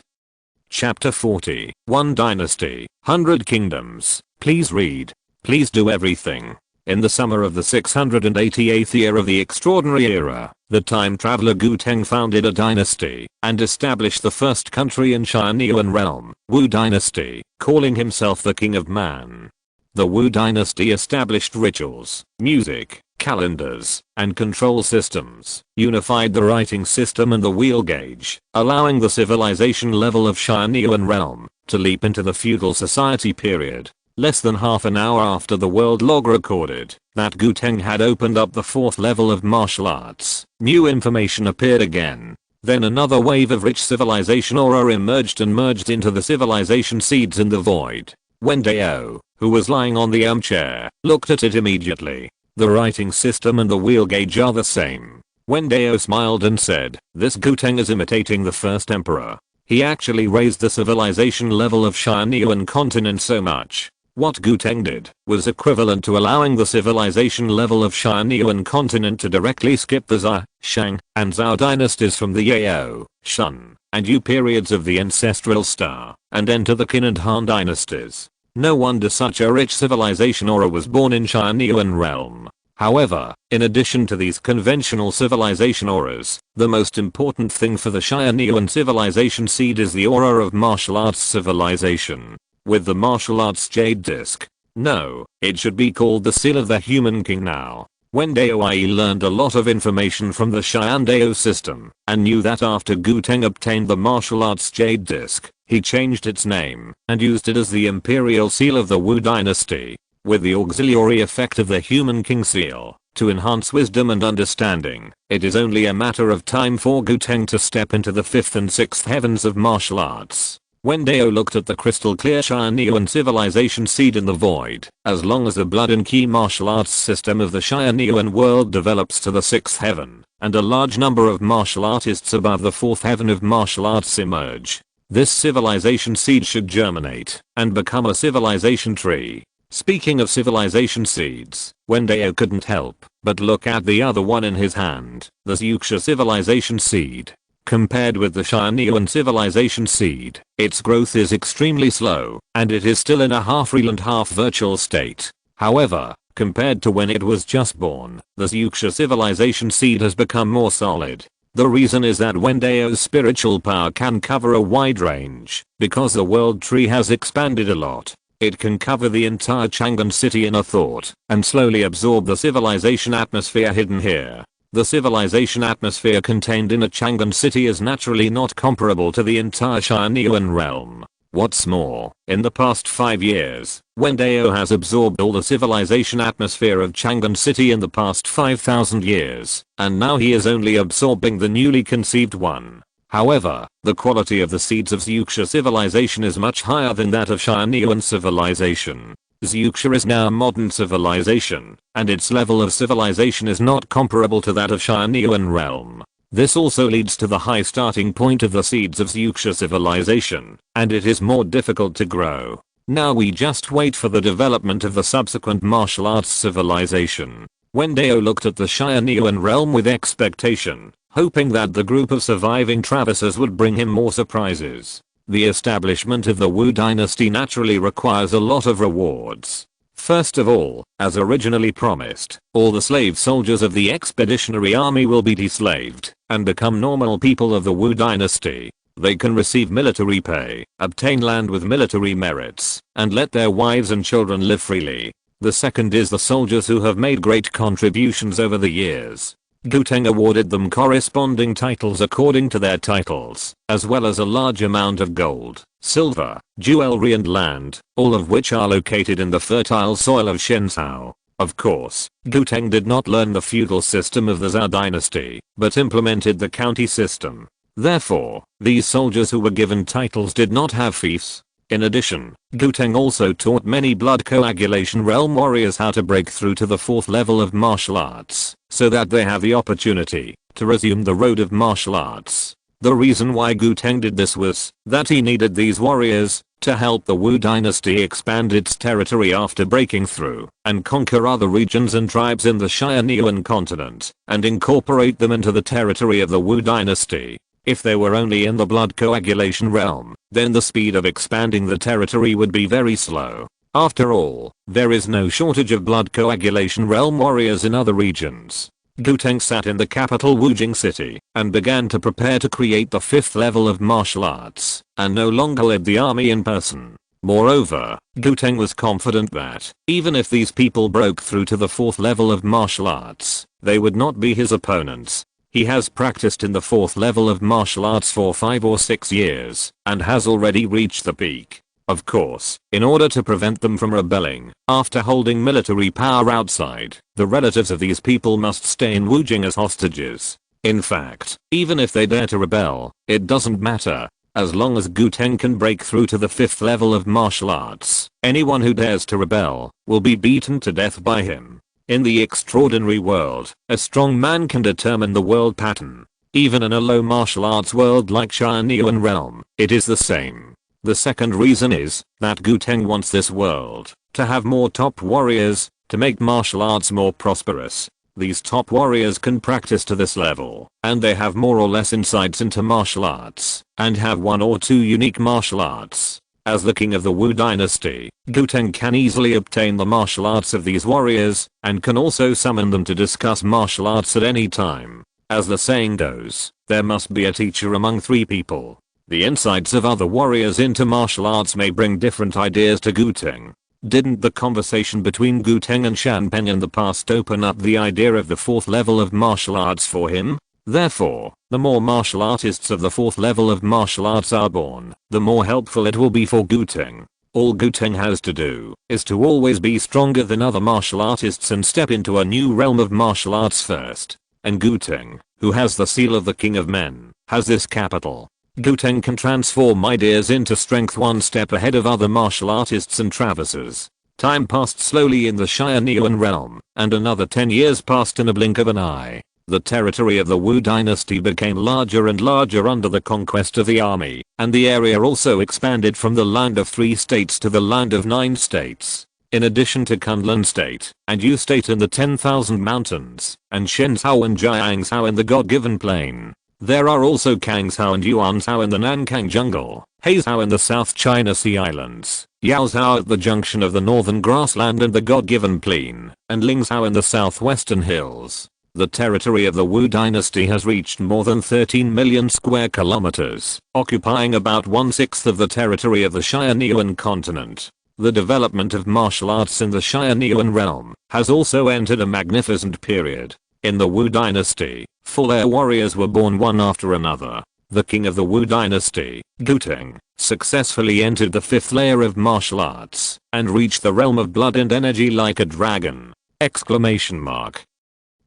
Chapter 40, One Dynasty, 100 Kingdoms. Please read. Please do everything. In the summer of the 688th year of the Extraordinary Era, the time traveler Guteng founded a dynasty and established the first country in Tianyuan realm, Wu dynasty, calling himself the King of Man. The Wu dynasty established rituals, music, calendars, and control systems, unified the writing system and the wheel gauge, allowing the civilization level of Tianyuan realm to leap into the feudal society period. Less than half an hour after the world log recorded that Guteng had opened up the 4th level of martial arts, new information appeared again. Then another wave of rich civilization aura emerged and merged into the civilization seeds in the void. Wen Dao, who was lying on the armchair, looked at it immediately. The writing system and the wheel gauge are the same. Wen Dao smiled and said, "This Guteng is imitating the first emperor. He actually raised the civilization level of Tianyuan continent so much. What Guteng did was equivalent to allowing the civilization level of Tianyuan continent to directly skip the Xia, Shang, and Zhao dynasties from the Yao, Shun, and Yu periods of the ancestral star, and enter the Qin and Han dynasties. No wonder such a rich civilization aura was born in Tianyuan realm." However, in addition to these conventional civilization auras, the most important thing for the Tianyuan civilization seed is the aura of martial arts civilization. With the martial arts jade disc. No, it should be called the seal of the Human King now. Wen Dao learned a lot of information from the Xian Dao system and knew that after Guteng obtained the martial arts jade disc, he changed its name and used it as the imperial seal of the Wu dynasty, with the auxiliary effect of the Human King seal, to enhance wisdom and understanding. It is only a matter of time for Guteng to step into the 5th and 6th heavens of martial arts. Wen Dao looked at the crystal clear Tianyuan civilization seed in the void. As long as the blood and key martial arts system of the Tianyuan world develops to the 6th heaven, and a large number of martial artists above the 4th heaven of martial arts emerge, this civilization seed should germinate and become a civilization tree. Speaking of civilization seeds, Wen Dao couldn't help but look at the other one in his hand, the Xuxia civilization seed. Compared with the Tianyuan civilization seed, its growth is extremely slow, and it is still in a half real and half virtual state. However, compared to when it was just born, the Xuxia civilization seed has become more solid. The reason is that Wen Dao's spiritual power can cover a wide range, because the world tree has expanded a lot. It can cover the entire Chang'an city in a thought, and slowly absorb the civilization atmosphere hidden here. The civilization atmosphere contained in a Chang'an city is naturally not comparable to the entire Tianyuan realm. What's more, in the past 5 years, Wen Dao has absorbed all the civilization atmosphere of Chang'an City in the past 5,000 years, and now he is only absorbing the newly conceived one. However, the quality of the seeds of Xiuxia civilization is much higher than that of Tianyuan civilization. Xiuxia is now modern civilization, and its level of civilization is not comparable to that of Tianyuan realm. This also leads to the high starting point of the seeds of Xiuxia civilization, and it is more difficult to grow. Now we just wait for the development of the subsequent martial arts civilization. Wen Dao looked at the Tianyuan realm with expectation, hoping that the group of surviving traverses would bring him more surprises. The establishment of the Wu dynasty naturally requires a lot of rewards. First of all, as originally promised, all the slave soldiers of the expeditionary army will be deslaved and become normal people of the Wu dynasty. They can receive military pay, obtain land with military merits, and let their wives and children live freely. The second is the soldiers who have made great contributions over the years. Guteng awarded them corresponding titles according to their titles, as well as a large amount of gold, silver, jewelry and land, all of which are located in the fertile soil of Shenzhou. Of course, Guteng did not learn the feudal system of the Zhou dynasty, but implemented the county system. Therefore, these soldiers who were given titles did not have fiefs. In addition, Guteng also taught many blood coagulation realm warriors how to break through to the 4th level of martial arts, so that they have the opportunity to resume the road of martial arts. The reason why Guteng did this was that he needed these warriors to help the Wu dynasty expand its territory after breaking through and conquer other regions and tribes in the Tianyuan continent and incorporate them into the territory of the Wu dynasty. If they were only in the blood coagulation realm, then the speed of expanding the territory would be very slow. After all, there is no shortage of blood coagulation realm warriors in other regions. Guteng sat in the capital Wujing city and began to prepare to create the 5th level of martial arts, and no longer led the army in person. Moreover, Guteng was confident that, even if these people broke through to the 4th level of martial arts, they would not be his opponents. He has practiced in the 4th level of martial arts for 5 or 6 years, and has already reached the peak. Of course, in order to prevent them from rebelling, after holding military power outside, the relatives of these people must stay in Wujing as hostages. In fact, even if they dare to rebel, it doesn't matter. As long as Guteng can break through to the 5th level of martial arts, anyone who dares to rebel will be beaten to death by him. In the extraordinary world, a strong man can determine the world pattern. Even in a low martial arts world like Tianyuan realm, it is the same. The second reason is that Guteng wants this world to have more top warriors to make martial arts more prosperous. These top warriors can practice to this level, and they have more or less insights into martial arts, and have 1 or 2 unique martial arts. As the king of the Wu dynasty, Guteng can easily obtain the martial arts of these warriors, and can also summon them to discuss martial arts at any time. As the saying goes, there must be a teacher among 3 people. The insights of other warriors into martial arts may bring different ideas to Guteng. Didn't the conversation between Guteng and Shanpeng in the past open up the idea of the 4th level of martial arts for him? Therefore, the more martial artists of the 4th level of martial arts are born, the more helpful it will be for Guteng. All Guteng has to do is to always be stronger than other martial artists and step into a new realm of martial arts first. And Guteng, who has the seal of the King of Men, has this capital. Guteng can transform ideas into strength 1 step ahead of other martial artists and traversers. Time passed slowly in the Tianyuan realm, and another 10 years passed in a blink of an eye. The territory of the Wu dynasty became larger and larger under the conquest of the army, and the area also expanded from the land of 3 states to the land of 9 states. In addition to Kunlun State, and Yu State in the 10,000 mountains, and Shenzhou and Jiangzhou in the God-given plain, there are also Kangzhou and Yuanzhou in the Nankang jungle, Heizhou in the South China Sea Islands, Yaozhou at the junction of the northern grassland and the God-given plain, and Lingzhou in the southwestern hills. The territory of the Wu dynasty has reached more than 13 million square kilometers, occupying about 1/6 of the territory of the Tianyuan continent. The development of martial arts in the Tianyuan realm has also entered a magnificent period. In the Wu dynasty, full-air warriors were born one after another. the king of the Wu dynasty, Guteng, successfully entered the 5th layer of martial arts and reached the realm of blood and energy like a dragon!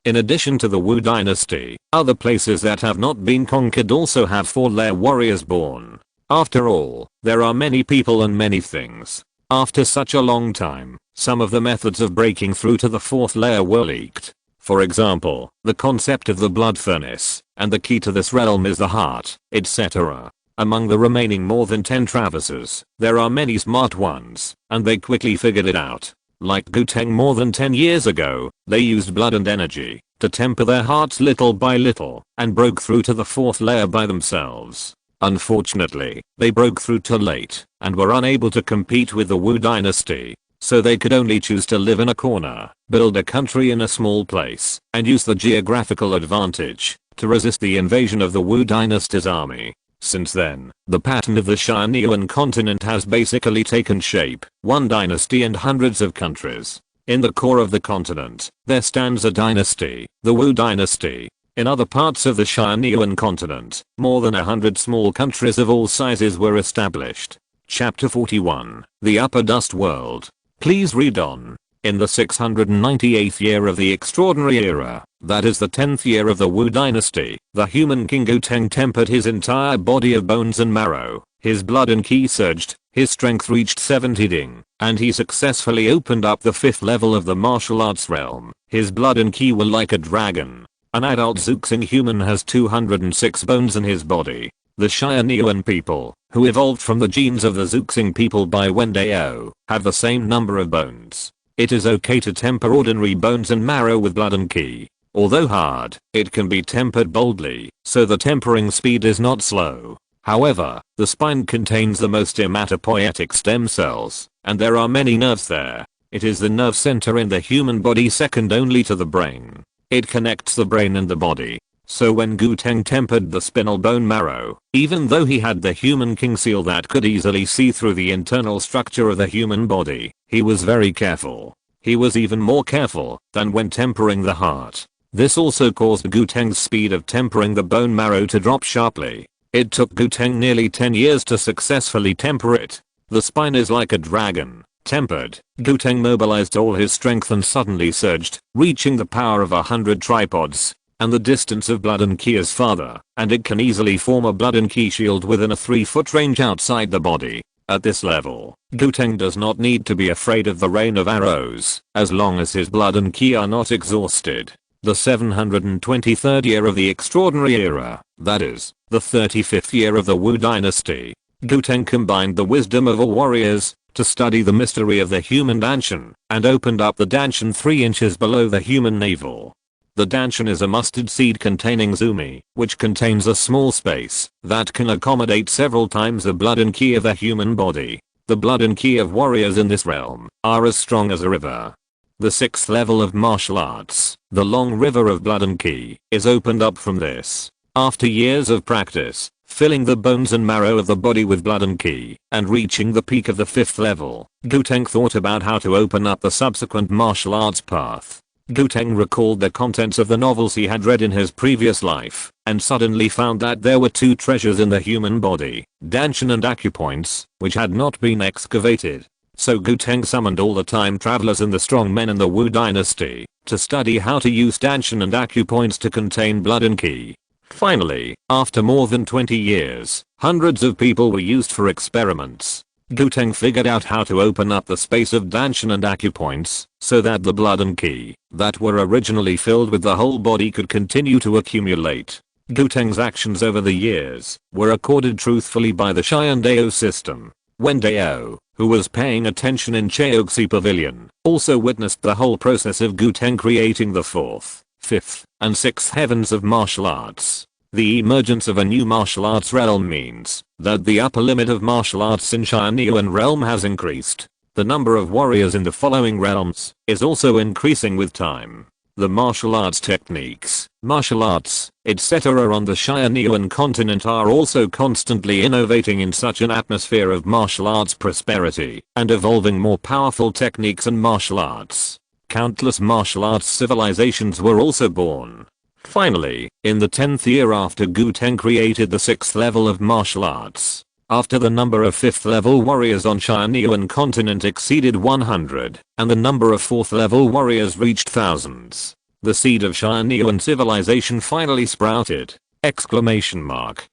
In addition to the Wu dynasty, other places that have not been conquered also have 4-layer warriors born. After all, there are many people and many things. After such a long time, some of the methods of breaking through to the 4th layer were leaked. For example, the concept of the blood furnace, and the key to this realm is the heart, etc. Among the remaining more than 10 traversers, there are many smart ones, and they quickly figured it out. Like Guteng more than 10 years ago, they used blood and energy to temper their hearts little by little, and broke through to the 4th layer by themselves. Unfortunately, they broke through too late, and were unable to compete with the Wu dynasty. So they could only choose to live in a corner, build a country in a small place, and use the geographical advantage to resist the invasion of the Wu dynasty's army. Since then, the pattern of the Tianyuan continent has basically taken shape, one dynasty and hundreds of countries. In the core of the continent, there stands a dynasty, the Wu dynasty. In other parts of the Tianyuan continent, more than 100 small countries of all sizes were established. Chapter 41, The Upper Dust World. Please read on. In the 698th year of the Extraordinary Era, that is the 10th year of the Wu dynasty, the human king Guteng tempered his entire body of bones and marrow. His blood and ki surged, his strength reached 70 ding, and he successfully opened up the 5th level of the martial arts realm. His blood and ki were like a dragon. An adult Zuxing human has 206 bones in his body. The Tianyuan people, who evolved from the genes of the Zuxing people by Wen Dao, have the same number of bones. It is okay to temper ordinary bones and marrow with blood and ki. Although hard, it can be tempered boldly, so the tempering speed is not slow. However, the spine contains the most hematopoietic stem cells, and there are many nerves there. It is the nerve center in the human body second only to the brain. It connects the brain and the body. So when Guteng tempered the spinal bone marrow, even though he had the human king seal that could easily see through the internal structure of the human body, he was very careful. He was even more careful than when tempering the heart. This also caused Guteng's speed of tempering the bone marrow to drop sharply. It took Guteng nearly 10 years to successfully temper it. The spine is like a dragon. Tempered, Guteng mobilized all his strength and suddenly surged, reaching the power of 100 tripods. And the distance of blood and ki is farther, and it can easily form a blood and ki shield within a 3-foot range outside the body. At this level, Guteng does not need to be afraid of the rain of arrows, as long as his blood and ki are not exhausted. The 723rd year of the Extraordinary Era, that is, the 35th year of the Wu dynasty, Guteng combined the wisdom of all warriors to study the mystery of the human danshan, and opened up the danshan 3 inches below the human navel. The danshan is a mustard seed containing zumi, which contains a small space that can accommodate several times the blood and ki of the human body. The blood and ki of warriors in this realm are as strong as a river. The 6th level of martial arts, the long river of blood and ki, is opened up from this. After years of practice, filling the bones and marrow of the body with blood and ki, and reaching the peak of the 5th level, Guteng thought about how to open up the subsequent martial arts path. Guteng recalled the contents of the novels he had read in his previous life, and suddenly found that there were 2 treasures in the human body, danshan and acupoints, which had not been excavated. So Guteng summoned all the time travelers and the strong men in the Wu dynasty, to study how to use danshan and acupoints to contain blood and ki. Finally, after more than 20 years, hundreds of people were used for experiments. Guteng figured out how to open up the space of danshan and acupoints, so that the blood and ki, that were originally filled with the whole body could continue to accumulate. Guteng's actions over the years were accorded truthfully by the Wen Dao system. Wen Dao, who was paying attention in Cheoxi Pavilion, also witnessed the whole process of Guteng creating the 4th, 5th, and 6th heavens of martial arts. The emergence of a new martial arts realm means that the upper limit of martial arts in Tianyuan realm has increased. The number of warriors in the following realms is also increasing with time. The martial arts techniques, martial arts, etc. on the Tianyuan continent are also constantly innovating in such an atmosphere of martial arts prosperity and evolving more powerful techniques and martial arts. Countless martial arts civilizations were also born. Finally, in the 10th year after Gu Teng created the 6th level of martial arts, after the number of 5th level warriors on Tianyuan continent exceeded 100, and the number of 4th level warriors reached thousands, the seed of Tianyuan civilization finally sprouted! Exclamation mark.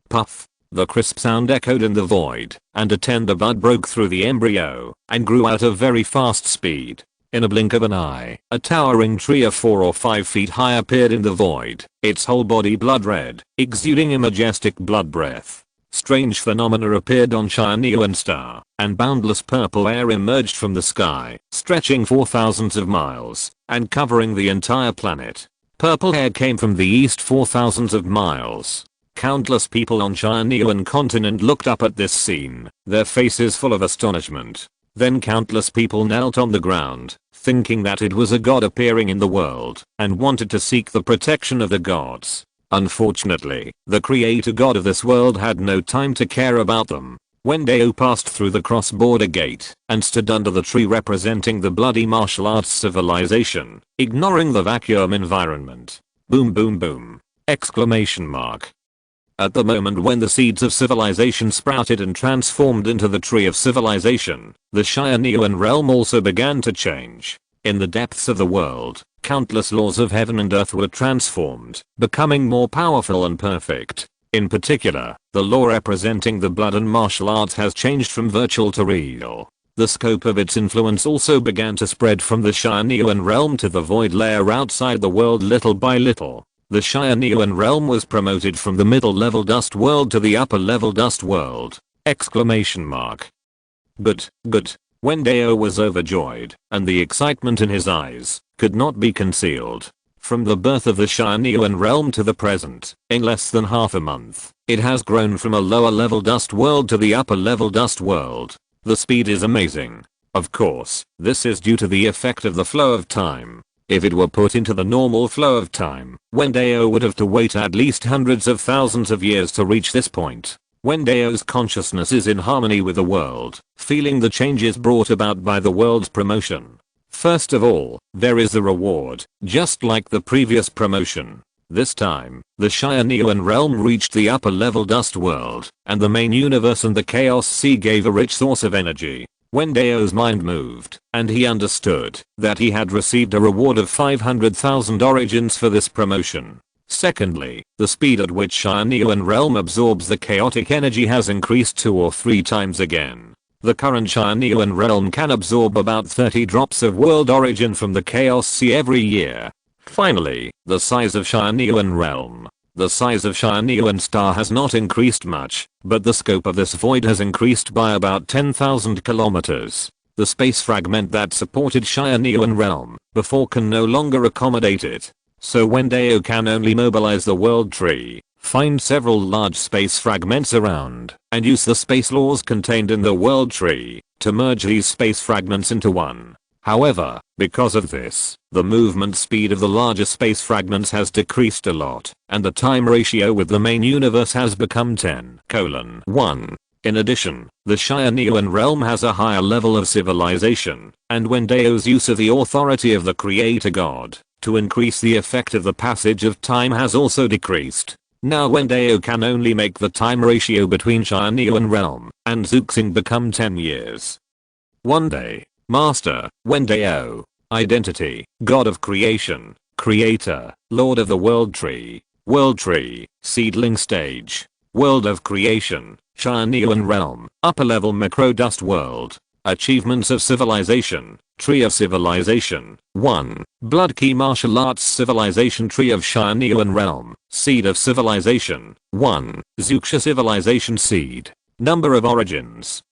Puff. The crisp sound echoed in the void, and a tender bud broke through the embryo, and grew out of very fast speed. In a blink of an eye, a towering tree of 4 or 5 feet high appeared in the void, its whole body blood red, exuding a majestic blood breath. Strange phenomena appeared on Tianyuan Star, and boundless purple air emerged from the sky, stretching for thousands of miles, and covering the entire planet. Purple air came from the east for thousands of miles. Countless people on Tianyuan continent looked up at this scene, their faces full of astonishment. Then countless people knelt on the ground, thinking that it was a god appearing in the world, and wanted to seek the protection of the gods. Unfortunately, the creator god of this world had no time to care about them. Wen Dao passed through the cross-border gate, and stood under the tree representing the bloody martial arts civilization, ignoring the vacuum environment. Boom boom boom! Exclamation mark. At the moment when the seeds of civilization sprouted and transformed into the tree of civilization, the Tianyuan realm also began to change. In the depths of the world, countless laws of heaven and earth were transformed, becoming more powerful and perfect. In particular, the law representing the blood and martial arts has changed from virtual to real. The scope of its influence also began to spread from the Tianyuan realm to the void layer outside the world little by little. The Tianyuan realm was promoted from the middle level dust world to the upper level dust world! Exclamation mark. Good. Wen Dao was overjoyed, and the excitement in his eyes could not be concealed. From the birth of the Tianyuan realm to the present, in less than half a month, it has grown from a lower level dust world to the upper level dust world. The speed is amazing. Of course, this is due to the effect of the flow of time. If it were put into the normal flow of time, Wen Dao would have to wait at least hundreds of thousands of years to reach this point. Wen Dao's consciousness is in harmony with the world, feeling the changes brought about by the world's promotion. First of all, there is the reward, just like the previous promotion. This time, the Tianyuan realm reached the upper level dust world, and the main universe and the chaos sea gave a rich source of energy. Wen Dao's mind moved, and he understood that he had received a reward of 500,000 origins for this promotion. Secondly, the speed at which Tianyuan realm absorbs the chaotic energy has increased 2 or 3 times again. The current Tianyuan realm can absorb about 30 drops of world origin from the chaos sea every year. Finally, the size of Tianyuan realm. The size of Tianyuan Star has not increased much, but the scope of this void has increased by about 10,000 kilometers. The space fragment that supported Tianyuan realm before can no longer accommodate it. So Wen Dao can only mobilize the world tree, find several large space fragments around, and use the space laws contained in the world tree to merge these space fragments into one. However, because of this, the movement speed of the larger space fragments has decreased a lot, and the time ratio with the main universe has become 10:1. In addition, the Tianyuan realm has a higher level of civilization, and Wen Dao's use of the authority of the creator god to increase the effect of the passage of time has also decreased. Now Wen Dao can only make the time ratio between Tianyuan realm and Zuxing become 10 years. One day, Master, Wen Dao, Identity, God of Creation, Creator, Lord of the World Tree, Seedling Stage, World of Creation, Tianyuan Realm, Upper Level Macro Dust World, Achievements of Civilization, Tree of Civilization, 1. Blood Key Martial Arts Civilization Tree of Tianyuan Realm, Seed of Civilization, 1. Zuxia Civilization Seed. Number of Origins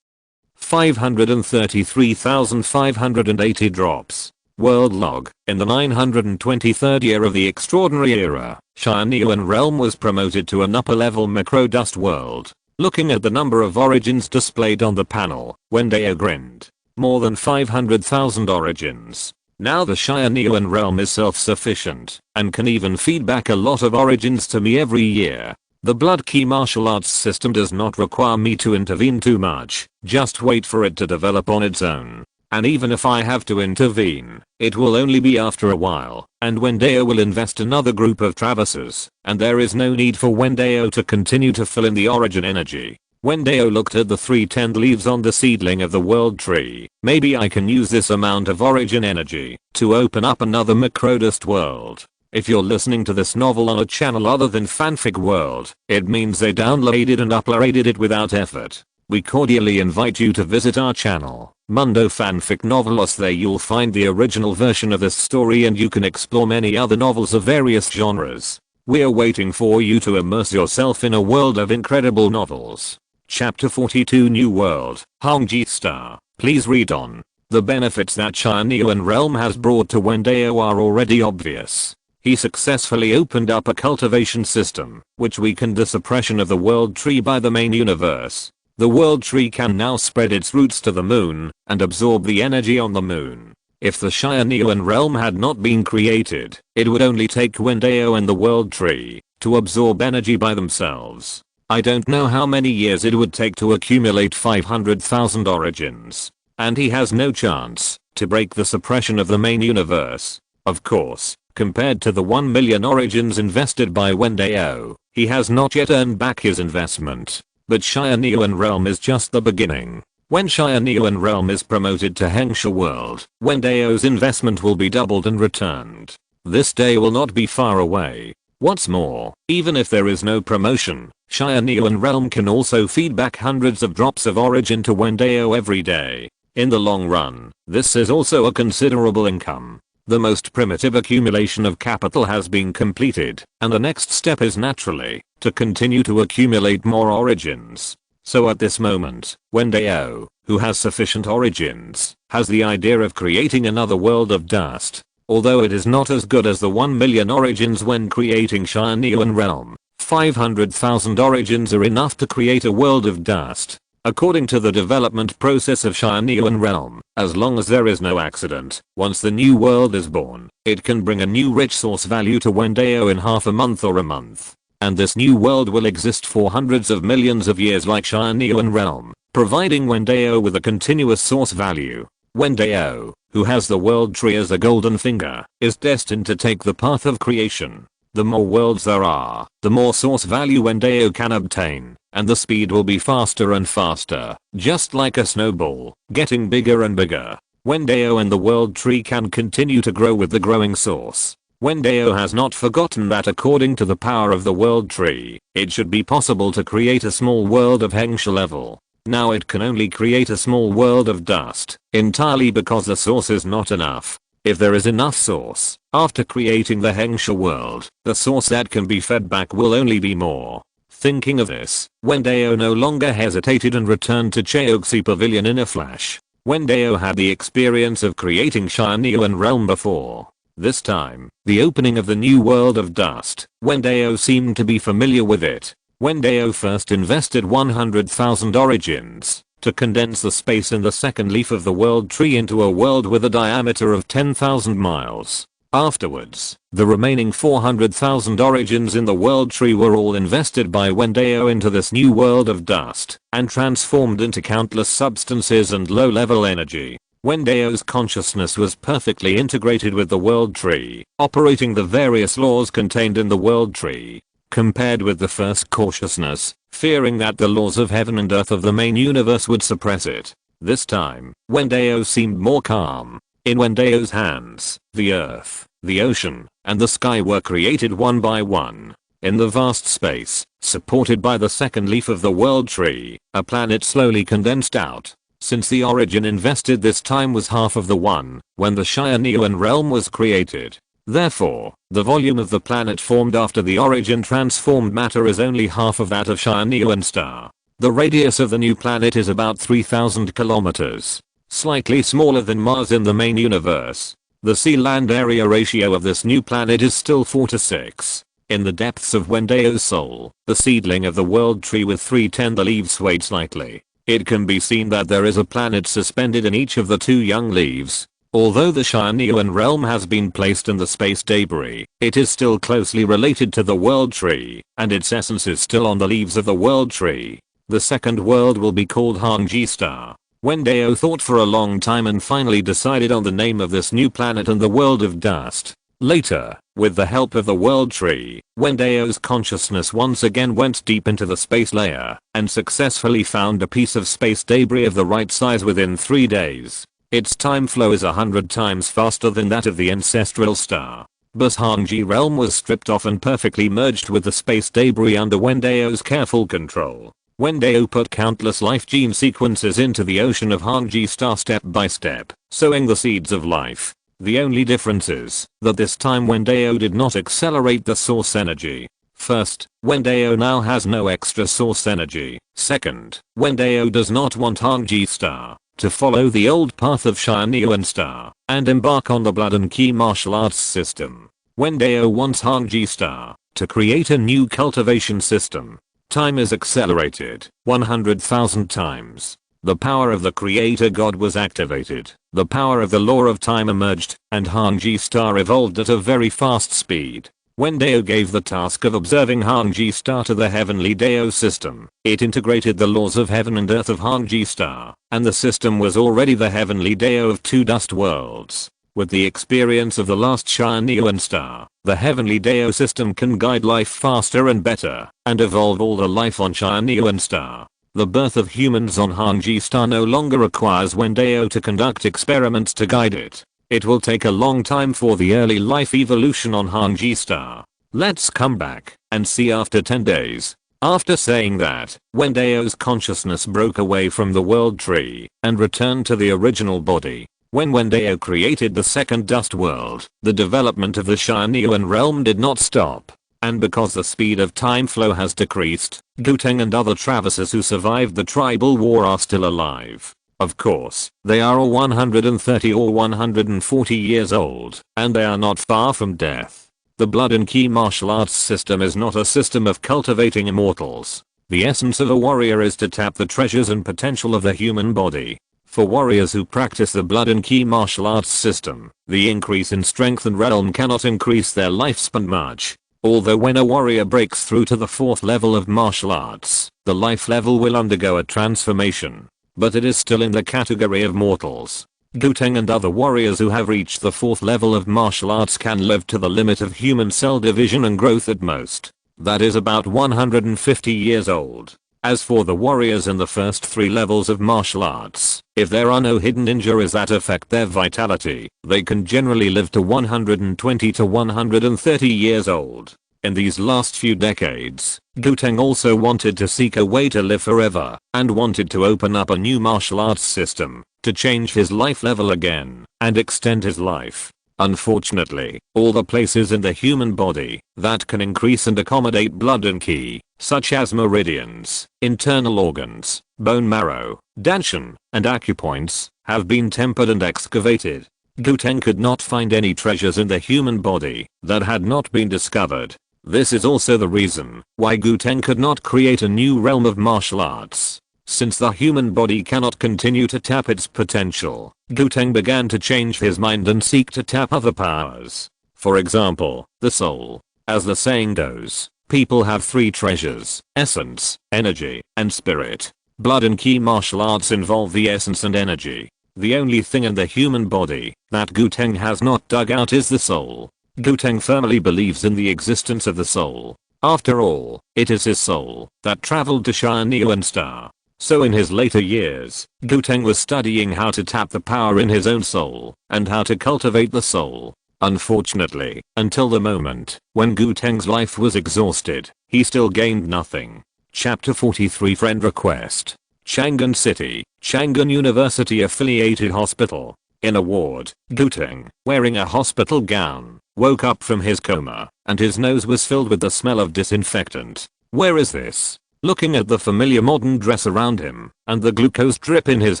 533,580 drops. World log. In the 923rd year of the Extraordinary Era, Tianyuan Realm was promoted to an upper level macro dust world. Looking at the number of origins displayed on the panel, Wen Dao grinned. More than 500,000 origins. Now the Tianyuan Realm is self-sufficient, and can even feed back a lot of origins to me every year. The Blood Key martial arts system does not require me to intervene too much, just wait for it to develop on its own. And even if I have to intervene, it will only be after a while, and Wen Dao will invest another group of traverses, and there is no need for Wen Dao to continue to fill in the origin energy. Wen Dao looked at the 3 tender leaves on the seedling of the world tree. Maybe I can use this amount of origin energy to open up another macrodust world. If you're listening to this novel on a channel other than Fanfic World, it means they downloaded and uploaded it without effort. We cordially invite you to visit our channel, Mundo Fanfic Novelos. There you'll find the original version of this story and you can explore many other novels of various genres. We're waiting for you to immerse yourself in a world of incredible novels. Chapter 42 New World, Tianyuan Star. Please read on. The benefits that Tianyuan realm has brought to Wen Dao are already obvious. He successfully opened up a cultivation system, which weakened the suppression of the world tree by the main universe. The world tree can now spread its roots to the moon and absorb the energy on the moon. If the Tianyuan realm had not been created, it would only take Wen Dao and the world tree to absorb energy by themselves. I don't know how many years it would take to accumulate 500,000 origins. And he has no chance to break the suppression of the main universe. Of course, compared to the 1 million origins invested by Wen Dao, he has not yet earned back his investment. But Tianyuan realm is just the beginning. When Tianyuan realm is promoted to Hengsha world, Wen Dao's investment will be doubled and returned. This day will not be far away. What's more, even if there is no promotion, Tianyuan realm can also feed back hundreds of drops of origin to Wen Dao every day. In the long run, this is also a considerable income. The most primitive accumulation of capital has been completed, and the next step is naturally to continue to accumulate more origins. So at this moment, Wen Dao, who has sufficient origins, has the idea of creating another world of dust. Although it is not as good as the 1 million origins when creating Tianyuan realm, 500,000 origins are enough to create a world of dust. According to the development process of Tianyuan realm, as long as there is no accident, once the new world is born, it can bring a new rich source value to Wen Dao in half a month or a month. And this new world will exist for hundreds of millions of years like Tianyuan realm, providing Wen Dao with a continuous source value. Wen Dao, who has the world tree as a golden finger, is destined to take the path of creation. The more worlds there are, the more source value Wen Dao can obtain, and the speed will be faster and faster, just like a snowball, getting bigger and bigger. Wen Dao and the world tree can continue to grow with the growing source. Wen Dao has not forgotten that according to the power of the world tree, it should be possible to create a small world of Hengsha level. Now it can only create a small world of dust, entirely because the source is not enough. If there is enough source, after creating the Hengsha world, the source that can be fed back will only be more. Thinking of this, Wen Dao no longer hesitated and returned to Cheoxi Pavilion in a flash. Wen Dao had the experience of creating Tianyuan realm before. This time, the opening of the new world of dust, Wen Dao seemed to be familiar with it. Wen Dao first invested 100,000 origins to condense the space in the second leaf of the world tree into a world with a diameter of 10,000 miles. Afterwards, the remaining 400,000 origins in the world tree were all invested by Wen Dao into this new world of dust and transformed into countless substances and low-level energy. Wen Dao's consciousness was perfectly integrated with the world tree, operating the various laws contained in the world tree. Compared with the first cautiousness, fearing that the laws of heaven and earth of the main universe would suppress it. This time, Wen Dao seemed more calm. In Wen Dao's hands, the earth, the ocean, and the sky were created one by one. In the vast space, supported by the second leaf of the world tree, a planet slowly condensed out. Since the origin invested this time was half of the one when the Tianyuan realm was created. Therefore, the volume of the planet formed after the origin transformed matter is only half of that of Tianyuan Star. The radius of the new planet is about 3,000 kilometers. Slightly smaller than Mars in the main universe. The sea-land area ratio of this new planet is still 4 to 6. In the depths of Wen Dao's soul, the seedling of the world tree with 3 tender leaves swayed slightly. It can be seen that there is a planet suspended in each of the 2 young leaves. Although the Tianyuan realm has been placed in the space debris, it is still closely related to the world tree, and its essence is still on the leaves of the world tree. The second world will be called Tianyuan Star. Wen Dao thought for a long time and finally decided on the name of this new planet and the world of dust. Later, with the help of the world tree, Wen Dao's consciousness once again went deep into the space layer and successfully found a piece of space debris of the right size within 3 days. Its time flow is 100 times faster than that of the ancestral star. Bus Hangji realm was stripped off and perfectly merged with the space debris under Wen Dao's careful control. Wen Dao put countless life gene sequences into the ocean of Hangji Star step by step, sowing the seeds of life. The only difference is that this time Wen Dao did not accelerate the source energy. First, Wen Dao now has no extra source energy. Second, Wen Dao does not want Hangji Star to follow the old path of Tianyuan Star and embark on the blood and ki martial arts system. Wen Dao wants Hangji Star to create a new cultivation system. Time is accelerated 100,000 times. The power of the creator god was activated. The power of the law of time emerged, and Hangji Star evolved at a very fast speed. Wen Dao gave the task of observing Hangji Star to the heavenly Dao system. It integrated the laws of heaven and earth of Hangji Star, and the system was already the heavenly Dao of 2 dust worlds. With the experience of the last Tianyuan Star, the heavenly Dao system can guide life faster and better, and evolve all the life on Tianyuan Star. The birth of humans on Hangji Star no longer requires Wen Dao to conduct experiments to guide it. It will take a long time for the early life evolution on Hangji Star. Let's come back and see after 10 days. After saying that, Wen Dao's consciousness broke away from the world tree and returned to the original body. When Wen Dao created the second dust world, the development of the Tianyuan realm did not stop. And because the speed of time flow has decreased, Guteng and other Travisses who survived the tribal war are still alive. Of course, they are all 130 or 140 years old, and they are not far from death. The blood and ki martial arts system is not a system of cultivating immortals. The essence of a warrior is to tap the treasures and potential of the human body. For warriors who practice the blood and ki martial arts system, the increase in strength and realm cannot increase their lifespan much. Although when a warrior breaks through to the 4th level of martial arts, the life level will undergo a transformation. But it is still in the category of mortals. Guteng and other warriors who have reached the 4th level of martial arts can live to the limit of human cell division and growth at most. That is about 150 years old. As for the warriors in the first 3 levels of martial arts, if there are no hidden injuries that affect their vitality, they can generally live to 120 to 130 years old. In these last few decades, Guteng also wanted to seek a way to live forever, and wanted to open up a new martial arts system, to change his life level again, and extend his life. Unfortunately, all the places in the human body that can increase and accommodate blood and ki, such as meridians, internal organs, bone marrow, danshan, and acupoints, have been tempered and excavated. Guteng could not find any treasures in the human body that had not been discovered. This is also the reason why Guteng could not create a new realm of martial arts. Since the human body cannot continue to tap its potential, Guteng began to change his mind and seek to tap other powers. For example, the soul. As the saying goes, people have 3 treasures: essence, energy, and spirit. Blood and ki martial arts involve the essence and energy. The only thing in the human body that Guteng has not dug out is the soul. Guteng firmly believes in the existence of the soul. After all, it is his soul that traveled to Tianyuan Star. So in his later years, Guteng was studying how to tap the power in his own soul, and how to cultivate the soul. Unfortunately, until the moment when Guteng's life was exhausted, he still gained nothing. Chapter 43 Friend Request. Chang'an City, Chang'an University Affiliated Hospital. In a ward, Guteng, wearing a hospital gown, woke up from his coma, and his nose was filled with the smell of disinfectant. Where is this? Looking at the familiar modern dress around him, and the glucose drip in his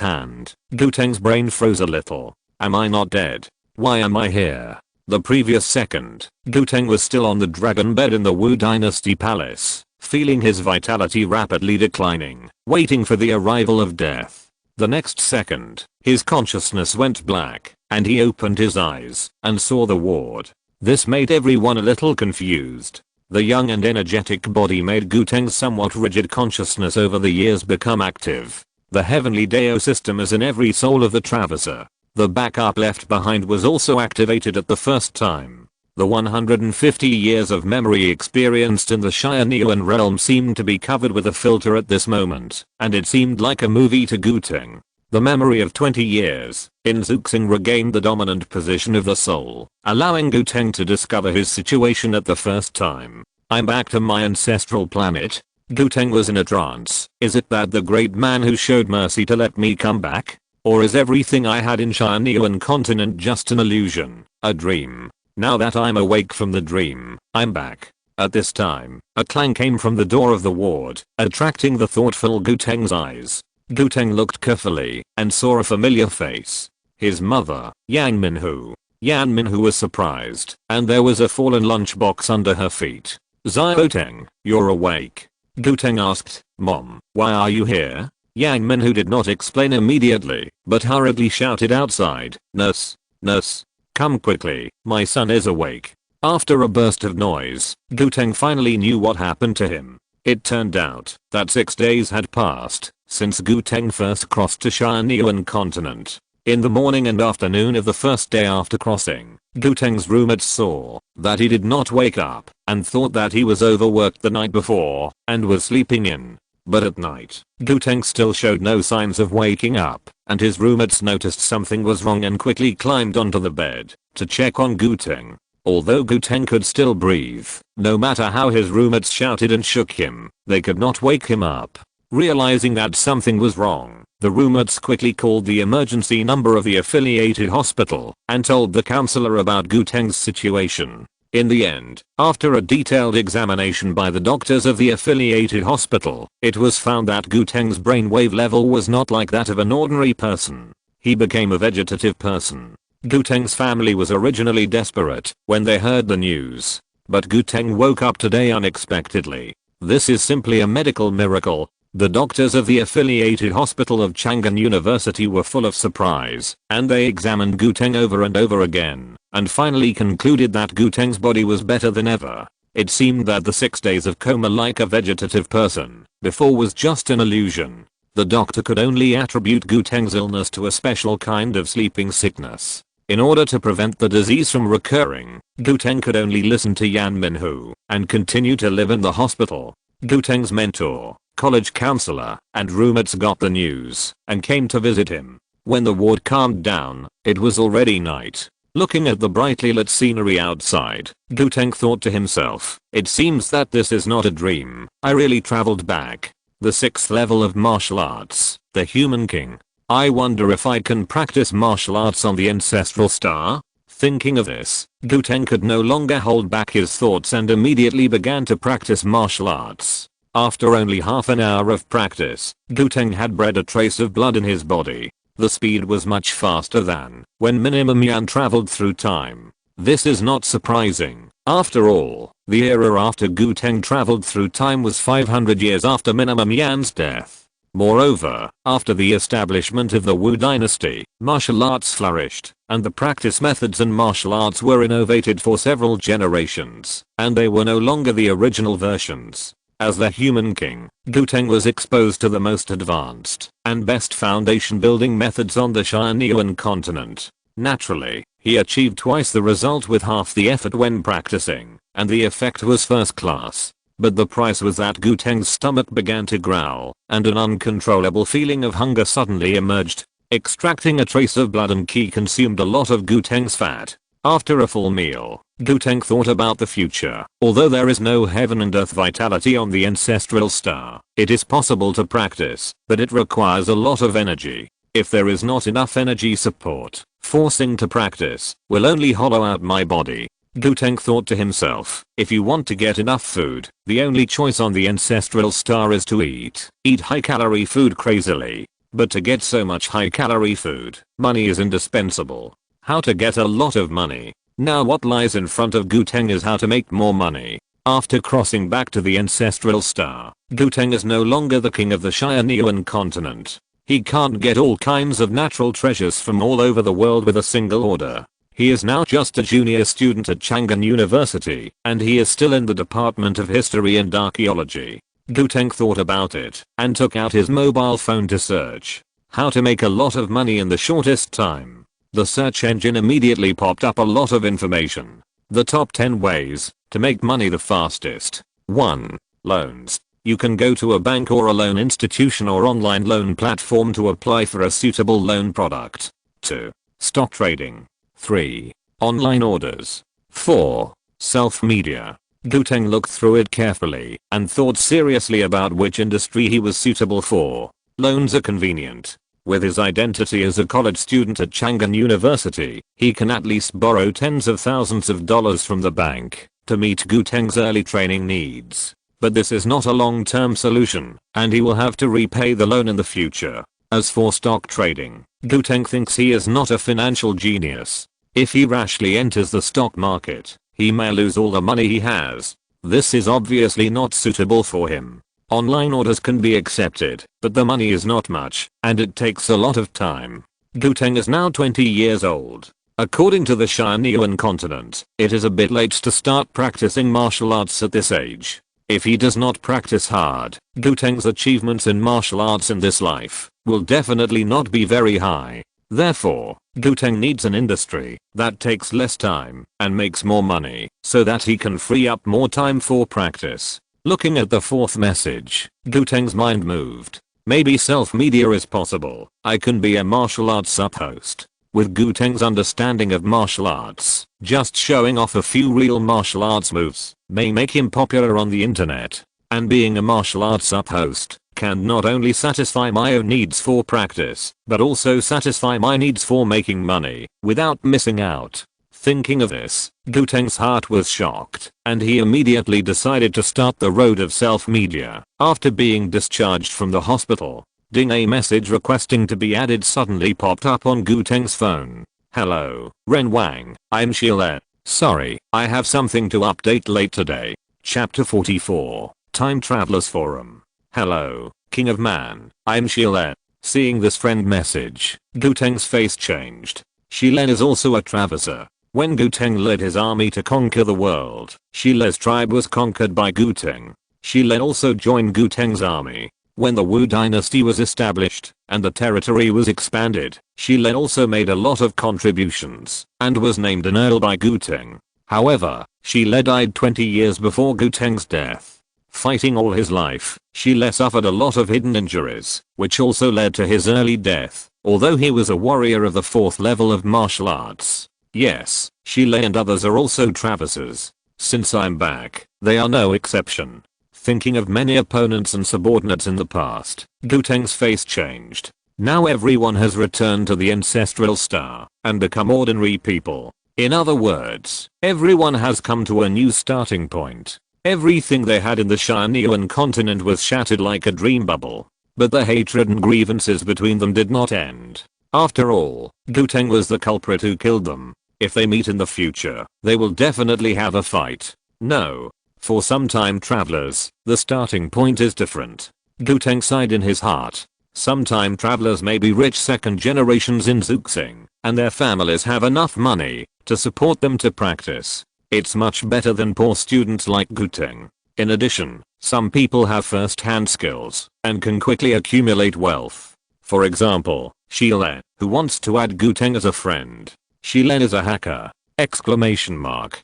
hand, Guteng's brain froze a little. Am I not dead? Why am I here? The previous second, Guteng was still on the dragon bed in the Wu Dynasty Palace, feeling his vitality rapidly declining, waiting for the arrival of death. The next second, his consciousness went black, and he opened his eyes and saw the ward. This made everyone a little confused. The young and energetic body made Guteng's somewhat rigid consciousness over the years become active. The heavenly Dao system is in every soul of the traverser. The backup left behind was also activated at the first time. The 150 years of memory experienced in the Tianyuan realm seemed to be covered with a filter at this moment, and it seemed like a movie to Guteng. The memory of 20 years, in Zuxing regained the dominant position of the soul, allowing Guteng to discover his situation at the first time. I'm back to my ancestral planet. Guteng was in a trance. Is it that the great man who showed mercy to let me come back? Or is everything I had in Tianyuan continent just an illusion, a dream? Now that I'm awake from the dream, I'm back. At this time, a clang came from the door of the ward, attracting the thoughtful Guteng's eyes. Guteng looked carefully and saw a familiar face. His mother, Yang Minhu. Yan Minhu was surprised, and there was a fallen lunchbox under her feet. Xiaoteng, you're awake? Guteng asked, Mom, why are you here? Yang Minhu did not explain immediately, but hurriedly shouted outside, Nurse, nurse, come quickly, my son is awake. After a burst of noise, Guteng finally knew what happened to him. It turned out that 6 days had passed since Guteng first crossed to Tianyuan continent. In the morning and afternoon of the first day after crossing, Guteng's roommates saw that he did not wake up and thought that he was overworked the night before and was sleeping in. But at night, Guteng still showed no signs of waking up, and his roommates noticed something was wrong and quickly climbed onto the bed to check on Guteng. Although Guteng could still breathe, no matter how his roommates shouted and shook him, they could not wake him up. Realizing that something was wrong, the roommates quickly called the emergency number of the affiliated hospital and told the counselor about Guteng's situation. In the end, after a detailed examination by the doctors of the affiliated hospital, it was found that Guteng's brainwave level was not like that of an ordinary person. He became a vegetative person. Guteng's family was originally desperate when they heard the news. But Guteng woke up today unexpectedly. This is simply a medical miracle. The doctors of the affiliated hospital of Chang'an University were full of surprise, and they examined Guteng over and over again, and finally concluded that Guteng's body was better than ever. It seemed that the 6 days of coma like a vegetative person before was just an illusion. The doctor could only attribute Guteng's illness to a special kind of sleeping sickness. In order to prevent the disease from recurring, Guteng could only listen to Yan Minhu and continue to live in the hospital. Guteng's mentor, college counselor, and roommates got the news and came to visit him. When the ward calmed down, it was already night. Looking at the brightly lit scenery outside, Guteng thought to himself, it seems that this is not a dream. I really traveled back. The 6th level of martial arts, the human king. I wonder if I can practice martial arts on the ancestral star? Thinking of this, Guteng could no longer hold back his thoughts and immediately began to practice martial arts. After only half an hour of practice, Guteng had bred a trace of blood in his body. The speed was much faster than when minimum Yan traveled through time. This is not surprising. After all, the era after Guteng traveled through time was 500 years after minimum Yan's death. Moreover, after the establishment of the Wu dynasty, martial arts flourished, and the practice methods in martial arts were innovated for several generations, and they were no longer the original versions. As the human king, Guteng was exposed to the most advanced and best foundation building methods on the Tianyuan continent. Naturally, he achieved twice the result with half the effort when practicing, and the effect was first class. But the price was that Guteng's stomach began to growl, and an uncontrollable feeling of hunger suddenly emerged. Extracting a trace of blood and qi consumed a lot of Guteng's fat. After a full meal, Guteng thought about the future. Although there is no heaven and earth vitality on the ancestral star, it is possible to practice, but it requires a lot of energy. If there is not enough energy support, forcing to practice will only hollow out my body. Guteng thought to himself, if you want to get enough food, the only choice on the ancestral star is to eat high-calorie food crazily. But to get so much high-calorie food, money is indispensable. How to get a lot of money? Now what lies in front of Guteng is how to make more money. After crossing back to the ancestral star, Guteng is no longer the king of the Tianyuan continent. He can't get all kinds of natural treasures from all over the world with a single order. He is now just a junior student at Chang'an University, and he is still in the Department of History and Archaeology. Guteng thought about it and took out his mobile phone to search how to make a lot of money in the shortest time. The search engine immediately popped up a lot of information. The top 10 ways to make money the fastest. 1. Loans. You can go to a bank or a loan institution or online loan platform to apply for a suitable loan product. 2. Stock trading. 3. Online orders. 4. Self-media. Guteng looked through it carefully and thought seriously about which industry he was suitable for. Loans are convenient. With his identity as a college student at Chang'an University, he can at least borrow tens of thousands of dollars from the bank to meet Guteng's early training needs. But this is not a long-term solution, and he will have to repay the loan in the future. As for stock trading, Guteng thinks he is not a financial genius. If he rashly enters the stock market, he may lose all the money he has. This is obviously not suitable for him. Online orders can be accepted, but the money is not much, and it takes a lot of time. Guteng is now 20 years old. According to the Tianyuan continent, it is a bit late to start practicing martial arts at this age. If he does not practice hard, Guteng's achievements in martial arts in this life will definitely not be very high. Therefore, Guteng needs an industry that takes less time and makes more money so that he can free up more time for practice. Looking at the fourth message, Guteng's mind moved. Maybe self-media is possible. I can be a martial arts sub-host. With Guteng's understanding of martial arts, just showing off a few real martial arts moves may make him popular on the internet. And being a martial arts sub-host can not only satisfy my own needs for practice, but also satisfy my needs for making money without missing out. Thinking of this, Guteng's heart was shocked, and he immediately decided to start the road of self-media. After being discharged from the hospital, a message requesting to be added suddenly popped up on Guteng's phone. Hello, Ren Wang, I'm Sheila. Sorry, I have something to update late today. Chapter 44, Time Travelers Forum. Hello, King of Man, I'm Sheila. Seeing this friend message, Guteng's face changed. Sheila is also a traverser. When Guteng led his army to conquer the world, Sheila's tribe was conquered by Guteng. Sheila also joined Guteng's army. When the Wu dynasty was established and the territory was expanded, Sheila also made a lot of contributions and was named an earl by Guteng. However, Sheila died 20 years before Guteng's death. Fighting all his life, Sheila suffered a lot of hidden injuries, which also led to his early death, although he was a warrior of the 4th level of martial arts. Yes, Sheila and others are also traversers. Since I'm back, they are no exception. Thinking of many opponents and subordinates in the past, Guteng's face changed. Now everyone has returned to the ancestral star and become ordinary people. In other words, everyone has come to a new starting point. Everything they had in the Tianyuan continent was shattered like a dream bubble. But the hatred and grievances between them did not end. After all, Guteng was the culprit who killed them. If they meet in the future, they will definitely have a fight. No. For some time travelers, the starting point is different. Guteng sighed in his heart. Some time travelers may be rich second generations in Zhuxing, and their families have enough money to support them to practice. It's much better than poor students like Guteng. In addition, some people have first-hand skills and can quickly accumulate wealth. For example, Sheila, who wants to add Guteng as a friend. Sheila is a hacker! Exclamation mark.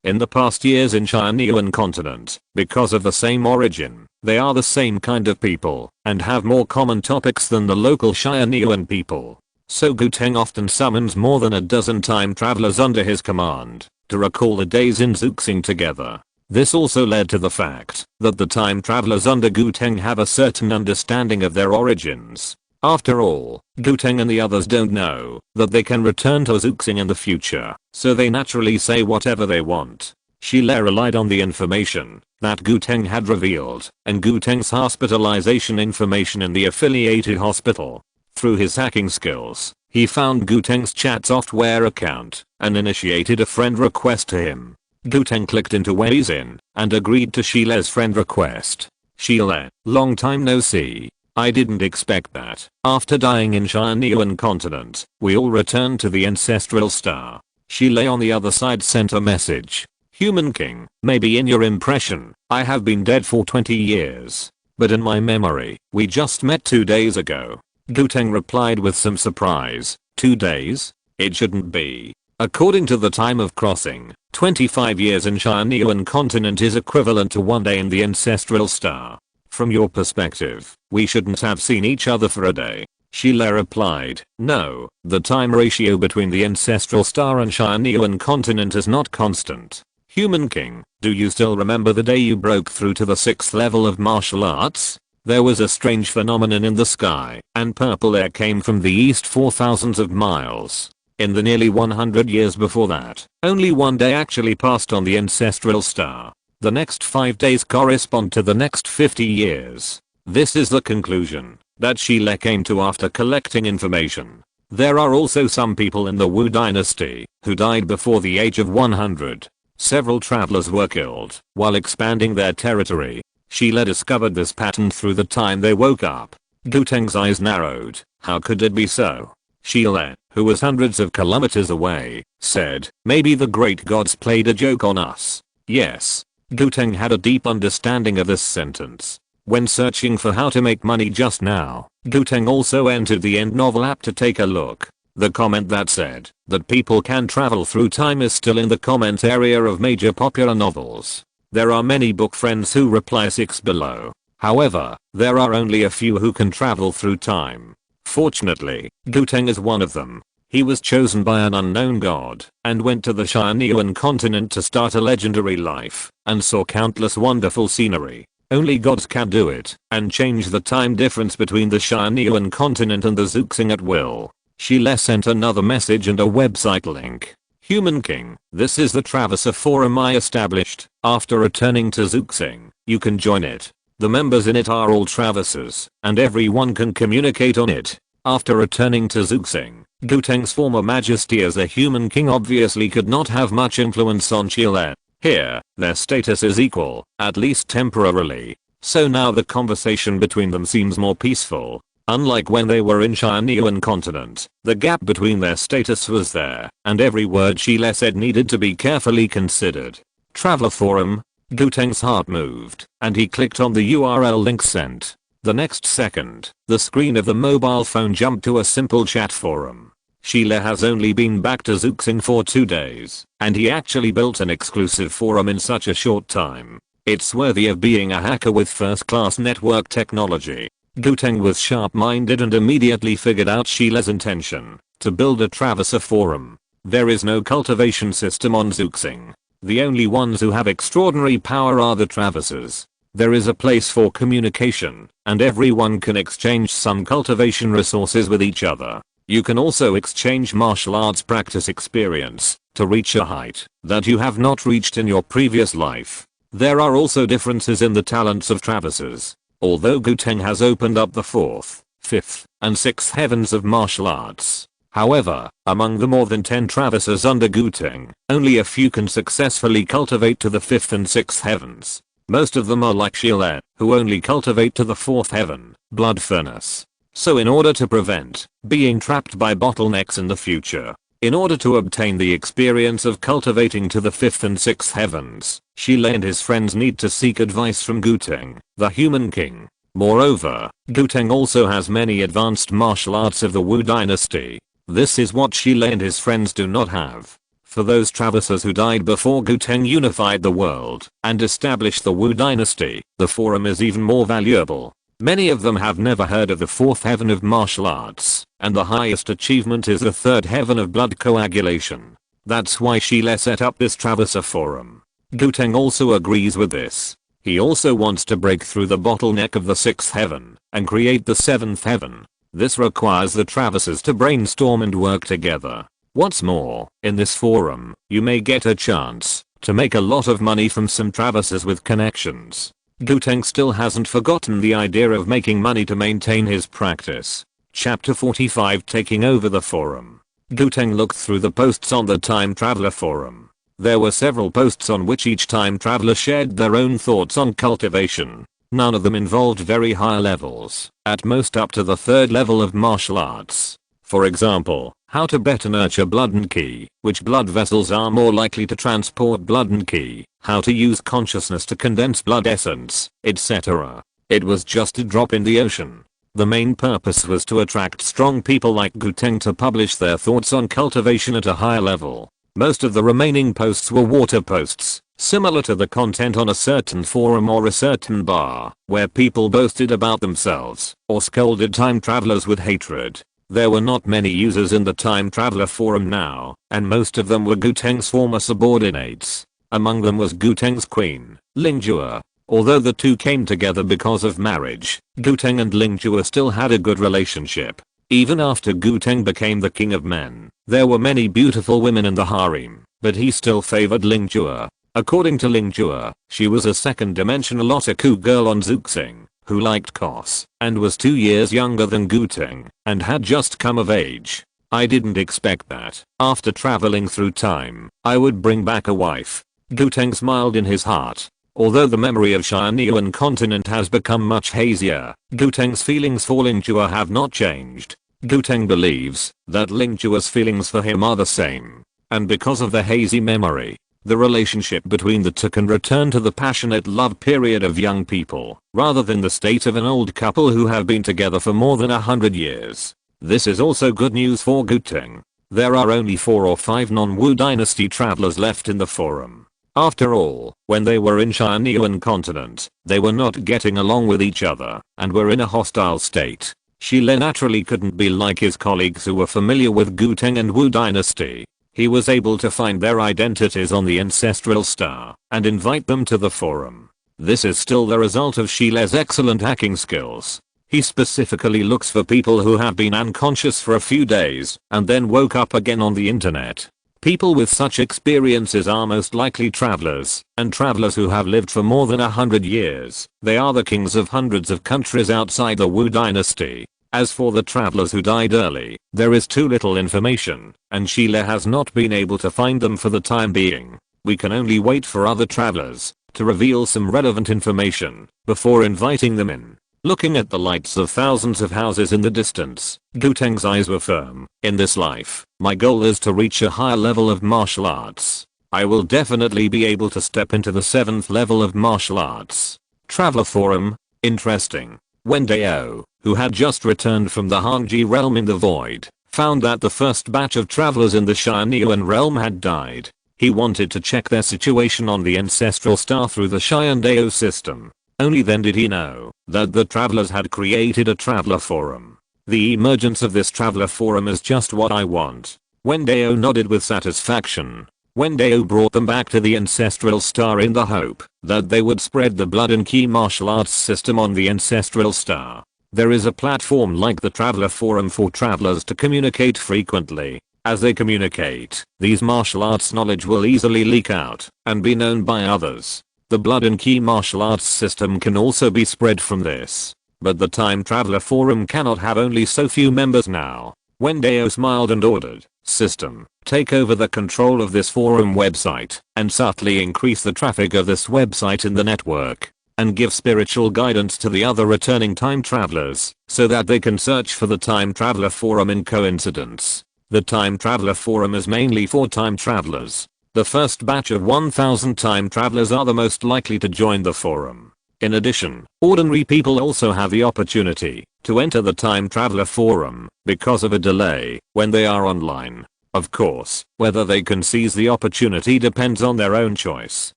In the past years in Tianyuan continent, because of the same origin, they are the same kind of people and have more common topics than the local Tianyuan people. So Guteng often summons more than a dozen time travelers under his command to recall the days in Zhuxing together. This also led to the fact that the time travelers under Guteng have a certain understanding of their origins. After all, Guteng and the others don't know that they can return to Zhuxing in the future, so they naturally say whatever they want. Sheila relied on the information that Guteng had revealed and Guteng's hospitalization information in the affiliated hospital. Through his hacking skills, he found Guteng's chat software account and initiated a friend request to him. Guteng clicked into where he's in and agreed to Sheila's friend request. Sheila, long time no see. I didn't expect that. After dying in Tianyuan continent, we all returned to the ancestral star. Sheila on the other side sent a message. Human King, maybe in your impression, I have been dead for 20 years. But in my memory, we just met 2 days ago. Guteng replied with some surprise. 2 days? It shouldn't be. According to the time of crossing, 25 years in Tianyuan continent is equivalent to 1 day in the ancestral star. From your perspective, we shouldn't have seen each other for a day. Sheila replied, no, the time ratio between the ancestral star and Tianyuan continent is not constant. Human King, do you still remember the day you broke through to the 6th level of martial arts? There was a strange phenomenon in the sky, and purple air came from the east for thousands of miles. In the nearly 100 years before that, only 1 day actually passed on the ancestral star. The next 5 days correspond to the next 50 years. This is the conclusion that Sheila came to after collecting information. There are also some people in the Wu dynasty who died before the age of 100. Several travelers were killed while expanding their territory. Sheila discovered this pattern through the time they woke up. Guteng's eyes narrowed. How could it be so? Sheila, who was hundreds of kilometers away, said, maybe the great gods played a joke on us. Yes. Guteng had a deep understanding of this sentence. When searching for how to make money just now, Guteng also entered the End Novel app to take a look. The comment that said that people can travel through time is still in the comment area of major popular novels. There are many book friends who reply 6 below. However, there are only a few who can travel through time. Fortunately, Guteng is one of them. He was chosen by an unknown god and went to the Tianyuan continent to start a legendary life and saw countless wonderful scenery. Only gods can do it and change the time difference between the Tianyuan continent and the Zhuxing at will. Sheila sent another message and a website link. Human King, this is the Traverser forum I established after returning to Zhuxing. You can join it. The members in it are all Traversers, and everyone can communicate on it. After returning to Zhuxing, Guteng's former majesty as a Human King obviously could not have much influence on Sheila. Here, their status is equal, at least temporarily. So now the conversation between them seems more peaceful. Unlike when they were in Tianyuan continent, the gap between their status was there, and every word Sheila said needed to be carefully considered. Traveler forum. Guteng's heart moved, and he clicked on the URL link sent. The next second, the screen of the mobile phone jumped to a simple chat forum. Sheila has only been back to Zhuxing for 2 days, and he actually built an exclusive forum in such a short time. It's worthy of being a hacker with first-class network technology. Guteng was sharp-minded and immediately figured out Sheila's intention to build a Traverser forum. There is no cultivation system on Zhuxing. The only ones who have extraordinary power are the Traversers. There is a place for communication, and everyone can exchange some cultivation resources with each other. You can also exchange martial arts practice experience to reach a height that you have not reached in your previous life. There are also differences in the talents of Traversers. Although Guteng has opened up the 4th, 5th, and 6th heavens of martial arts. However, among the more than 10 Traversers under Guteng, only a few can successfully cultivate to the 5th and 6th heavens. Most of them are like Sheila, who only cultivate to the 4th heaven, Blood Furnace. So in order to prevent being trapped by bottlenecks in the future, in order to obtain the experience of cultivating to the 5th and 6th heavens, Sheila and his friends need to seek advice from Guteng, the Human King. Moreover, Guteng also has many advanced martial arts of the Wu dynasty. This is what Sheila and his friends do not have. For those Traversers who died before Guteng unified the world and established the Wu dynasty, the forum is even more valuable. Many of them have never heard of the 4th heaven of martial arts, and the highest achievement is the 3rd heaven of blood coagulation. That's why Sheila set up this Traverser forum. Guteng also agrees with this. He also wants to break through the bottleneck of the 6th heaven and create the 7th heaven. This requires the Traversers to brainstorm and work together. What's more, in this forum, you may get a chance to make a lot of money from some Traversers with connections. Guteng still hasn't forgotten the idea of making money to maintain his practice. Chapter 45 Taking over the forum. Guteng looked through the posts on the Time Traveler forum. There were several posts on which each Time Traveler shared their own thoughts on cultivation. None of them involved very high levels, at most up to the 3rd level of martial arts. For example, How to better nurture blood and ki, which blood vessels are more likely to transport blood and ki, how to use consciousness to condense blood essence, etc. It was just a drop in the ocean. The main purpose was to attract strong people like Guteng to publish their thoughts on cultivation at a higher level. Most of the remaining posts were water posts, similar to the content on a certain forum or a certain bar, where people boasted about themselves, or scolded time travelers with hatred. There were not many users in the time traveler forum now, and most of them were Guteng's former subordinates. Among them was Guteng's queen, Lingjue. Although the two came together because of marriage, Guteng and Lingjue still had a good relationship. Even after Guteng became the king of men, there were many beautiful women in the harem, but he still favored Lingjue. According to Lingjue, she was a second-dimensional otaku girl on Zuxing, who liked Kos, and was 2 years younger than Guteng, and had just come of age. I didn't expect that, after traveling through time, I would bring back a wife. Guteng smiled in his heart. Although the memory of Tianyuan continent has become much hazier, Guteng's feelings for Lingjue have not changed. Guteng believes that Lingjue's feelings for him are the same. And because of the hazy memory, the relationship between the two can return to the passionate love period of young people, rather than the state of an old couple who have been together for more than 100 years. This is also good news for Guteng. There are only 4 or 5 non-Wu dynasty travelers left in the forum. After all, when they were in Tianyuan continent, they were not getting along with each other, and were in a hostile state. Shile naturally couldn't be like his colleagues who were familiar with Guteng and Wu dynasty. He was able to find their identities on the ancestral star, and invite them to the forum. This is still the result of Shile's excellent hacking skills. He specifically looks for people who have been unconscious for a few days, and then woke up again on the internet. People with such experiences are most likely travelers, and travelers who have lived for more than 100 years. They are the kings of hundreds of countries outside the Wu dynasty. As for the travelers who died early, there is too little information, and Shile has not been able to find them for the time being. We can only wait for other travelers to reveal some relevant information before inviting them in. Looking at the lights of thousands of houses in the distance, Guteng's eyes were firm. In this life, my goal is to reach a higher level of martial arts. I will definitely be able to step into the 7th level of martial arts. Traveler Forum. Interesting. Wen Dao, who had just returned from the Hangji realm in the void, found that the first batch of travelers in the Tianyuan realm had died. He wanted to check their situation on the ancestral star through the Dao system. Only then did he know that the travelers had created a traveler forum. The emergence of this traveler forum is just what I want. Wen Dao nodded with satisfaction. Wen Dao brought them back to the ancestral star in the hope that they would spread the blood and ki martial arts system on the ancestral star. There is a platform like the traveler forum for travelers to communicate frequently. As they communicate, these martial arts knowledge will easily leak out and be known by others. The blood and ki martial arts system can also be spread from this. But the time traveler forum cannot have only so few members now. Wen Dao smiled and ordered, "System, take over the control of this forum website and subtly increase the traffic of this website in the network. And give spiritual guidance to the other returning time travelers so that they can search for the time traveler forum in coincidence. The time traveler forum is mainly for time travelers. The first batch of 1000 time travelers are the most likely to join the forum. In addition, ordinary people also have the opportunity to enter the time traveler forum because of a delay when they are online. Of course, whether they can seize the opportunity depends on their own choice.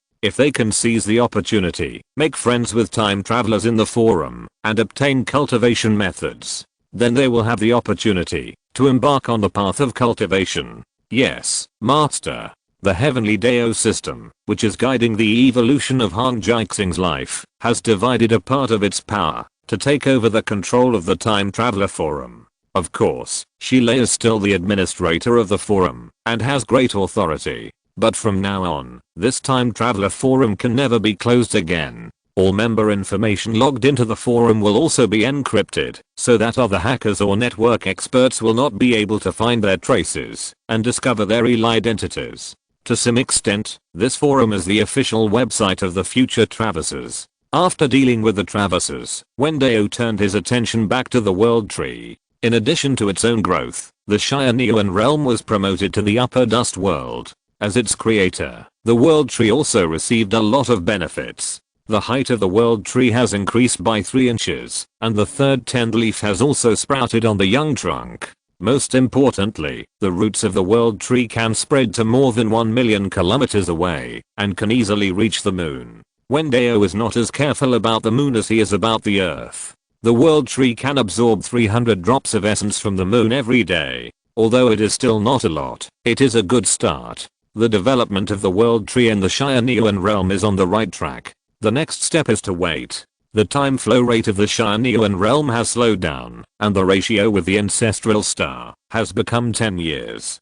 If they can seize the opportunity, make friends with time travelers in the forum, and obtain cultivation methods, then they will have the opportunity to embark on the path of cultivation. Yes, Master. The heavenly Dao system, which is guiding the evolution of Han Jixing's life, has divided a part of its power to take over the control of the time traveler forum. Of course, Shile is still the administrator of the forum and has great authority. But from now on, this time traveler forum can never be closed again. All member information logged into the forum will also be encrypted, so that other hackers or network experts will not be able to find their traces and discover their real identities. To some extent, this forum is the official website of the future Travisers. After dealing with the Travisers, Wen Dao turned his attention back to the world tree. In addition to its own growth, The Tianyuan realm was promoted to the upper dust world. As its creator, the world tree also received a lot of benefits. The height of the world tree has increased by 3 inches, and the third 10th leaf has also sprouted on the young trunk. Most importantly, the roots of the world tree can spread to more than 1 million kilometers away, and can easily reach the moon. Wen Dao is not as careful about the moon as he is about the earth. The world tree can absorb 300 drops of essence from the moon every day. Although it is still not a lot, it is a good start. The development of the world tree in the Tianyuan realm is on the right track. The next step is to wait. The time flow rate of the Tianyuan realm has slowed down, and the ratio with the ancestral star has become 10 years.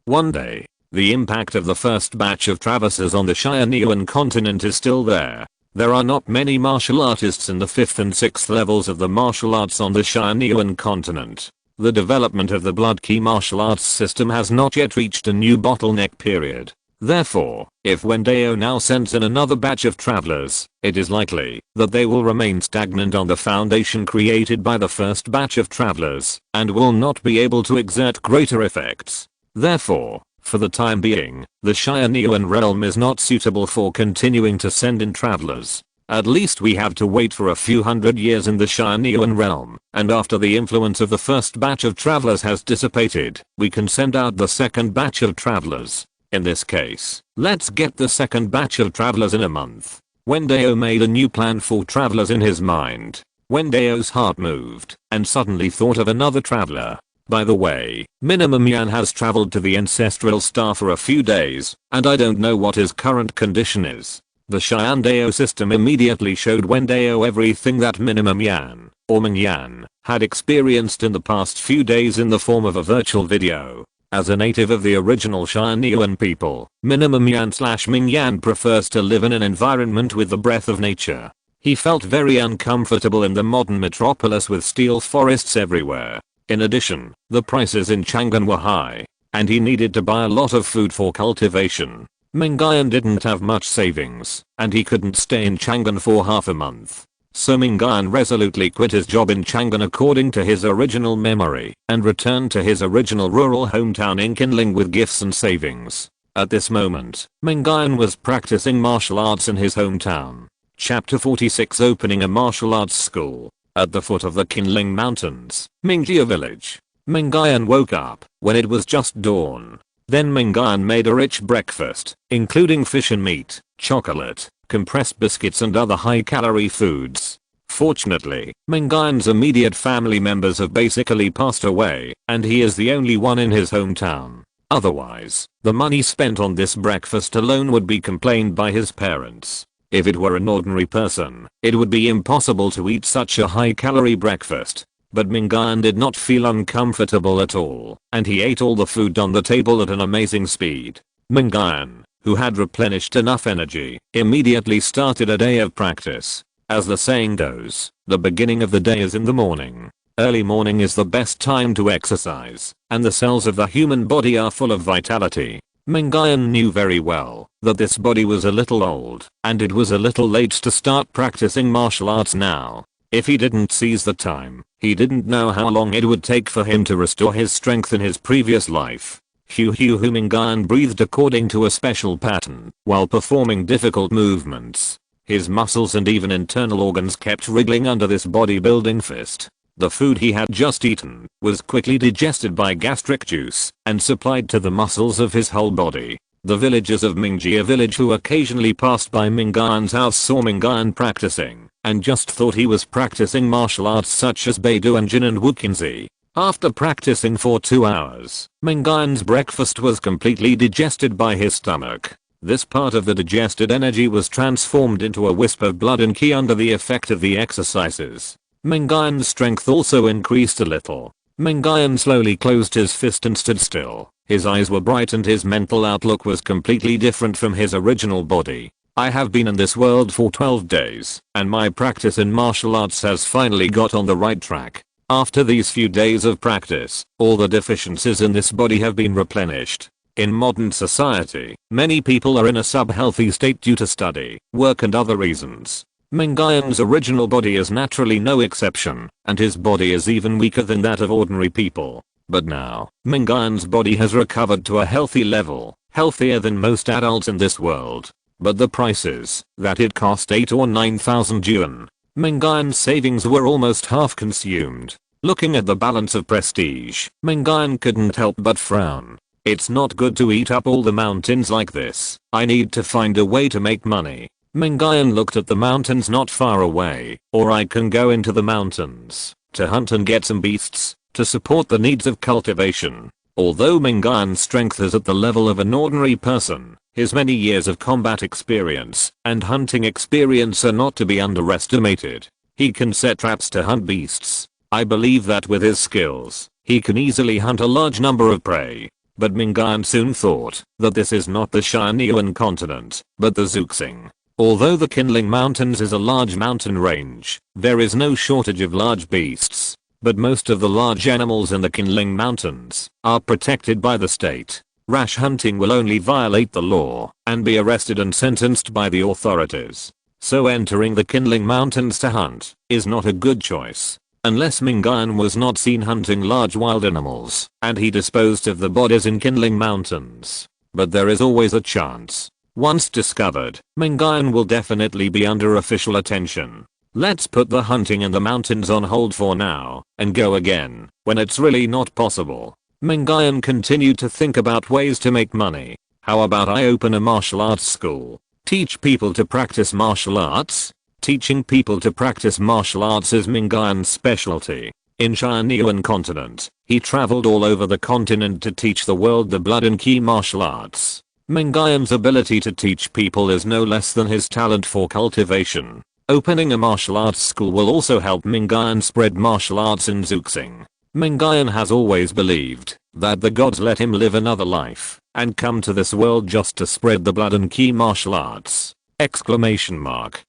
One day, the impact of the first batch of traverses on the Tianyuan continent is still there. There are not many martial artists in the 5th and 6th levels of the martial arts on the Tianyuan continent. The development of the blood key martial arts system has not yet reached a new bottleneck period. Therefore, if Wen Dao now sends in another batch of travelers, it is likely that they will remain stagnant on the foundation created by the first batch of travelers, and will not be able to exert greater effects. Therefore, for the time being, the Tianyuan realm is not suitable for continuing to send in travelers. At least we have to wait for a few hundred years in the Tianyuan realm, and after the influence of the first batch of travelers has dissipated, we can send out the second batch of travelers. In this case, let's get the second batch of travelers in a month. Wen Dao made a new plan for travelers in his mind. Wen Dao's heart moved, and suddenly thought of another traveler. By the way, Minimum Yan has traveled to the ancestral star for a few days, and I don't know what his current condition is. The Xian Dao system immediately showed Wen Dao everything that Minimum Yan, or Ming Yan, had experienced in the past few days in the form of a virtual video. As a native of the original Tianyuan people, Minimum Yan/Ming Yan prefers to live in an environment with the breath of nature. He felt very uncomfortable in the modern metropolis with steel forests everywhere. In addition, the prices in Chang'an were high, and he needed to buy a lot of food for cultivation. Ming Yan didn't have much savings, and he couldn't stay in Chang'an for half a month. So Ming Yan resolutely quit his job in Chang'an according to his original memory, and returned to his original rural hometown in Qinling with gifts and savings. At this moment, Ming Yan was practicing martial arts in his hometown. Chapter 46 Opening a martial arts school. At the foot of the Qinling Mountains, Mingjia village. Ming Yan woke up when it was just dawn. Then Ming Yan made a rich breakfast, including fish and meat, chocolate, compressed biscuits and other high-calorie foods. Fortunately, Ming Yan's immediate family members have basically passed away, and he is the only one in his hometown. Otherwise, the money spent on this breakfast alone would be complained by his parents. If it were an ordinary person, it would be impossible to eat such a high-calorie breakfast. But Ming Yan did not feel uncomfortable at all, and he ate all the food on the table at an amazing speed. Ming Yan, who had replenished enough energy, immediately started a day of practice. As the saying goes, the beginning of the day is in the morning. Early morning is the best time to exercise, and the cells of the human body are full of vitality. Ming Yan knew very well that this body was a little old, and it was a little late to start practicing martial arts now. If he didn't seize the time, he didn't know how long it would take for him to restore his strength in his previous life. Ming Yan breathed according to a special pattern while performing difficult movements. His muscles and even internal organs kept wriggling under this bodybuilding fist. The food he had just eaten was quickly digested by gastric juice and supplied to the muscles of his whole body. The villagers of Mingjia village who occasionally passed by Ming Yan's house saw Ming Yan practicing, and just thought he was practicing martial arts such as Beidu Jin and Wuqinzi. After practicing for 2 hours, Ming Yan's breakfast was completely digested by his stomach. This part of the digested energy was transformed into a wisp of blood and qi under the effect of the exercises. Ming Yan's strength also increased a little. Ming Yan slowly closed his fist and stood still. His eyes were bright and his mental outlook was completely different from his original body. I have been in this world for 12 days, and my practice in martial arts has finally got on the right track. After these few days of practice, all the deficiencies in this body have been replenished. In modern society, many people are in a sub-healthy state due to study, work and other reasons. Ming Yan's original body is naturally no exception, and his body is even weaker than that of ordinary people. But now, Mingyan's body has recovered to a healthy level, healthier than most adults in this world. But the price is that it cost 8 or 9,000 yuan. Mingyan's savings were almost half consumed. Looking at the balance of prestige, Mingyan couldn't help but frown. It's not good to eat up all the mountains like this. I need to find a way to make money. Mingyan looked at the mountains not far away, or I can go into the mountains to hunt and get some beasts to support the needs of cultivation. Although Mingyan's strength is at the level of an ordinary person, his many years of combat experience and hunting experience are not to be underestimated. He can set traps to hunt beasts. I believe that with his skills, he can easily hunt a large number of prey. But Mingyan soon thought that this is not the Tianyuan continent, but the Zhuxing. Although the Kindling Mountains is a large mountain range, there is no shortage of large beasts. But most of the large animals in the Kindling Mountains are protected by the state. Rash hunting will only violate the law and be arrested and sentenced by the authorities. So entering the Kindling Mountains to hunt is not a good choice. Unless Mingyan was not seen hunting large wild animals and he disposed of the bodies in Kindling Mountains. But there is always a chance. Once discovered, Mingyan will definitely be under official attention. Let's put the hunting in the mountains on hold for now and go again when it's really not possible. Mingyan continued to think about ways to make money. How about I open a martial arts school? Teach people to practice martial arts? Teaching people to practice martial arts is Mingyan's specialty. In Tianyuan continent, he traveled all over the continent to teach the world the blood and ki martial arts. Mingyan's ability to teach people is no less than his talent for cultivation. Opening a martial arts school will also help Mingyan spread martial arts in Zhuxing. Mingyan has always believed that the gods let him live another life and come to this world just to spread the blood and ki martial arts. Exclamation mark.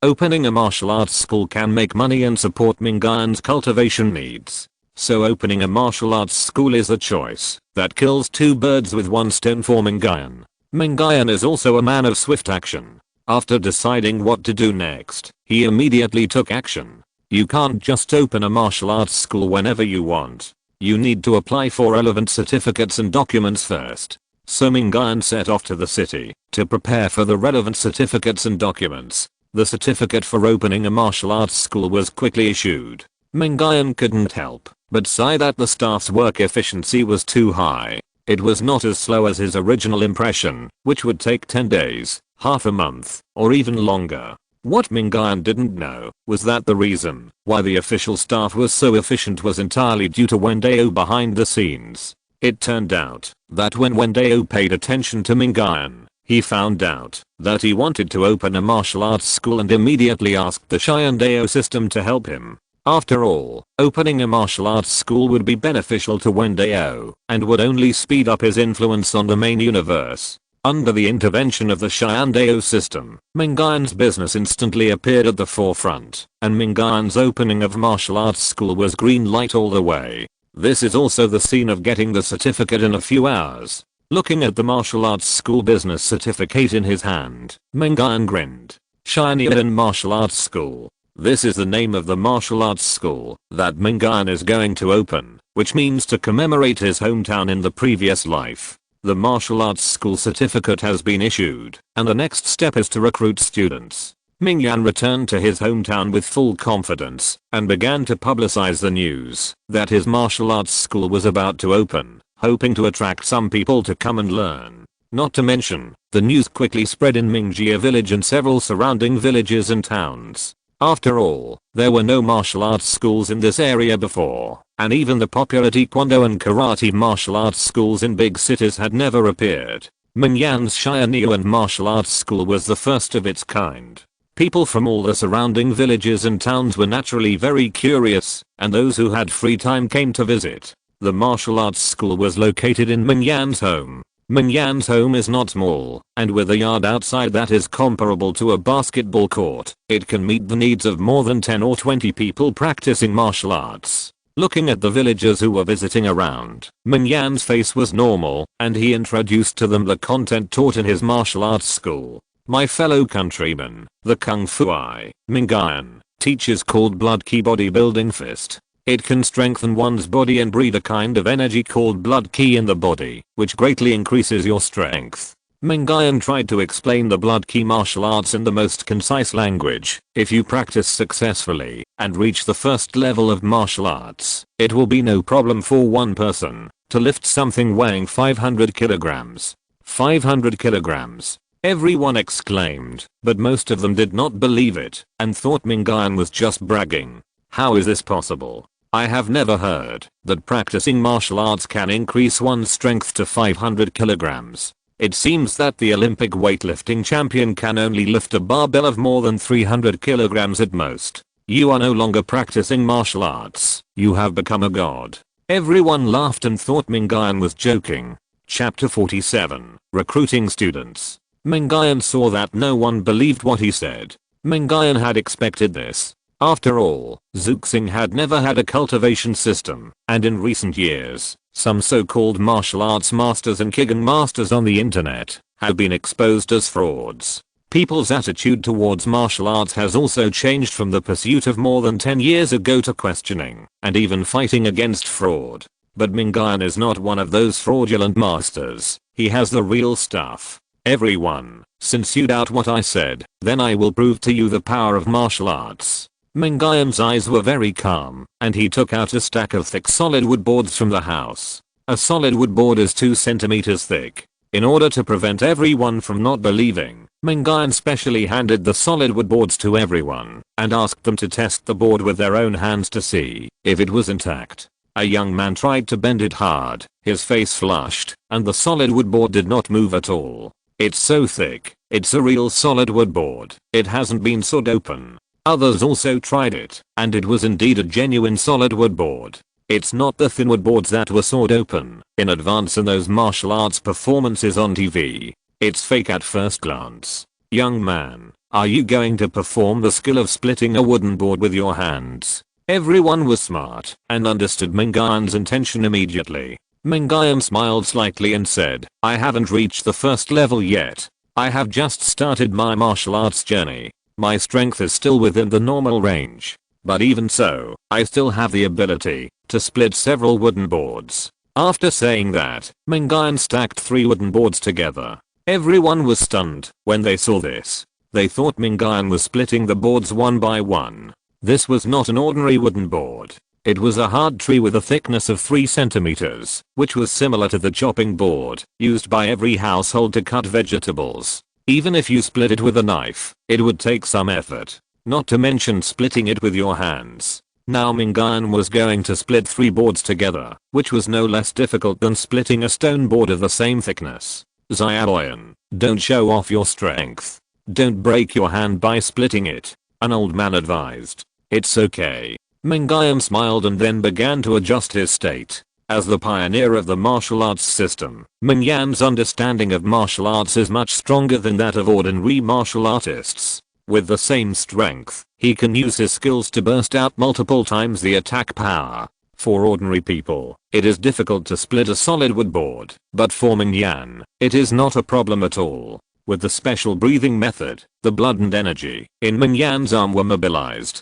Opening a martial arts school can make money and support Mingyan's cultivation needs. So opening a martial arts school is a choice that kills two birds with one stone for Mingyan. Mingyan is also a man of swift action. After deciding what to do next, he immediately took action. You can't just open a martial arts school whenever you want. You need to apply for relevant certificates and documents first. So Mingyan set off to the city to prepare for the relevant certificates and documents. The certificate for opening a martial arts school was quickly issued. Mingyan couldn't help but sigh that the staff's work efficiency was too high. It was not as slow as his original impression, which would take 10 days, half a month, or even longer. What Mingyan didn't know was that the reason why the official staff was so efficient was entirely due to Wen Dao behind the scenes. It turned out that when Wen Dao paid attention to Mingyan, he found out that he wanted to open a martial arts school and immediately asked the Tianyuan Dao system to help him. After all, opening a martial arts school would be beneficial to Wen Dao and would only speed up his influence on the main universe. Under the intervention of the Tianyuan Dao system, Mingyan's business instantly appeared at the forefront, and Mingyan's opening of martial arts school was green light all the way. This is also the scene of getting the certificate in a few hours. Looking at the martial arts school business certificate in his hand, Mingyan grinned. Tianyuan Martial Arts School. This is the name of the martial arts school that Mingyan is going to open, which means to commemorate his hometown in the previous life. The martial arts school certificate has been issued, and the next step is to recruit students. Mingyan returned to his hometown with full confidence and began to publicize the news that his martial arts school was about to open, hoping to attract some people to come and learn. Not to mention, the news quickly spread in Mingjia village and several surrounding villages and towns. After all, there were no martial arts schools in this area before, and even the popular taekwondo and karate martial arts schools in big cities had never appeared. Mingyan's Tianyuan Martial Arts School was the first of its kind. People from all the surrounding villages and towns were naturally very curious, and those who had free time came to visit. The martial arts school was located in Mingyan's home. Mingyan's home is not small, and with a yard outside that is comparable to a basketball court, it can meet the needs of more than 10 or 20 people practicing martial arts. Looking at the villagers who were visiting around, Mingyan's face was normal, and he introduced to them the content taught in his martial arts school. My fellow countrymen, the Kung Fu I, Mingyan, teaches called Blood Ki Bodybuilding Fist. It can strengthen one's body and breed a kind of energy called blood ki in the body, which greatly increases your strength. Mingyuan tried to explain the blood ki martial arts in the most concise language. If you practice successfully and reach the first level of martial arts, it will be no problem for one person to lift something weighing 500 kilograms. 500 kilograms. Everyone exclaimed, but most of them did not believe it and thought Mingyuan was just bragging. How is this possible? I have never heard that practicing martial arts can increase one's strength to 500 kilograms. It seems that the Olympic weightlifting champion can only lift a barbell of more than 300 kilograms at most. You are no longer practicing martial arts. You have become a god. Everyone laughed and thought Mingyuan was joking. Chapter 47. Recruiting students. Mingyuan saw that no one believed what he said. Mingyuan had expected this. After all, Zuxing had never had a cultivation system, and in recent years, some so-called martial arts masters and Kigen masters on the internet have been exposed as frauds. People's attitude towards martial arts has also changed from the pursuit of more than 10 years ago to questioning and even fighting against fraud. But Mingyuan is not one of those fraudulent masters. He has the real stuff. Everyone, since you doubt what I said, then I will prove to you the power of martial arts. Mingyuan's eyes were very calm, and he took out a stack of thick solid wood boards from the house. A solid wood board is 2 centimeters thick. In order to prevent everyone from not believing, Mingyuan specially handed the solid wood boards to everyone and asked them to test the board with their own hands to see if it was intact. A young man tried to bend it hard, his face flushed, and the solid wood board did not move at all. It's so thick, it's a real solid wood board. It hasn't been sawed open. Others also tried it, and it was indeed a genuine solid wood board. It's not the thin wood boards that were sawed open in advance in those martial arts performances on TV. It's fake at first glance. Young man, are you going to perform the skill of splitting a wooden board with your hands? Everyone was smart and understood Mingyuan's intention immediately. Mingyuan smiled slightly and said, I haven't reached the first level yet. I have just started my martial arts journey. My strength is still within the normal range. But even so, I still have the ability to split several wooden boards. After saying that, Mingyuan stacked 3 wooden boards together. Everyone was stunned when they saw this. They thought Mingyuan was splitting the boards one by one. This was not an ordinary wooden board. It was a hard tree with a thickness of 3 centimeters, which was similar to the chopping board used by every household to cut vegetables. Even if you split it with a knife, it would take some effort, not to mention splitting it with your hands. Now Mingyuan was going to split 3 boards together, which was no less difficult than splitting a stone board of the same thickness. Xiaoyan, don't show off your strength. Don't break your hand by splitting it, an old man advised. It's okay. Mingyuan smiled and then began to adjust his state. As the pioneer of the martial arts system, Mingyuan's understanding of martial arts is much stronger than that of ordinary martial artists. With the same strength, he can use his skills to burst out multiple times the attack power. For ordinary people, it is difficult to split a solid wood board, but for Mingyuan, it is not a problem at all. With the special breathing method, the blood and energy in Mingyuan's arm were mobilized.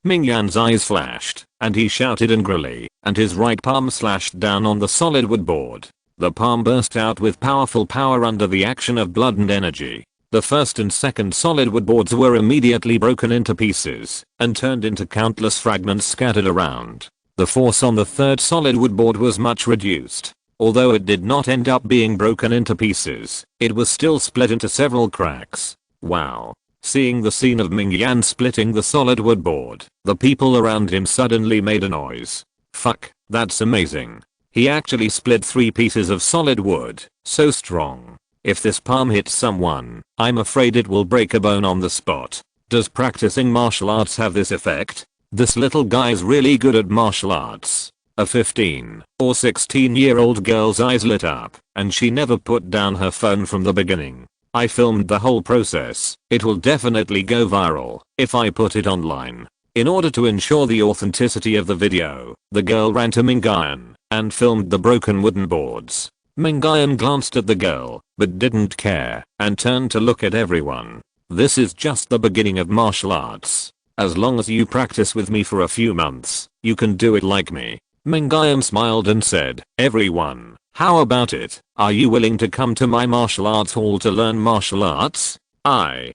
Mingyuan's eyes flashed, and he shouted angrily, and his right palm slashed down on the solid wood board. The palm burst out with powerful power under the action of blood and energy. The first and second solid wood boards were immediately broken into pieces and turned into countless fragments scattered around. The force on the third solid wood board was much reduced. Although it did not end up being broken into pieces, it was still split into several cracks. Wow. Seeing the scene of Mingyuan splitting the solid wood board, the people around him suddenly made a noise. Fuck, that's amazing. He actually split 3 pieces of solid wood, so strong. If this palm hits someone, I'm afraid it will break a bone on the spot. Does practicing martial arts have this effect? This little guy's really good at martial arts. A 15 or 16-year-old girl's eyes lit up, and she never put down her phone from the beginning. I filmed the whole process. It will definitely go viral if I put it online. In order to ensure the authenticity of the video, the girl ran to Mingyuan and filmed the broken wooden boards. Mingyuan glanced at the girl, but didn't care, and turned to look at everyone. This is just the beginning of martial arts. As long as you practice with me for a few months, you can do it like me. Mingyuan smiled and said, everyone, how about it? Are you willing to come to my martial arts hall to learn martial arts? I'm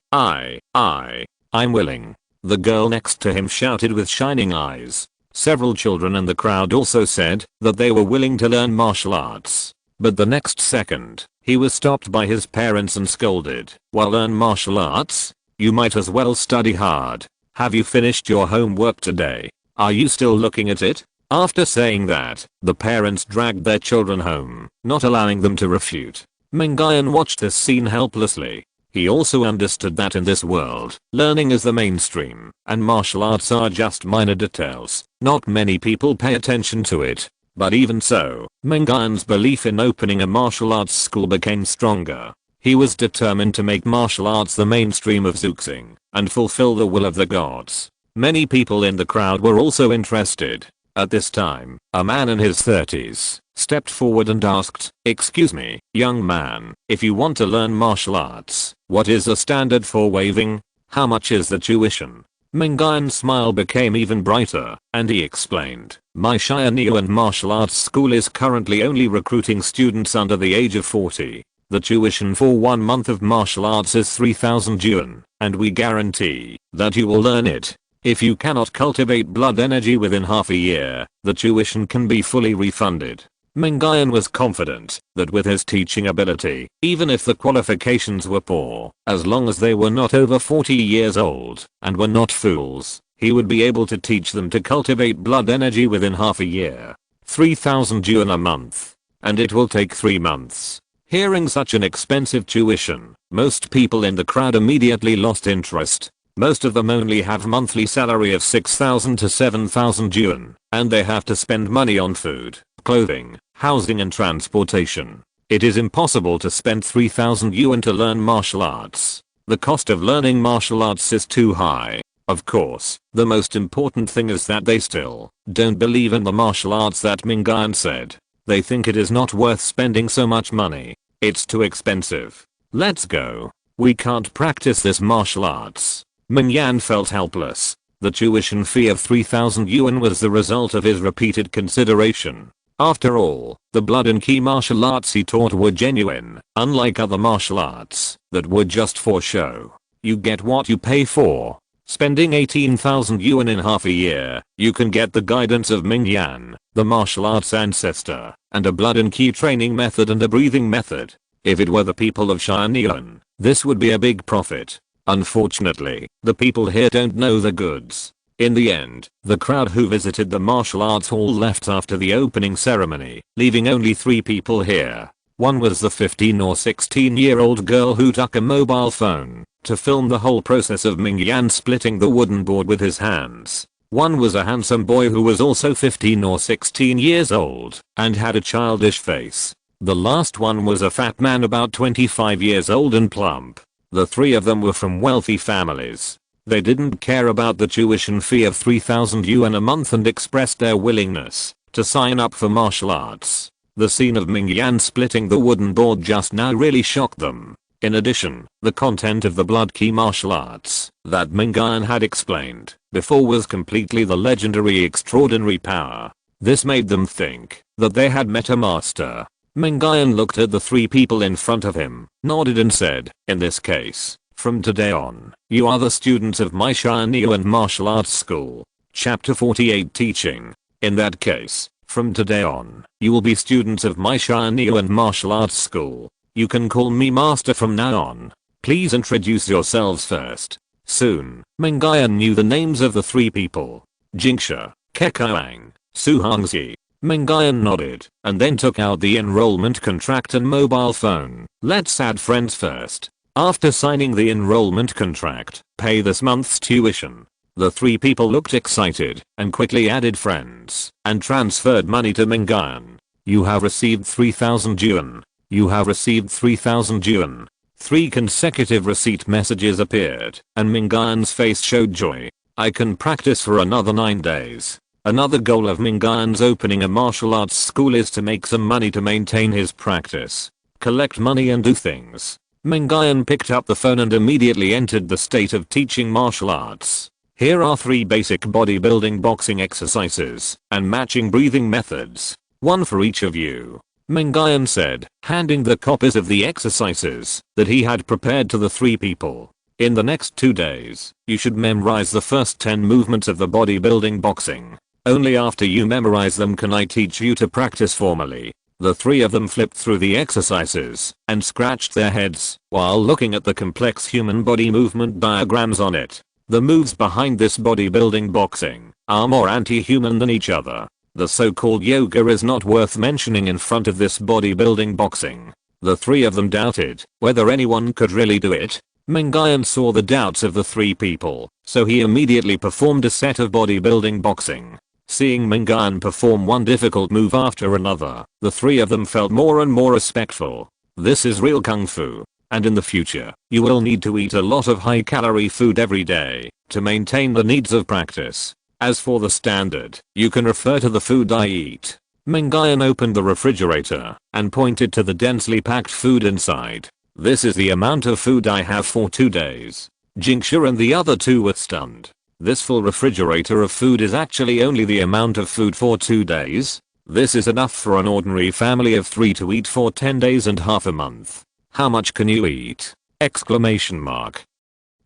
willing. The girl next to him shouted with shining eyes. Several children in the crowd also said that they were willing to learn martial arts. But the next second, he was stopped by his parents and scolded. Well, learn martial arts? You might as well study hard. Have you finished your homework today? Are you still looking at it? After saying that, the parents dragged their children home, not allowing them to refute. Mingyuan watched this scene helplessly. He also understood that in this world, learning is the mainstream, and martial arts are just minor details. Not many people pay attention to it. But even so, Mingyuan's belief in opening a martial arts school became stronger. He was determined to make martial arts the mainstream of Zuxing and fulfill the will of the gods. Many people in the crowd were also interested. At this time, a man in his 30s stepped forward and asked, excuse me, young man, if you want to learn martial arts, what is the standard for waiving? How much is the tuition? Mingyuan's smile became even brighter, and he explained, my Tianyuan martial arts school is currently only recruiting students under the age of 40. The tuition for 1 month of martial arts is 3,000 yuan, and we guarantee that you will learn it. If you cannot cultivate blood energy within half a year, the tuition can be fully refunded. Mingyuan was confident that with his teaching ability, even if the qualifications were poor, as long as they were not over 40 years old and were not fools, he would be able to teach them to cultivate blood energy within half a year. 3,000 yuan a month. And it will take 3 months. Hearing such an expensive tuition, most people in the crowd immediately lost interest. Most of them only have monthly salary of 6,000 to 7,000 yuan, and they have to spend money on food, clothing, housing and transportation. It is impossible to spend 3,000 yuan to learn martial arts. The cost of learning martial arts is too high. Of course, the most important thing is that they still don't believe in the martial arts that Mingyuan said. They think it is not worth spending so much money. It's too expensive. Let's go. We can't practice this martial arts. Mingyuan felt helpless. The tuition fee of 3,000 yuan was the result of his repeated consideration. After all, the blood and ki martial arts he taught were genuine, unlike other martial arts that were just for show. You get what you pay for. Spending 18,000 yuan in half a year, you can get the guidance of Mingyuan, the martial arts ancestor, and a blood and ki training method and a breathing method. If it were the people of Tianyuan, this would be a big profit. Unfortunately, the people here don't know the goods. In the end, the crowd who visited the martial arts hall left after the opening ceremony, leaving only 3 people here. One was the 15 or 16-year-old girl who took a mobile phone to film the whole process of Mingyuan splitting the wooden board with his hands. One was a handsome boy who was also 15 or 16 years old and had a childish face. The last one was a fat man about 25 years old and plump. The 3 of them were from wealthy families. They didn't care about the tuition fee of 3,000 yuan a month and expressed their willingness to sign up for martial arts. The scene of Mingyuan splitting the wooden board just now really shocked them. In addition, the content of the blood ki martial arts that Mingyuan had explained before was completely the legendary extraordinary power. This made them think that they had met a master. Mingyuan looked at the 3 people in front of him, nodded and said, in this case, from today on, you are the students of my Tianyuan martial arts school. Chapter 48 Teaching. In that case, from today on, you will be students of my Tianyuan martial arts school. You can call me master from now on. Please introduce yourselves first. Soon, Mingyuan knew the names of the 3 people. Jingsha, Kekuang, Su Hongzi. Mingyuan nodded, and then took out the enrollment contract and mobile phone. Let's add friends first. After signing the enrollment contract, pay this month's tuition. The 3 people looked excited, and quickly added friends, and transferred money to Mingyuan. You have received 3,000 yuan. You have received 3,000 yuan. 3 consecutive receipt messages appeared, and Mingyuan's face showed joy. I can practice for another 9 days. Another goal of Mingyuan's opening a martial arts school is to make some money to maintain his practice. Collect money and do things. Mingyuan picked up the phone and immediately entered the state of teaching martial arts. Here are 3 basic bodybuilding boxing exercises and matching breathing methods. One for each of you. Mingyuan said, handing the copies of the exercises that he had prepared to the 3 people. In the next 2 days, you should memorize the first 10 movements of the bodybuilding boxing. Only after you memorize them can I teach you to practice formally. The 3 of them flipped through the exercises and scratched their heads while looking at the complex human body movement diagrams on it. The moves behind this bodybuilding boxing are more anti-human than each other. The so-called yoga is not worth mentioning in front of this bodybuilding boxing. The 3 of them doubted whether anyone could really do it. Mingyuan saw the doubts of the 3 people, so he immediately performed a set of bodybuilding boxing. Seeing Mingyuan perform one difficult move after another, the 3 of them felt more and more respectful. This is real kung fu. And in the future, you will need to eat a lot of high-calorie food every day to maintain the needs of practice. As for the standard, you can refer to the food I eat. Mingyuan opened the refrigerator and pointed to the densely packed food inside. This is the amount of food I have for 2 days. Jingxia and the other 2 were stunned. This full refrigerator of food is actually only the amount of food for 2 days? This is enough for an ordinary family of 3 to eat for 10 days and half a month. How much can you eat? Exclamation mark.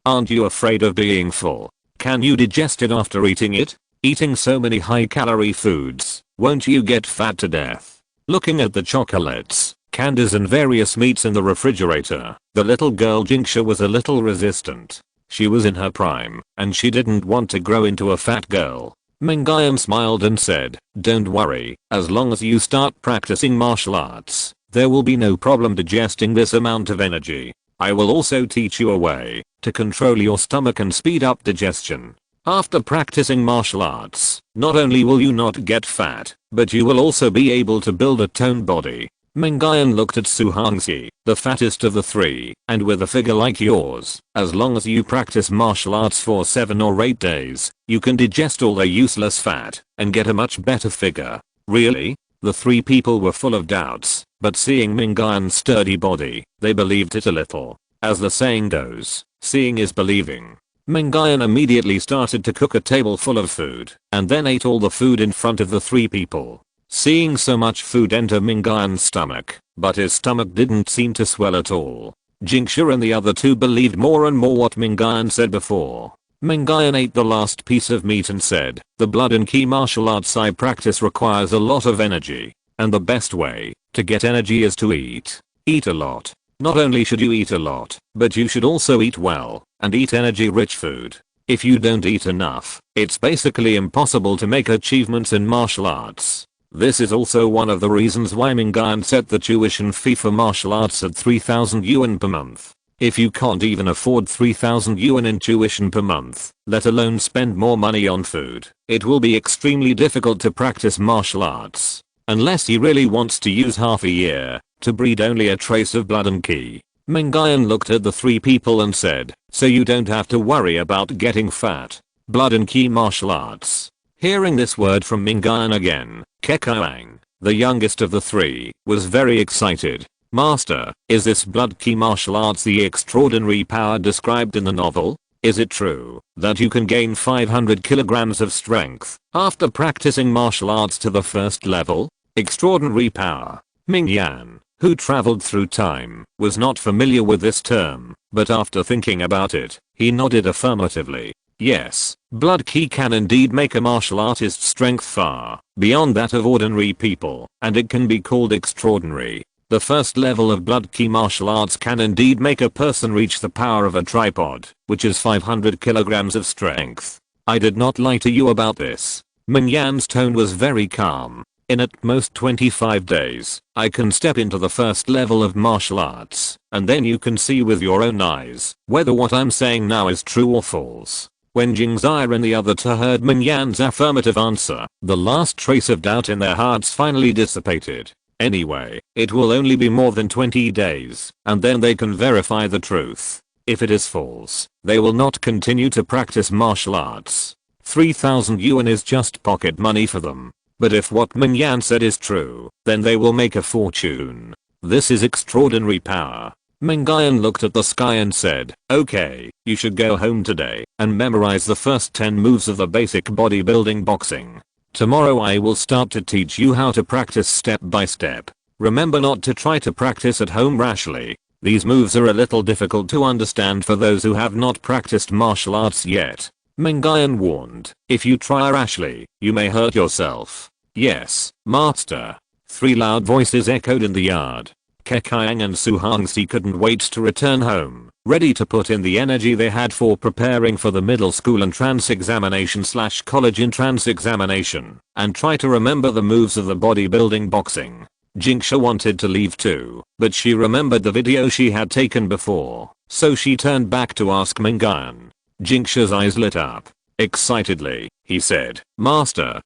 Aren't you afraid of being full? Can you digest it after eating it? Eating so many high-calorie foods, won't you get fat to death? Looking at the chocolates, candies and various meats in the refrigerator, the little girl Jingxia was a little resistant. She was in her prime, and she didn't want to grow into a fat girl. Mingyuan smiled and said, don't worry, as long as you start practicing martial arts, there will be no problem digesting this amount of energy. I will also teach you a way to control your stomach and speed up digestion. After practicing martial arts, not only will you not get fat, but you will also be able to build a toned body. Mingyuan looked at Su Hongxi, the fattest of the 3, and with a figure like yours, as long as you practice martial arts for 7 or 8 days, you can digest all their useless fat and get a much better figure. Really? The 3 people were full of doubts, but seeing Mingyuan's sturdy body, they believed it a little. As the saying goes, seeing is believing. Mingyuan immediately started to cook a table full of food, and then ate all the food in front of the 3 people. Seeing so much food enter Mingyuan's stomach, but his stomach didn't seem to swell at all. Jingxia and the other 2 believed more and more what Mingyuan said before. Mingyuan ate the last piece of meat and said, the blood and ki martial arts I practice requires a lot of energy, and the best way to get energy is to eat. Eat a lot. Not only should you eat a lot, but you should also eat well, and eat energy-rich food. If you don't eat enough, it's basically impossible to make achievements in martial arts. This is also one of the reasons why Mingyuan set the tuition fee for martial arts at 3,000 yuan per month. If you can't even afford 3,000 yuan in tuition per month, let alone spend more money on food, it will be extremely difficult to practice martial arts. Unless he really wants to use half a year to breed only a trace of blood and ki. Mingyuan looked at the 3 people and said, so you don't have to worry about getting fat. Blood and ki martial arts. Hearing this word from Mingyuan again, Kekuang, the youngest of the 3, was very excited. Master, is this blood ki martial arts the extraordinary power described in the novel? Is it true that you can gain 500 kilograms of strength after practicing martial arts to the first level? Extraordinary power. Mingyuan, who traveled through time, was not familiar with this term, but after thinking about it, he nodded affirmatively. Yes, blood ki can indeed make a martial artist's strength far beyond that of ordinary people, and it can be called extraordinary. The first level of blood ki martial arts can indeed make a person reach the power of a tripod, which is 500 kilograms of strength. I did not lie to you about this. Mingyuan's tone was very calm. In at most 25 days, I can step into the first level of martial arts, and then you can see with your own eyes whether what I'm saying now is true or false. When Jingxia and the other 2 heard Mingyuan's affirmative answer, the last trace of doubt in their hearts finally dissipated. Anyway, it will only be more than 20 days, and then they can verify the truth. If it is false, they will not continue to practice martial arts. 3,000 yuan is just pocket money for them. But if what Mingyuan said is true, then they will make a fortune. This is extraordinary power. Mingyan looked at the sky and said, "Okay, you should go home today and memorize the first 10 moves of the basic bodybuilding boxing. Tomorrow I will start to teach you how to practice step by step. Remember not to try to practice at home rashly. These moves are a little difficult to understand for those who have not practiced martial arts yet." Mingyan warned, "If you try rashly, you may hurt yourself." "Yes, master." 3 loud voices echoed in the yard. Keqiang and Su Hongxi couldn't wait to return home, ready to put in the energy they had for preparing for the middle school entrance examination / college entrance examination, and try to remember the moves of the bodybuilding boxing. Jinxia wanted to leave too, but she remembered the video she had taken before, so she turned back to ask Mingyan. Jinxia's eyes lit up. Excitedly, he said, Master,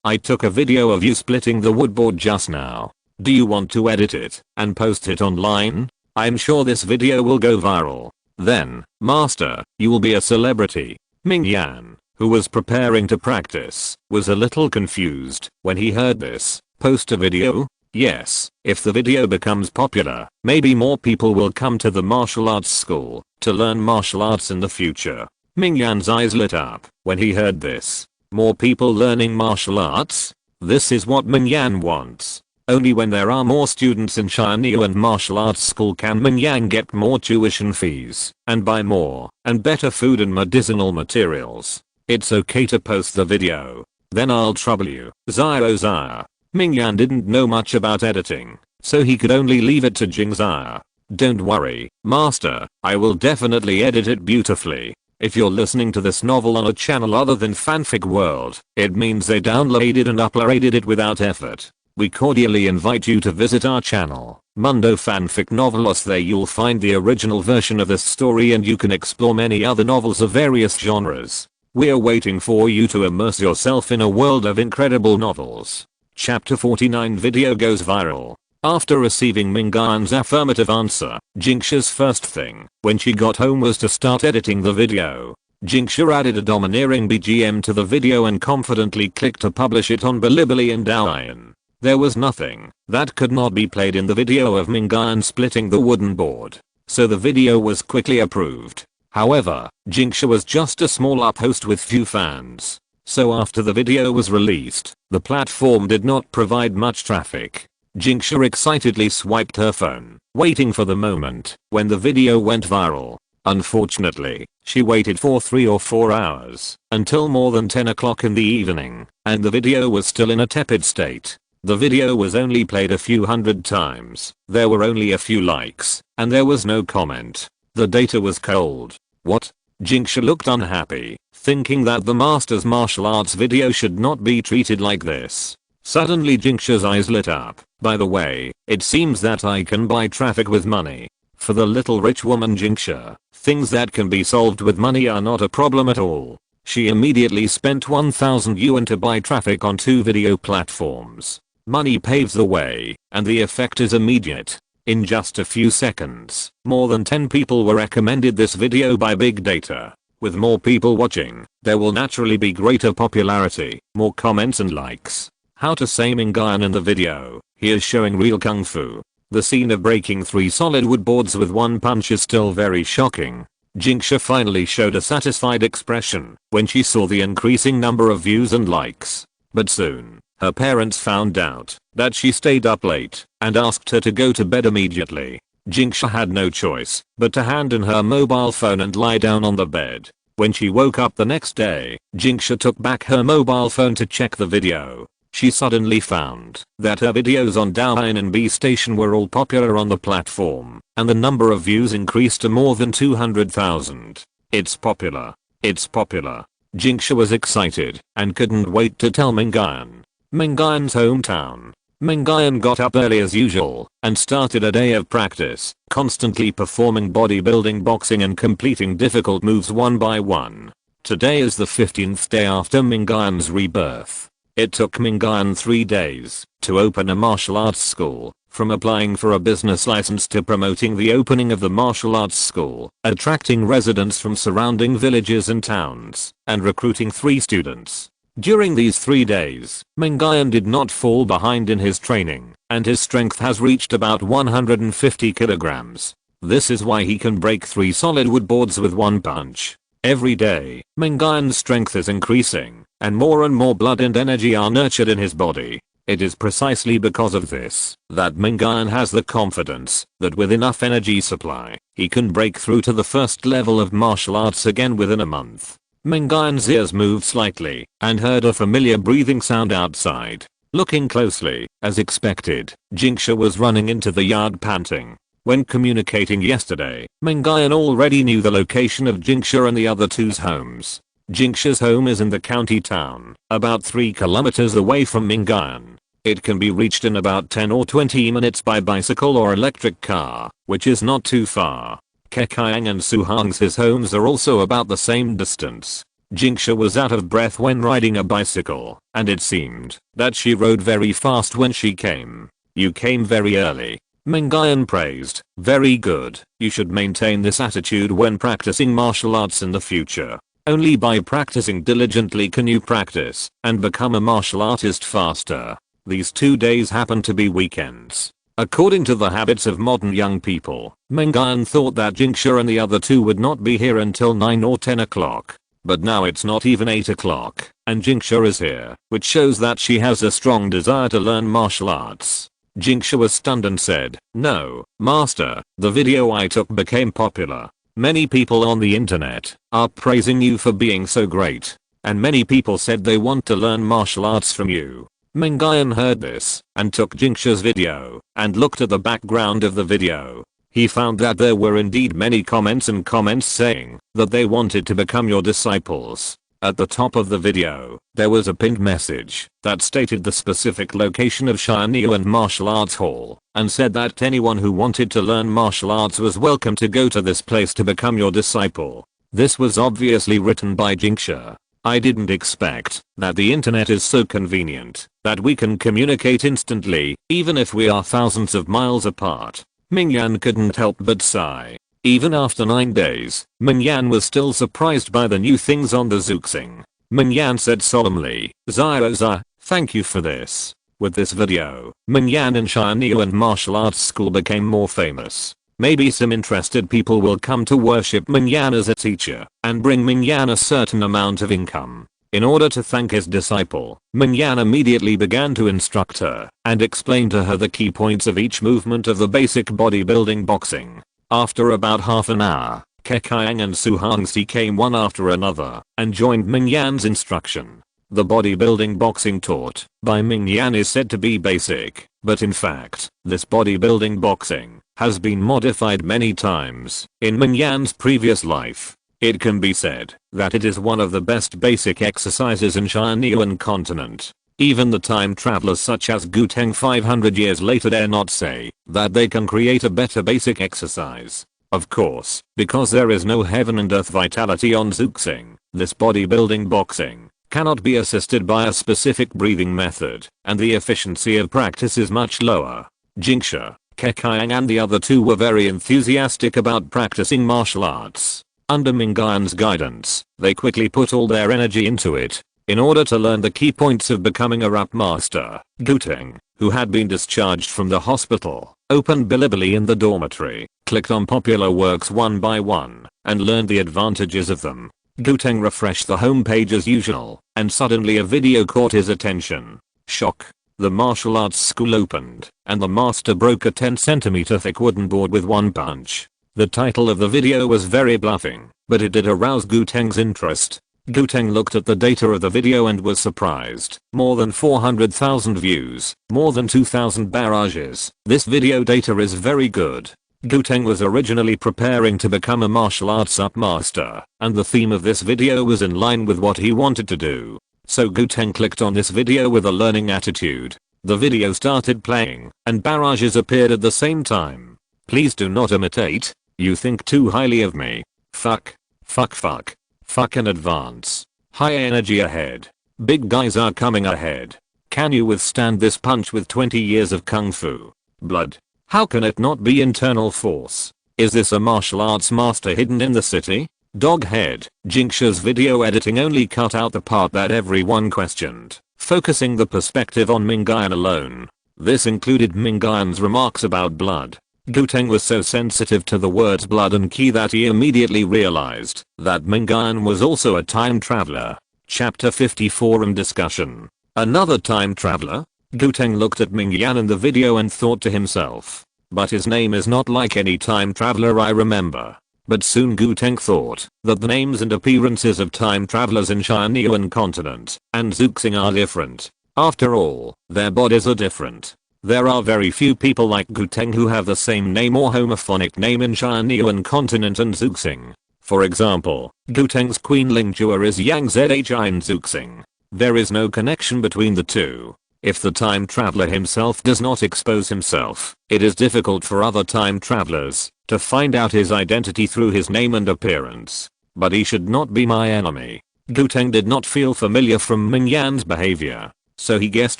I took a video of you splitting the woodboard just now. Do you want to edit it and post it online? I'm sure this video will go viral. Then, Master, you will be a celebrity." Mingyan, who was preparing to practice, was a little confused when he heard this. Post a video? Yes, if the video becomes popular, maybe more people will come to the martial arts school to learn martial arts in the future. Mingyan's eyes lit up when he heard this. More people learning martial arts? This is what Mingyan wants. Only when there are more students in Tianyuan Martial Arts School can Mingyan get more tuition fees and buy more and better food and medicinal materials. It's okay to post the video. Then I'll trouble you, Zia. Mingyan didn't know much about editing, so he could only leave it to Jingxia. Don't worry, Master, I will definitely edit it beautifully. If you're listening to this novel on a channel other than Fanfic World, it means they downloaded and uploaded it without effort. We cordially invite you to visit our channel, Mundo Fanfic Novelos. There you'll find the original version of this story and you can explore many other novels of various genres. We're waiting for you to immerse yourself in a world of incredible novels. Chapter 49 video goes viral. After receiving Mingyan's affirmative answer, Jinxia's first thing when she got home was to start editing the video. Jinxia added a domineering BGM to the video and confidently clicked to publish it on Bilibili and Douyin. There was nothing that could not be played in the video of Mingyan splitting the wooden board, so the video was quickly approved. However, Jinxia was just a small uphost with few fans, so after the video was released, the platform did not provide much traffic. Jinxia excitedly swiped her phone, waiting for the moment when the video went viral. Unfortunately, she waited for 3 or 4 hours, until more than 10 o'clock in the evening, and the video was still in a tepid state. The video was only played a few hundred times, there were only a few likes, and there was no comment. The data was cold. What? Jinxia looked unhappy, thinking that the master's martial arts video should not be treated like this. Suddenly Jinxia's eyes lit up. By the way, it seems that I can buy traffic with money. For the little rich woman Jinxia, things that can be solved with money are not a problem at all. She immediately spent 1,000 yuan to buy traffic on 2 video platforms. Money paves the way, and the effect is immediate. In just a few seconds, more than 10 people were recommended this video by big data. With more people watching, there will naturally be greater popularity, more comments and likes. How to say Mingyan in the video. He is showing real kung fu. The scene of breaking 3 solid wood boards with one punch is still very shocking. Jinxia finally showed a satisfied expression when she saw the increasing number of views and likes. But soon, her parents found out that she stayed up late and asked her to go to bed immediately. Jinxia had no choice but to hand in her mobile phone and lie down on the bed. When she woke up the next day, Jinxia took back her mobile phone to check the video. She suddenly found that her videos on Douyin and B Station were all popular on the platform, and the number of views increased to more than 200,000. It's popular. It's popular. Jinxia was excited and couldn't wait to tell Mingyan. Mingyan's hometown. Mingyan got up early as usual and started a day of practice, constantly performing bodybuilding boxing and completing difficult moves one by one. Today is the 15th day after Mingyan's rebirth. It took Mingyan 3 days to open a martial arts school, from applying for a business license to promoting the opening of the martial arts school, attracting residents from surrounding villages and towns, and recruiting 3 students. During these 3 days, Mingyuan did not fall behind in his training, and his strength has reached about 150 kilograms. This is why he can break 3 solid wood boards with one punch. Every day, Mingyuan's strength is increasing, and more blood and energy are nurtured in his body. It is precisely because of this that Mingyuan has the confidence that with enough energy supply, he can break through to the first level of martial arts again within a month. Mingyuan's ears moved slightly and heard a familiar breathing sound outside. Looking closely, as expected, Jinxia was running into the yard panting. When communicating yesterday, Mingyuan already knew the location of Jinxia and the other two's homes. Jinxia's home is in the county town, about 3 kilometers away from Mingyuan. It can be reached in about 10 or 20 minutes by bicycle or electric car, which is not too far. Keqiang and Suhang's homes are also about the same distance. Jinxia was out of breath when riding a bicycle, and it seemed that she rode very fast when she came. You came very early. Mingyuan praised. Very good. You should maintain this attitude when practicing martial arts in the future. Only by practicing diligently can you practice and become a martial artist faster. These 2 days happen to be weekends. According to the habits of modern young people, Mingyuan thought that Jinxia and the other two would not be here until 9 or 10 o'clock. But now it's not even 8 o'clock, and Jinxia is here, which shows that she has a strong desire to learn martial arts. Jinxia was stunned and said, "No, master, the video I took became popular. Many people on the internet are praising you for being so great. And many people said they want to learn martial arts from you." Mingyuan heard this and took Jinxia's video and looked at the background of the video. He found that there were indeed many comments saying that they wanted to become your disciples. At the top of the video, there was a pinned message that stated the specific location of Tianyuan Martial Arts Hall and said that anyone who wanted to learn martial arts was welcome to go to this place to become your disciple. This was obviously written by Jinxia. I didn't expect that the internet is so convenient that we can communicate instantly, even if we are thousands of miles apart. Mingyuan couldn't help but sigh. Even after 9 days, Mingyuan was still surprised by the new things on the Zhuxing. Mingyuan said solemnly, "Zia, thank you for this." With this video, Mingyuan and Tianyuan Martial Arts School became more famous. Maybe some interested people will come to worship Mingyuan as a teacher and bring Mingyuan a certain amount of income. In order to thank his disciple, Mingyuan immediately began to instruct her and explain to her the key points of each movement of the basic bodybuilding boxing. After about half an hour, Keqiang and Suhangsi came one after another and joined Mingyuan's instruction. The bodybuilding boxing taught by Mingyuan is said to be basic, but in fact, this bodybuilding boxing has been modified many times in Mingyuan's previous life. It can be said that it is one of the best basic exercises in Tianyuan continent. Even the time travelers such as Guteng 500 years later dare not say that they can create a better basic exercise. Of course, because there is no heaven and earth vitality on Zhuxing, this bodybuilding boxing cannot be assisted by a specific breathing method, and the efficiency of practice is much lower. Jinxia, Keqiang and the other two were very enthusiastic about practicing martial arts. Under Mingyuan's guidance, they quickly put all their energy into it. In order to learn the key points of becoming a rap master, Guteng, who had been discharged from the hospital, opened Bilibili in the dormitory, clicked on popular works one by one, and learned the advantages of them. Guteng refreshed the homepage as usual, and suddenly a video caught his attention. Shock. The martial arts school opened, and the master broke a 10 cm thick wooden board with one punch. The title of the video was very bluffing, but it did arouse Guteng's interest. Guteng looked at the data of the video and was surprised. More than 400,000 views, more than 2,000 barrages. This video data is very good. Guteng was originally preparing to become a martial arts up master, and the theme of this video was in line with what he wanted to do. So Guteng clicked on this video with a learning attitude. The video started playing, and barrages appeared at the same time. Please do not imitate. You think too highly of me. Fuck. Fuck fuck. Fuck in advance. High energy ahead. Big guys are coming ahead. Can you withstand this punch with 20 years of kung fu? Blood. How can it not be internal force? Is this a martial arts master hidden in the city? Doghead, Jinx's video editing only cut out the part that everyone questioned, focusing the perspective on Mingyan alone. This included Mingyan's remarks about blood. Guteng was so sensitive to the words blood and ki that he immediately realized that Mingyan was also a time traveler. Chapter 50 Forum Discussion. Another time traveler? Guteng looked at Mingyan in the video and thought to himself, but his name is not like any time traveler I remember. But soon Guteng thought that the names and appearances of time travelers in Tianyuan continent and Zuxing are different. After all, their bodies are different. There are very few people like Guteng who have the same name or homophonic name in Tianyuan and Zuxing. For example, Guteng's Queen Lingzhua is Yang Zhi in Zuxing. There is no connection between the two. If the time traveler himself does not expose himself, it is difficult for other time travelers to find out his identity through his name and appearance. But he should not be my enemy. Guteng did not feel familiar from Mingyan's behavior, so he guessed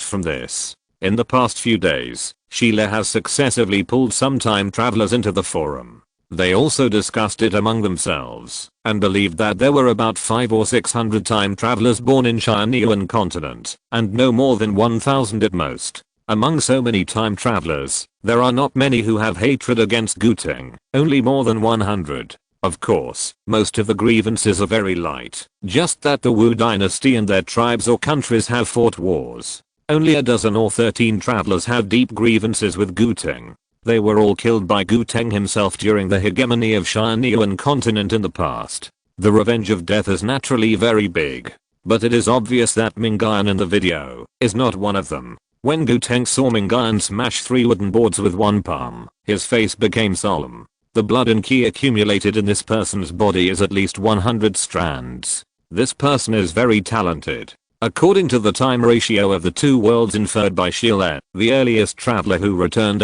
from this. In the past few days, Sheila has successively pulled some time travelers into the forum. They also discussed it among themselves and believed that there were about 500 or 600 time travelers born in Tianyuan continent and no more than 1000 at most. Among so many time travelers, there are not many who have hatred against Guteng, only more than 100. Of course, most of the grievances are very light, just that the Wu dynasty and their tribes or countries have fought wars. Only a dozen or 13 travelers have deep grievances with Guteng. They were all killed by Guteng himself during the hegemony of Tianyuan continent in the past. The revenge of death is naturally very big. But it is obvious that Mingyan in the video is not one of them. When Guteng saw Mingyan smash 3 wooden boards with one palm, his face became solemn. The blood and ki accumulated in this person's body is at least 100 strands. This person is very talented. According to the time ratio of the two worlds inferred by Sheila, the earliest traveler who returned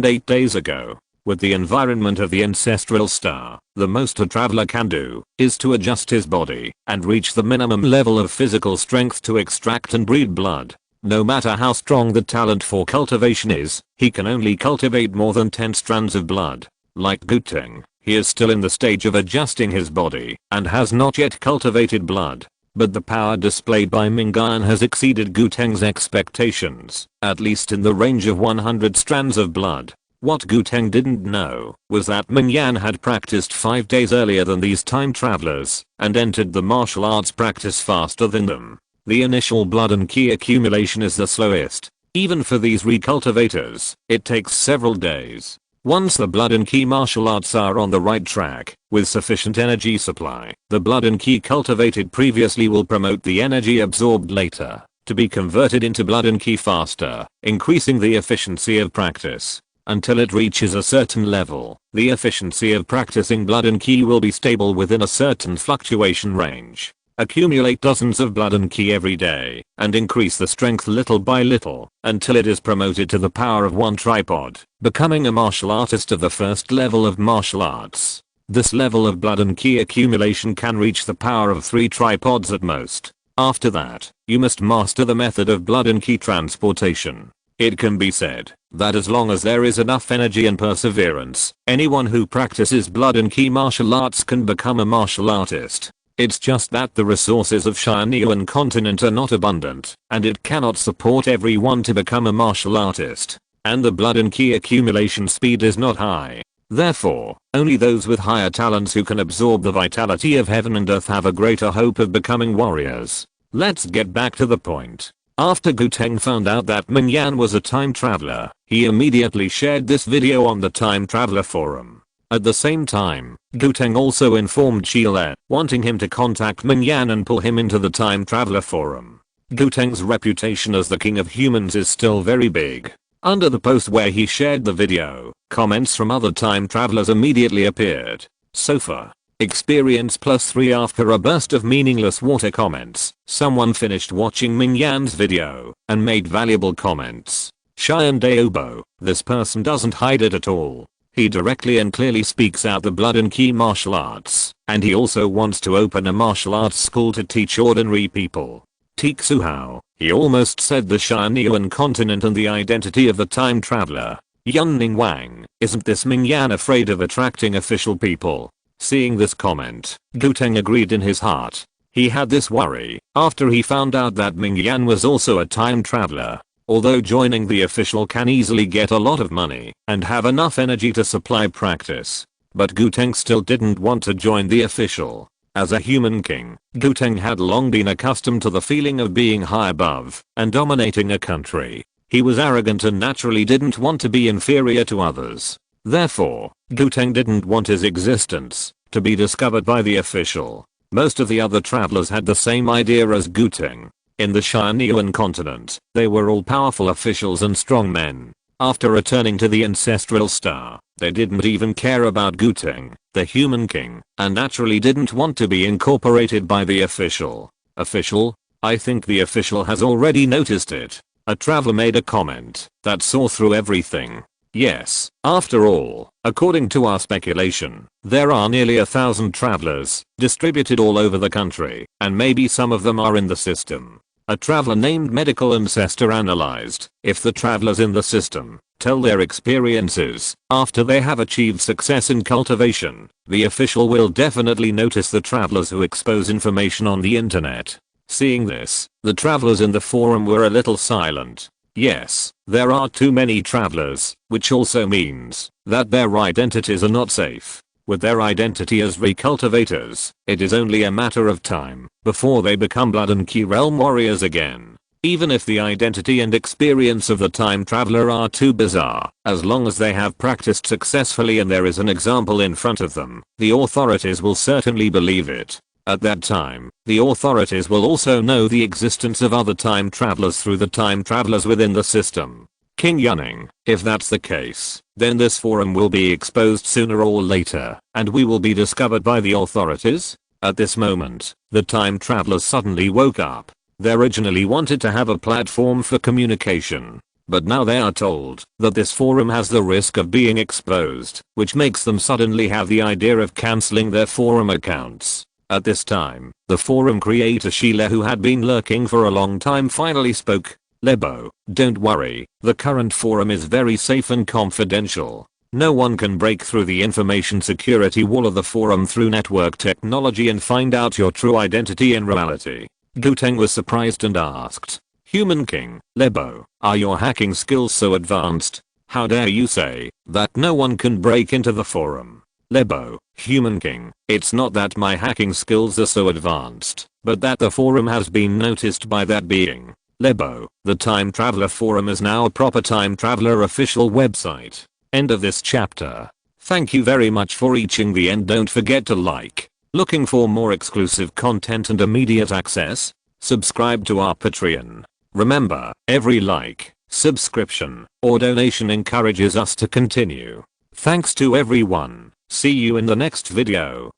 8 days ago. With the environment of the ancestral star, the most a traveler can do is to adjust his body and reach the minimum level of physical strength to extract and breed blood. No matter how strong the talent for cultivation is, he can only cultivate more than 10 strands of blood. Like Guteng, he is still in the stage of adjusting his body and has not yet cultivated blood. But the power displayed by Mingyan has exceeded Guteng's expectations, at least in the range of 100 strands of blood. What Guteng didn't know was that Mingyan had practiced 5 days earlier than these time travelers and entered the martial arts practice faster than them. The initial blood and ki accumulation is the slowest. Even for these recultivators, it takes several days. Once the blood and ki martial arts are on the right track, with sufficient energy supply, the blood and ki cultivated previously will promote the energy absorbed later to be converted into blood and ki faster, increasing the efficiency of practice. Until it reaches a certain level, the efficiency of practicing blood and ki will be stable within a certain fluctuation range. Accumulate dozens of blood and ki every day, and increase the strength little by little, until it is promoted to the power of 1 tripod, becoming a martial artist of the first level of martial arts. This level of blood and ki accumulation can reach the power of 3 tripods at most. After that, you must master the method of blood and ki transportation. It can be said that as long as there is enough energy and perseverance, anyone who practices blood and ki martial arts can become a martial artist. It's just that the resources of Tianyuan continent are not abundant, and it cannot support everyone to become a martial artist. And the blood and ki accumulation speed is not high. Therefore, only those with higher talents who can absorb the vitality of heaven and earth have a greater hope of becoming warriors. Let's get back to the point. After Guteng found out that Mingyan was a time traveler, he immediately shared this video on the time traveler forum. At the same time, Guteng also informed Sheila, wanting him to contact Mingyan and pull him into the time traveler forum. Guteng's reputation as the king of humans is still very big. Under the post where he shared the video, comments from other time travelers immediately appeared. Sofa. Experience +3 after a burst of meaningless water comments. Someone finished watching Mingyan's video and made valuable comments. Cheyenne Daobo. This person doesn't hide it at all. He directly and clearly speaks out the blood and ki martial arts, and he also wants to open a martial arts school to teach ordinary people. Tixuhao. He almost said the Tianyuan continent and the identity of the time traveler. Yunning Wang. Isn't this Mingyan afraid of attracting official people? Seeing this comment, Guteng agreed in his heart. He had this worry after he found out that Ming Yan was also a time traveler. Although joining the official can easily get a lot of money and have enough energy to supply practice. But Guteng still didn't want to join the official. As a human king, Guteng had long been accustomed to the feeling of being high above and dominating a country. He was arrogant and naturally didn't want to be inferior to others. Therefore, Guteng didn't want his existence to be discovered by the official. Most of the other travelers had the same idea as Guteng. In the Tianyuan continent, they were all powerful officials and strong men. After returning to the ancestral star, they didn't even care about Guteng, the human king, and naturally didn't want to be incorporated by the official. Official? I think the official has already noticed it. A traveler made a comment that saw through everything. Yes, after all, according to our speculation, there are nearly 1,000 travelers distributed all over the country, and maybe some of them are in the system. A traveler named Martial Ancestor analyzed if the travelers in the system tell their experiences after they have achieved success in cultivation. The official will definitely notice the travelers who expose information on the internet. Seeing this, the travelers in the forum were a little silent. Yes, there are too many travelers, which also means that their identities are not safe. With their identity as recultivators, it is only a matter of time before they become blood and key realm warriors again. Even if the identity and experience of the time traveler are too bizarre, as long as they have practiced successfully and there is an example in front of them, the authorities will certainly believe it. At that time, the authorities will also know the existence of other time travelers through the time travelers within the system. King Yunning, if that's the case, then this forum will be exposed sooner or later, and we will be discovered by the authorities. At this moment, the time travelers suddenly woke up. They originally wanted to have a platform for communication, but now they are told that this forum has the risk of being exposed, which makes them suddenly have the idea of cancelling their forum accounts. At this time, the forum creator Sheila, who had been lurking for a long time, finally spoke. Lebo, don't worry, the current forum is very safe and confidential. No one can break through the information security wall of the forum through network technology and find out your true identity in reality. Guteng was surprised and asked, Human King, Lebo, are your hacking skills so advanced? How dare you say that no one can break into the forum? Lebo, Human King, it's not that my hacking skills are so advanced, but that the forum has been noticed by that being. Lebo, the Time Traveler Forum is now a proper Time Traveler official website. End of this chapter. Thank you very much for reaching the end. Don't forget to like. Looking for more exclusive content and immediate access? Subscribe to our Patreon. Remember, every like, subscription, or donation encourages us to continue. Thanks to everyone. See you in the next video.